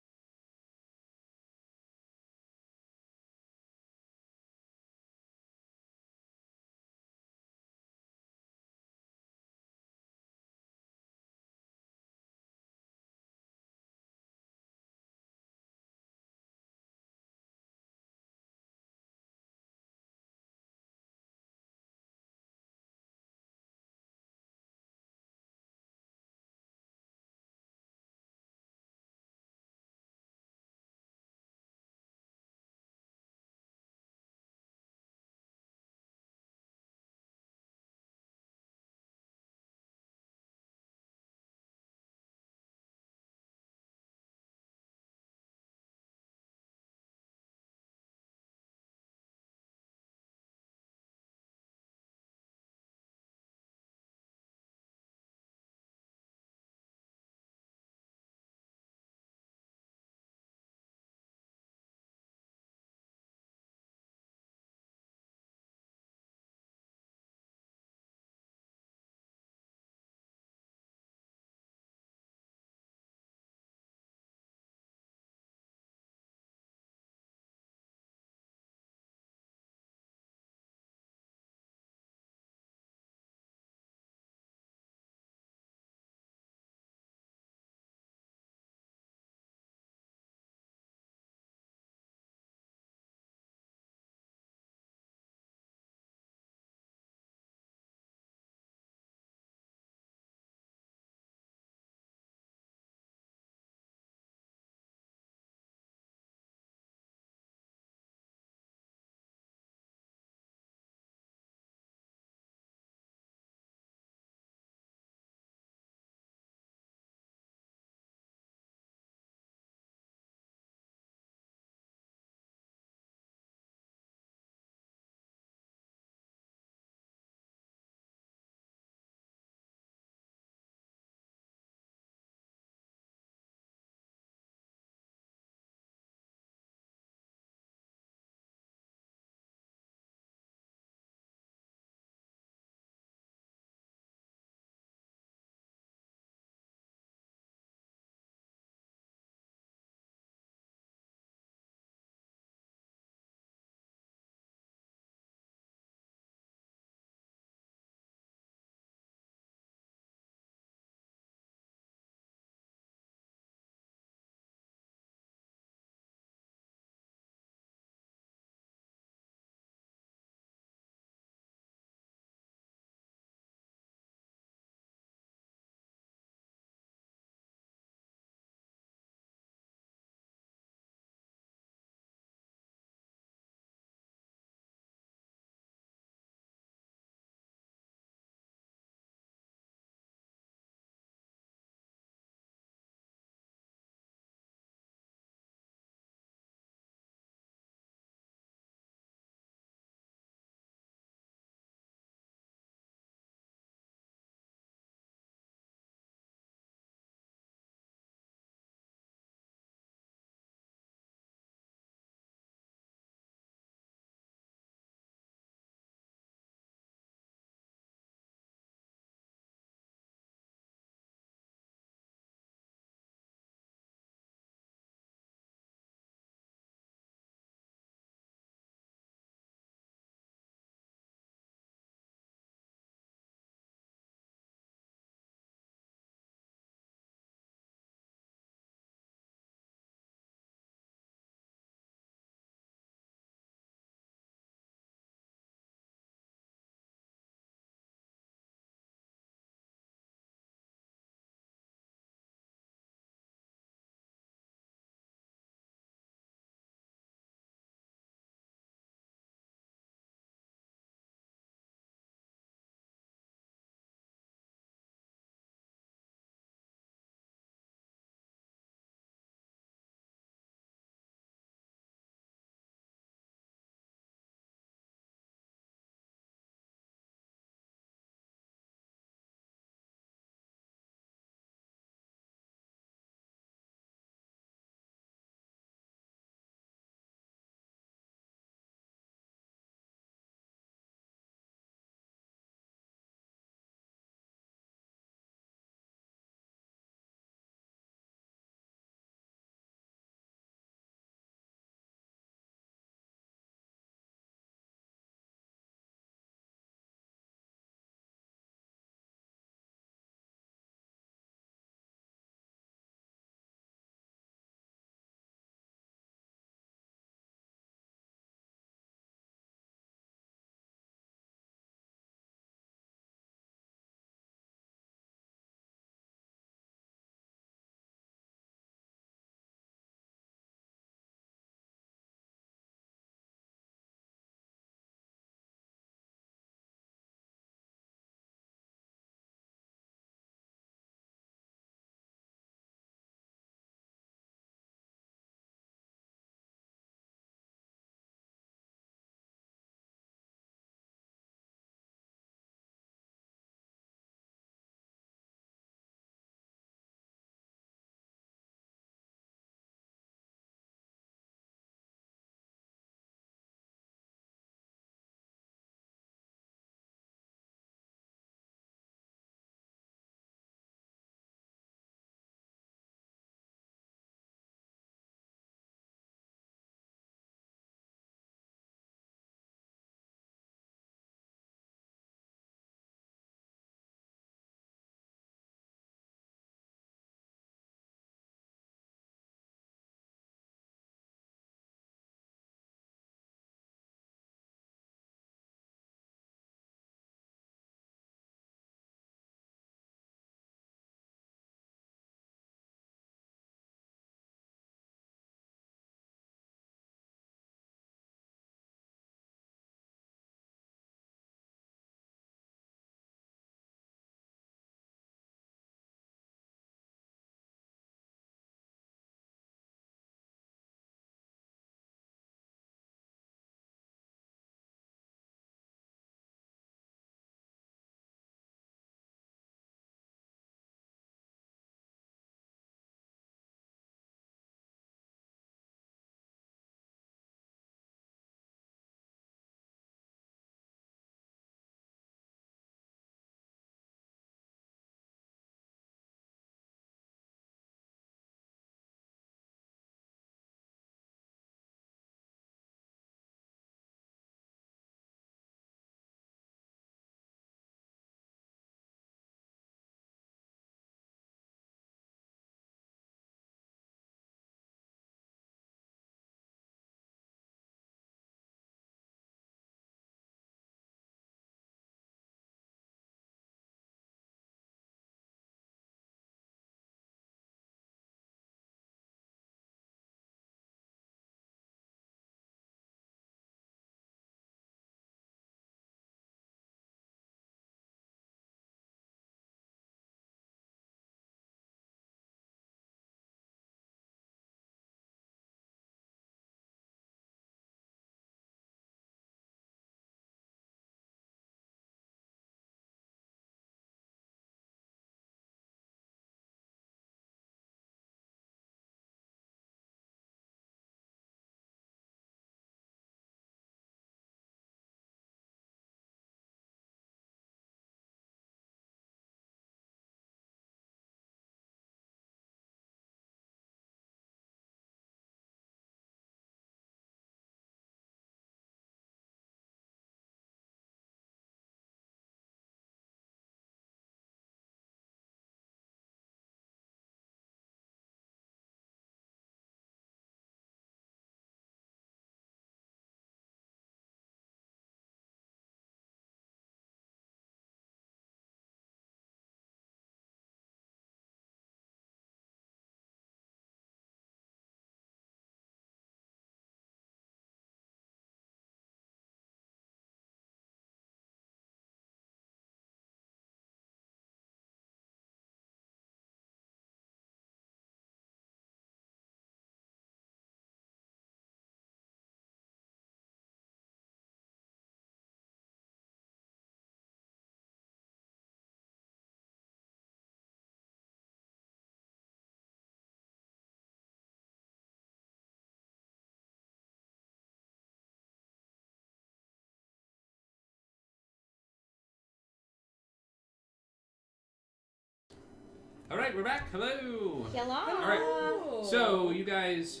All right, we're back. Hello. Hello. All right. So you guys,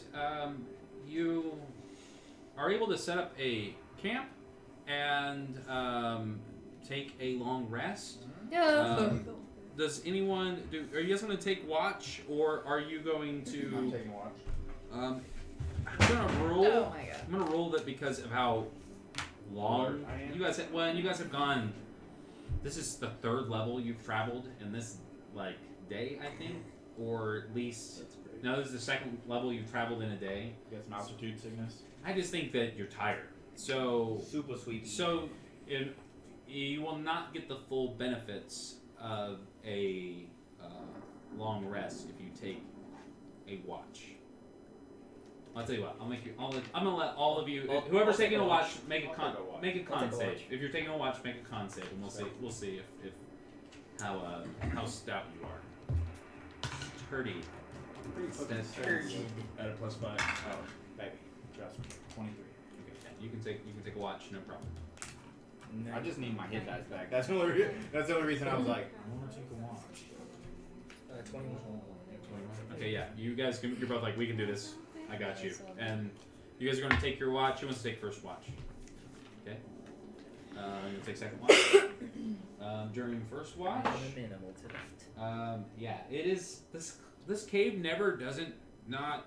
you are able to set up a camp and take a long rest. Does anyone do? Are you guys going to take watch, or are you going to? I'm taking watch. I'm gonna roll. Oh my god. I'm gonna roll that because of how long I am. you guys. You guys have gone. This is the third level you've traveled in this day, I think, or at least. No, this is the second level you've traveled in a day. You got some altitude sickness. I just think that you're tired. So Super sweet. So, you will not get the full benefits of a long rest if you take a watch. I'll tell you what. I'm gonna let all of you. Whoever's taking a watch, make a con save. If you're taking a watch, make a con save, and we'll see if how stout you are. Sturdy. At a +5. Oh, baby, trust me. 23. Okay, you can take a watch, no problem. I just need my hit dice back. That's the only reason I was like, I want to take a watch. 21. Okay, yeah. You're both like, we can do this. I got you. And you guys are going to take your watch. Who wants to take first watch? Okay. You're going to take second watch. During first watch. Minimal tonight. Yeah, it is. This cave doesn't not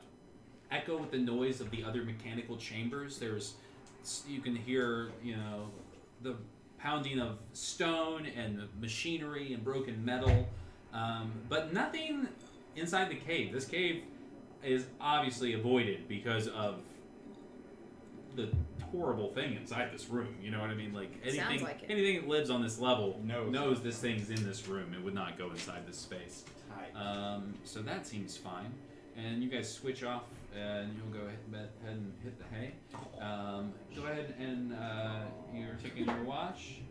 echo with the noise of the other mechanical chambers. You can hear, the pounding of stone and machinery and broken metal, but nothing inside the cave. This cave is obviously avoided because of the horrible thing inside this room. You know what I mean? Like anything that lives on this level knows this thing's in this room. It would not go inside this space. So that seems fine. And you guys switch off, and you'll go ahead and hit the hay. Go ahead and you're taking your watch,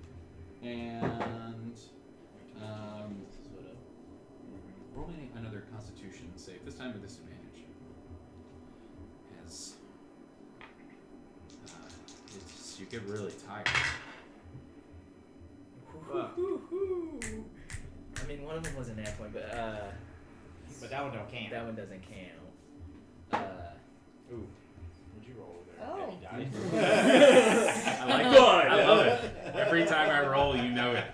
and roll me another Constitution save. This time with disadvantage. As you get really tired. I mean, one of them was a nap point, but that one don't count. That one doesn't count. Ooh, what'd you roll there? Oh. Daddy I like it. I love it. Every time I roll, you know it.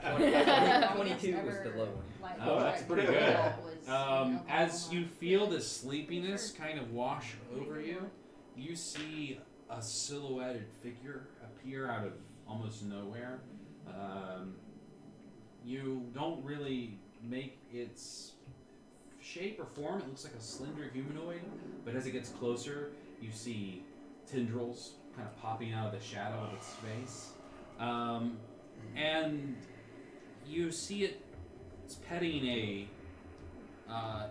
22 was the low one. Oh, that's pretty good. As you feel the sleepiness kind of wash over you, you see a silhouetted figure appear out of almost nowhere. You don't really make its shape or form. It looks like a slender humanoid, but as it gets closer, you see tendrils kind of popping out of the shadow of its face. And you see it's petting a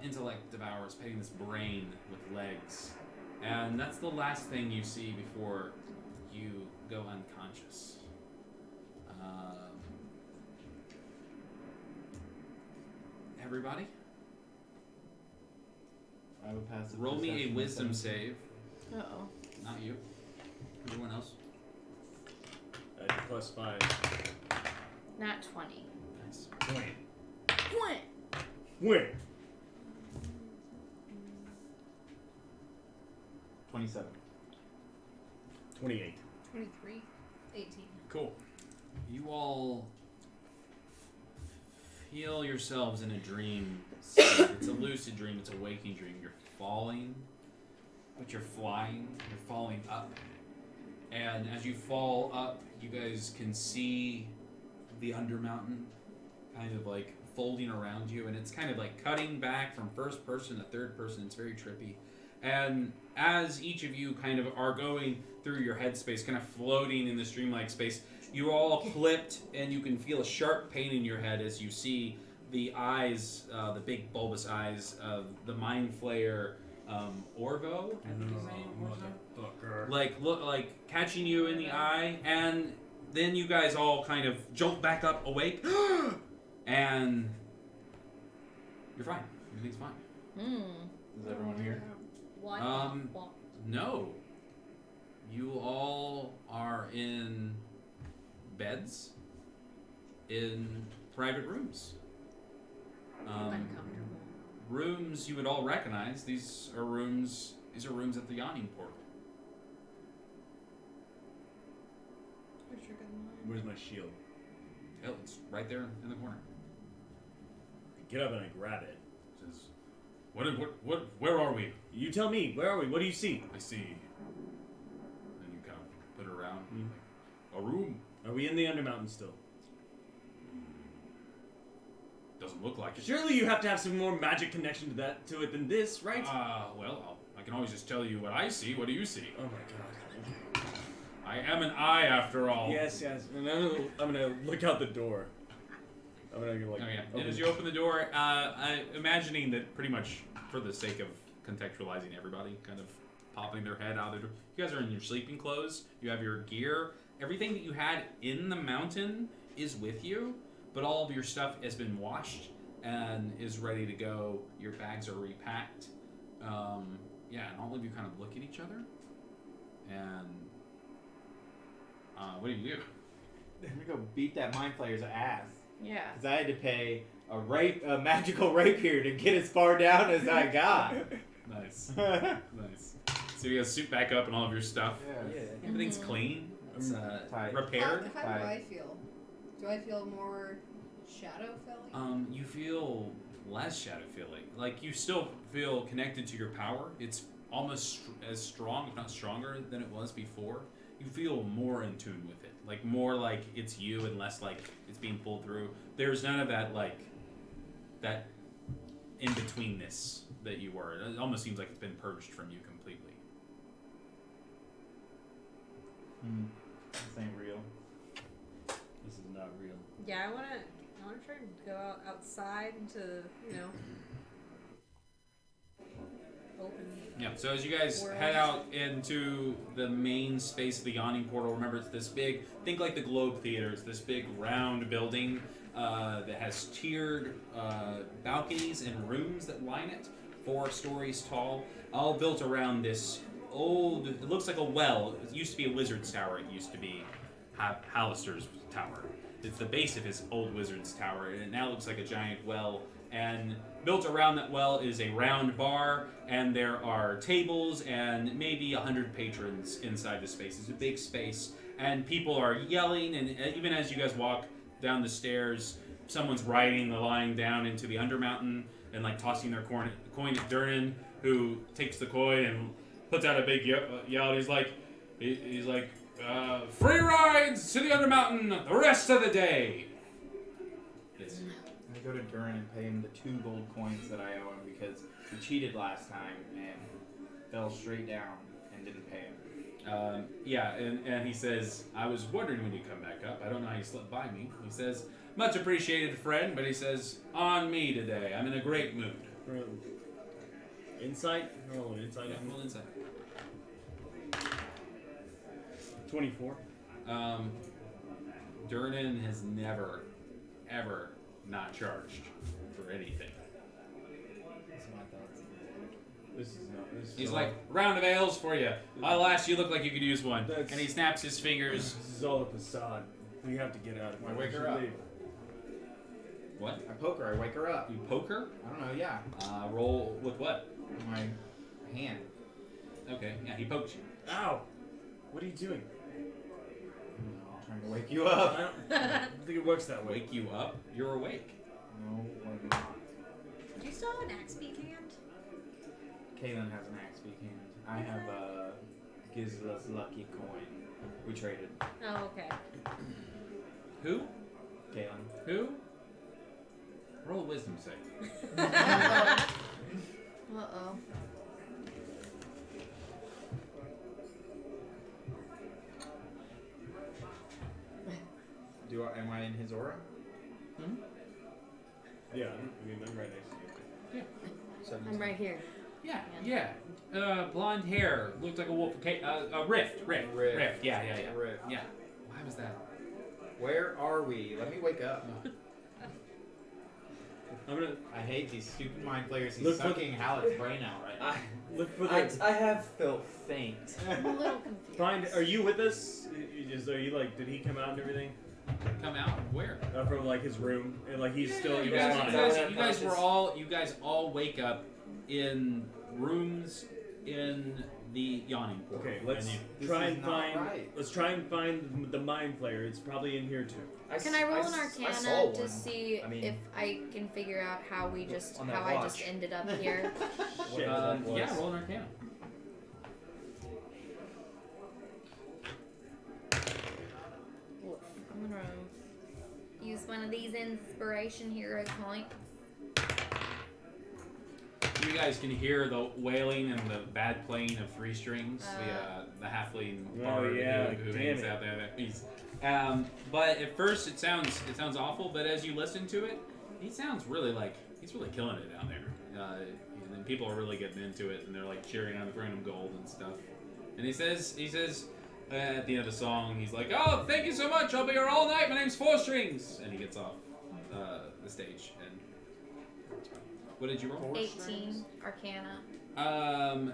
intellect devourer. It's petting this brain with legs. And that's the last thing you see before you go unconscious. Everybody? I would pass the Roll me a perception wisdom save. save. Uh-oh. Not you. Everyone else. +5. Not 20. Nice. What? Win. 27. 28. 23. 18. Cool. You all feel yourselves in a dream. It's a lucid dream. It's a waking dream. You're falling, but you're flying. You're falling up. And as you fall up, you guys can see the Undermountain kind of like folding around you. And it's kind of like cutting back from first person to third person. It's very trippy. And as each of you kind of are going through your headspace, kind of floating in this dreamlike space, you're all clipped, and you can feel a sharp pain in your head as you see the eyes, the big bulbous eyes of the Mind Flayer Orvo. I think his name. Like catching you in the eye, and then you guys all kind of jolt back up, awake, and you're fine. Everything's fine. Is everyone here? No. You all are in beds in private rooms. Uncomfortable. rooms you would all recognize. These are rooms at the yawning portal. Where's my shield? Hell, it's right there in the corner. I get up and I grab it. Says, where are we? You tell me. Where are we? What do you see? I see. And you kind of put it around. Mm. A room. Are we in the Undermountain still? Doesn't look like it. Surely you have to have some more magic connection to it than this, right? Well, I can always just tell you what I see. What do you see? Oh my god. I am an eye after all. Yes. And I'm gonna look out the door. I'm gonna like. Oh yeah. open- And as you open the door, imagining that pretty much for the sake of contextualizing everybody, kind of popping their head out of the door. You guys are in your sleeping clothes. You have your gear. Everything that you had in the mountain is with you, but all of your stuff has been washed and is ready to go. Your bags are repacked. Yeah, and all of you kind of look at each other. And what do you do? I'm gonna go beat that mind flayer's ass. Yeah. Because I had to pay a magical rapier to get as far down as I got. Nice. Nice. So you guys suit back up and all of your stuff. Yeah. Everything's clean. It's tight. repaired. How do I feel? Do I feel more shadow feeling? You feel less shadow feeling. Like you still feel connected to your power. It's almost as strong, if not stronger, than it was before. You feel more in tune with it. Like more like it's you and less like it's being pulled through. There's none of that like that in betweenness that you were. It almost seems like it's been purged from you completely. This ain't real. This is not real. Yeah, I wanna try and go outside into, open. Yeah, so as you guys World. head out into the main space of the yawning portal, remember it's this big, think like the Globe Theater, it's this big round building that has tiered balconies and rooms that line it, 4 stories tall, all built around this old, it looks like a well. It used to be a wizard's tower, it used to be Hallister's tower. It's the base of his old wizard's tower, and it now looks like a giant well. And built around that well is a round bar, and there are tables and maybe 100 patrons inside the space. It's a big space, and people are yelling, and even as you guys walk down the stairs, someone's writing the line down into the Undermountain and like tossing their coin at Durnan, who takes the coin and puts out a big yell. He's like, free rides to the Undermountain the rest of the day. Yes. I go to Durin and pay him the 2 gold coins that I owe him because he cheated last time and fell straight down and didn't pay him. Yeah, and he says, I was wondering when you come back up. I don't know how you slipped by me. He says, much appreciated, friend, but he says, on me today. I'm in a great mood. Insight? Oh, insight. Yeah, roll insight. 24. Durnan has never, ever not charged for anything. That's my thoughts. This is not. This is He's all, like, round of ales for you. Alas, you look like you could use one. That's- And he snaps his fingers. This is all a facade. We have to get out of here. I wake her We should up. leave. What? I poke her, I wake her up. You poke her? I don't know, yeah. Roll with what? My hand. Okay, yeah, he pokes you. Ow! What are you doing? I'm trying to wake you up. I don't think it works that way. Wake you up? You're awake. No, I'm not. Do you still have an axe beak hand? Kaylin has an axe beak hand. I have Gizla's lucky coin. We traded. Oh, okay. Who? Kaylin. Who? Roll a wisdom save. Uh-oh. Am I in his aura? Yeah, I mean, I'm right next to you. I'm right here. Yeah. Blonde hair. Looked like a wolf. Okay, Rift. Yeah. Rift. Yeah. Why was that? Where are we? Let me wake up. I'm gonna I hate these stupid mind flayers. He's Look for sucking Hallett's brain out right now. look for the. I have felt faint. I'm a little confused. Find. Are you with us? Are you like? Did he come out and everything? come out? Where? From like his room, and like he's still You he was guys, fine. you guys all wake up in rooms in the yawning pool. Okay, let's This try is and not find. right. Let's try and find the mind player. It's probably in here too. Can I roll an I Arcana saw to one. see I mean- if I can figure out how we just On that how I just watch. ended up here? Shit. Yeah, roll an Arcana. Oof, I'm gonna use one of these inspiration hero points. You guys can hear the wailing and the bad playing of three strings. The halfling Oh, bard yeah, who damn hangs it. out there. But at first it sounds awful. But as you listen to it, he sounds really like he's really killing it down there. And then people are really getting into it, and they're like cheering on, throwing him gold and stuff. And he says at the end of the song, he's like, "Oh, thank you so much. I'll be here all night. My name's Four Strings." And he gets off the stage. And what did you roll? 18 Arcana.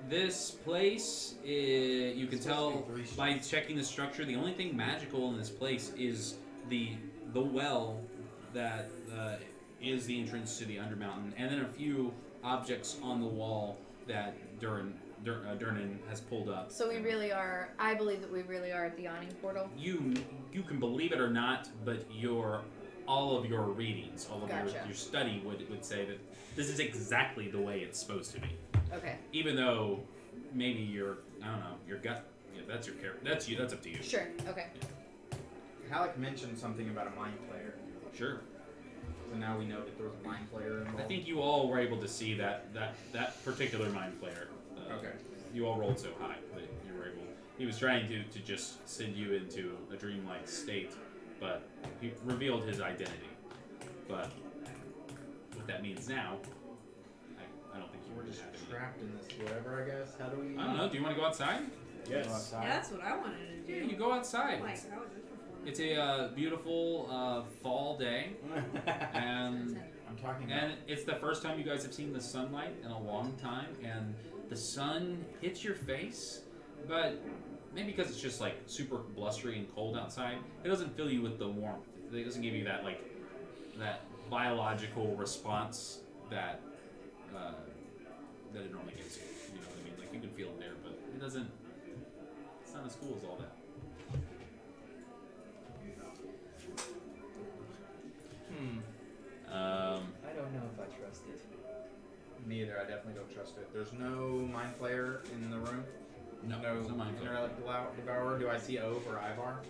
This place, you can It's supposed tell to be 3 by checking the structure, the only thing magical in this place is the well that is the entrance to the Undermountain, and then a few objects on the wall that Durnan has pulled up. So we really are. I believe that we really are at the yawning portal. You can believe it or not, but all of your readings, all of Gotcha. your study would say that this is exactly the way it's supposed to be. Okay. Even though maybe your gut, yeah, that's your character. That's you. That's up to you. Sure. Okay. Halleck mentioned something about a mind player. Sure. So now we know that there was a mind player involved. I think you all were able to see that particular mind player. Okay. You all rolled so high that you were able. He was trying to just send you into a dreamlike state, but he revealed his identity. But what that means now, I don't think you We're were just just happy. trapped in this whatever, I guess. How do we? I don't know. Do you want to go outside? Yes. Go outside? Yeah, that's what I wanted to Yeah, do. you go outside. Like, how was this performance? It's a beautiful fall day, and I'm talking about. it's the first time you guys have seen the sunlight in a long time, and the sun hits your face, but maybe because it's just like super blustery and cold outside, it doesn't fill you with the warmth. It doesn't give you that that biological response that it normally gives you. You know what I mean? Like you can feel it there, but it doesn't. It's not as cool as all that. I don't know if I trust it. Me either. I definitely don't trust it. There's no mind player in the room. No, there's no mind player. Intellect devourer. Do I see Ove or Ivar?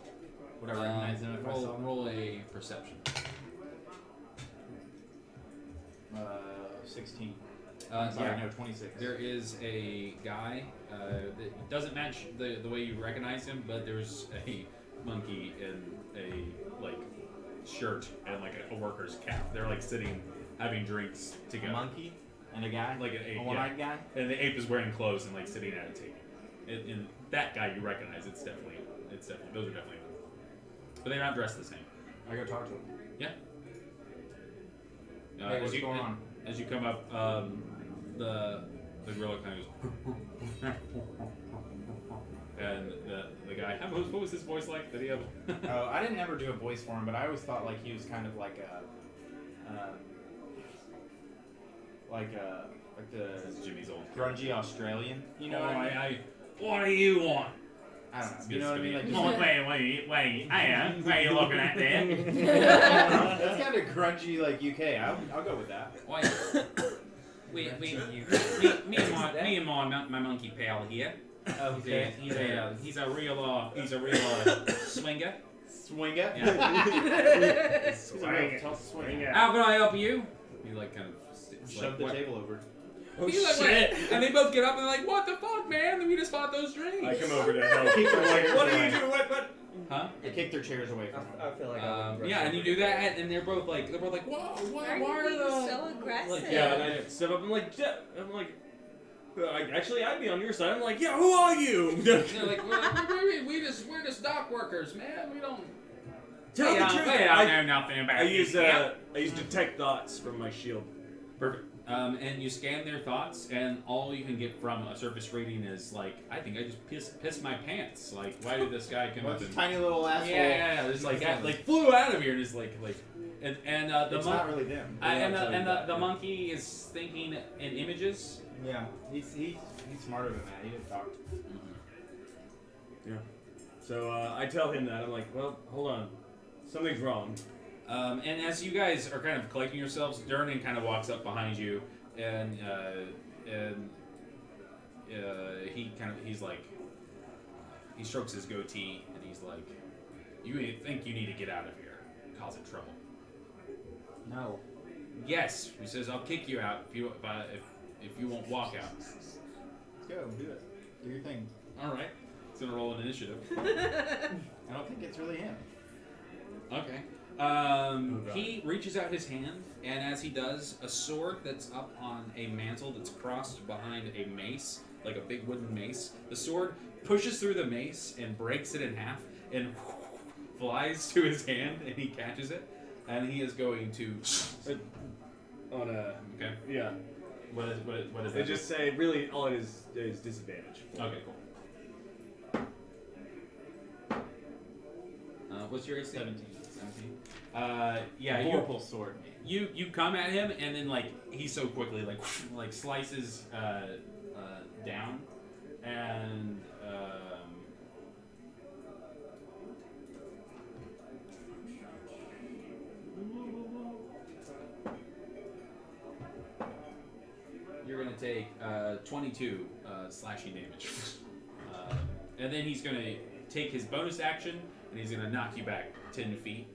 Would I recognize him if I saw him? Roll a perception. 16. Sorry, Yeah, no, 26. There is a guy that doesn't match the way you recognize him, but there's a monkey in a shirt and a worker's cap. They're sitting having drinks A together. monkey and a guy. Like an ape, A one-eyed guy. And the ape is wearing clothes and sitting at a table. And that guy you recognize. It's definitely those are definitely them. But they're not dressed the same. I go talk to him. Yeah. Hey, what's going on? As you come up, the gorilla kind of goes, and the guy. What was his voice like? Did he have? Oh, I didn't ever do a voice for him, but I always thought he was kind of like the Jimmy's old. grungy Australian. You know what I mean? What do you want? I don't know. You know what I mean? Like, Oh, wait, hey, what are you looking at there? that's kind of grungy, UK. I'll go with that. Why? Me and my monkey pal here. Okay. He's a real swinger. Swinger. Yeah. Swing it. How can I help you? He kind of Shove the table over. Oh He's like, shit! and they both get up and they're like, "What the fuck, man? We just bought those drinks." I come over to help. Keep their chairs What do away. you do? What? Huh? They kick their chairs away from him. I feel like I would Yeah, and you do that, and they're both like, "Whoa, why Why are you the being so aggressive? Yeah, and I step up. I'm like, actually, I'd be on your side. I'm like, yeah, who are you? They're like, we're just dock workers, man. We don't. Tell the truth. I don't know nothing about I it. use Yeah. I use detect thoughts from my shield. Perfect. And you scan their thoughts, and all you can get from a surface reading is like, I think I just pissed my pants. Like, why did this guy come up and tiny little asshole. yeah, just like flew out of here, and just like and the It's not really them. the monkey is thinking in images. Yeah, he's smarter than that. He didn't talk. Yeah. So I tell him that. I'm like, well, hold on. Something's wrong. And as you guys are kind of collecting yourselves, Durnan kind of walks up behind you, and he's like, he strokes his goatee, and he's like, "You think you need to get out of here, causing trouble?" No. Yes, he says, "I'll kick you out if you won't walk out." Let's go. Do it. Do your thing. All right, he's gonna roll an initiative. I don't think it's really him. Okay. He reaches out his hand, and as he does, a sword that's up on a mantle that's crossed behind a mace, like a big wooden mace. The sword pushes through the mace and breaks it in half, and flies to his hand, and he catches it, and he is going to. On a Okay. yeah. What is They that? just say really all it is disadvantage. Okay, cool. What's your AC? 17. 17. Yeah, Vorpal sword. you come at him, and then like he so quickly like slices down, and you're gonna take 22 slashing damage, and then he's gonna take his bonus action, and he's gonna knock you back 10 feet.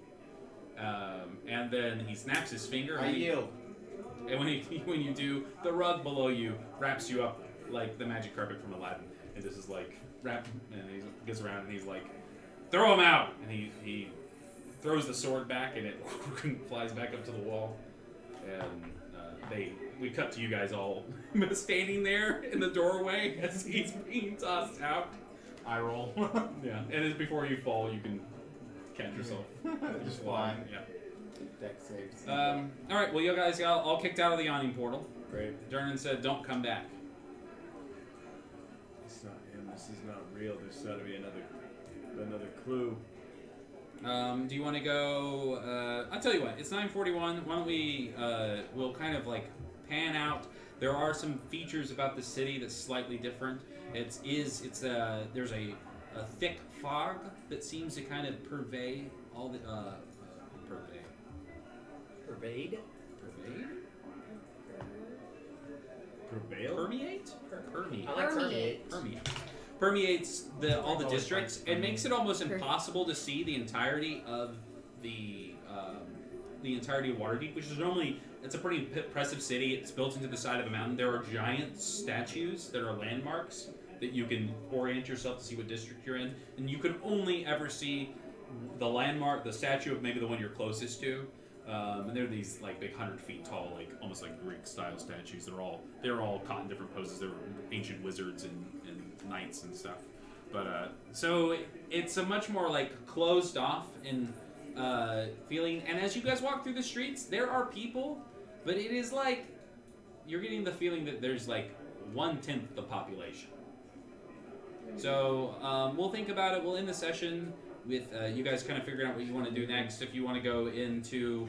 And then he snaps his finger. I yield. And when you do, the rug below you wraps you up like the magic carpet from Aladdin. And this is like wrap, and he gets around and he's like, "Throw him out!" And he throws the sword back, and it flies back up to the wall. And we cut to you guys all standing there in the doorway as he's being tossed out. I roll. Yeah, and as before you fall, you can catch yourself. Just flying. Yeah. Deck saves. All right. Well, you guys got all kicked out of the yawning portal. Great. Durnan said, "Don't come back." It's not him. This is not real. There's got to be another clue. Do you want to go? I'll tell you what. It's 9:41. Why don't we? We'll kind of like pan out. There are some features about the city that's slightly different. There's a thick fog that seems to kind of pervade all the Pervade? Prevail? Permeate? Permeate. I like Permeate. Permeates all the districts. It makes it almost impossible to see the entirety of the entirety of Waterdeep, which is normally, it's a pretty impressive city. It's built into the side of a mountain. There are giant statues that are landmarks that you can orient yourself to see what district you're in, and you can only ever see the landmark, the statue of maybe the one you're closest to. And they're these like big 100 feet tall, like almost like Greek style statues. They're all caught in different poses. They're ancient wizards and knights and stuff. But so it's a much more like closed off and feeling. And as you guys walk through the streets, there are people, but it is like you're getting the feeling that there's like 1/10 the population. So we'll think about it. We'll end the session with you guys kind of figuring out what you want to do next. If you want to go into,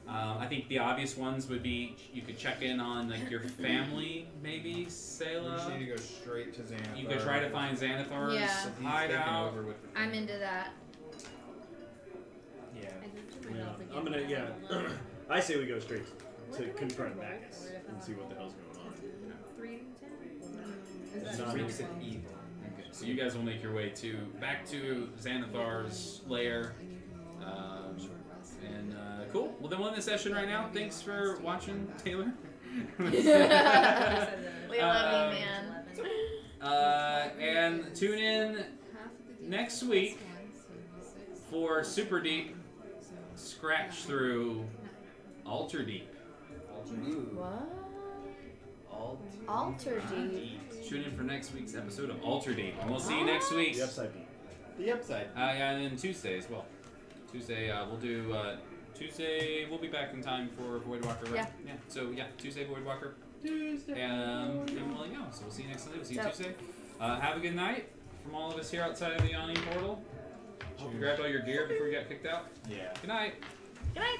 I think the obvious ones would be you could check in on like your family, maybe Selah. We just need to go straight to Xanathar. You could try to find Xanathar's Yeah. He's taking hideout. over with the I'm into that. Yeah. I'm gonna I say we go straight to confront Magus and see what the hell's going on. 3 to 10? It's not Reeks of evil. Okay, so you guys will make your way back to Xanathar's lair. Cool. Well, then we'll end the session right now. Thanks for watching, Taylor. We love you, man. And tune in next week for Superdeep Scratch Through Alter Deep. What? Alt. Alter Deep. Tune in for next week's episode of Alter Deep. And we'll see you next week. The upside deep. The upside. And then Tuesday as well. Tuesday, we'll do Tuesday, we'll be back in time for Voidwalker, right? Yeah. So, yeah, Tuesday, Voidwalker. And we'll let you know. So, we'll see you next Sunday. We'll see you Tuesday. Have a good night from all of us here outside of the Yawning Portal. Hope you grabbed all your gear before you got kicked out. Yeah. Good night. Good night.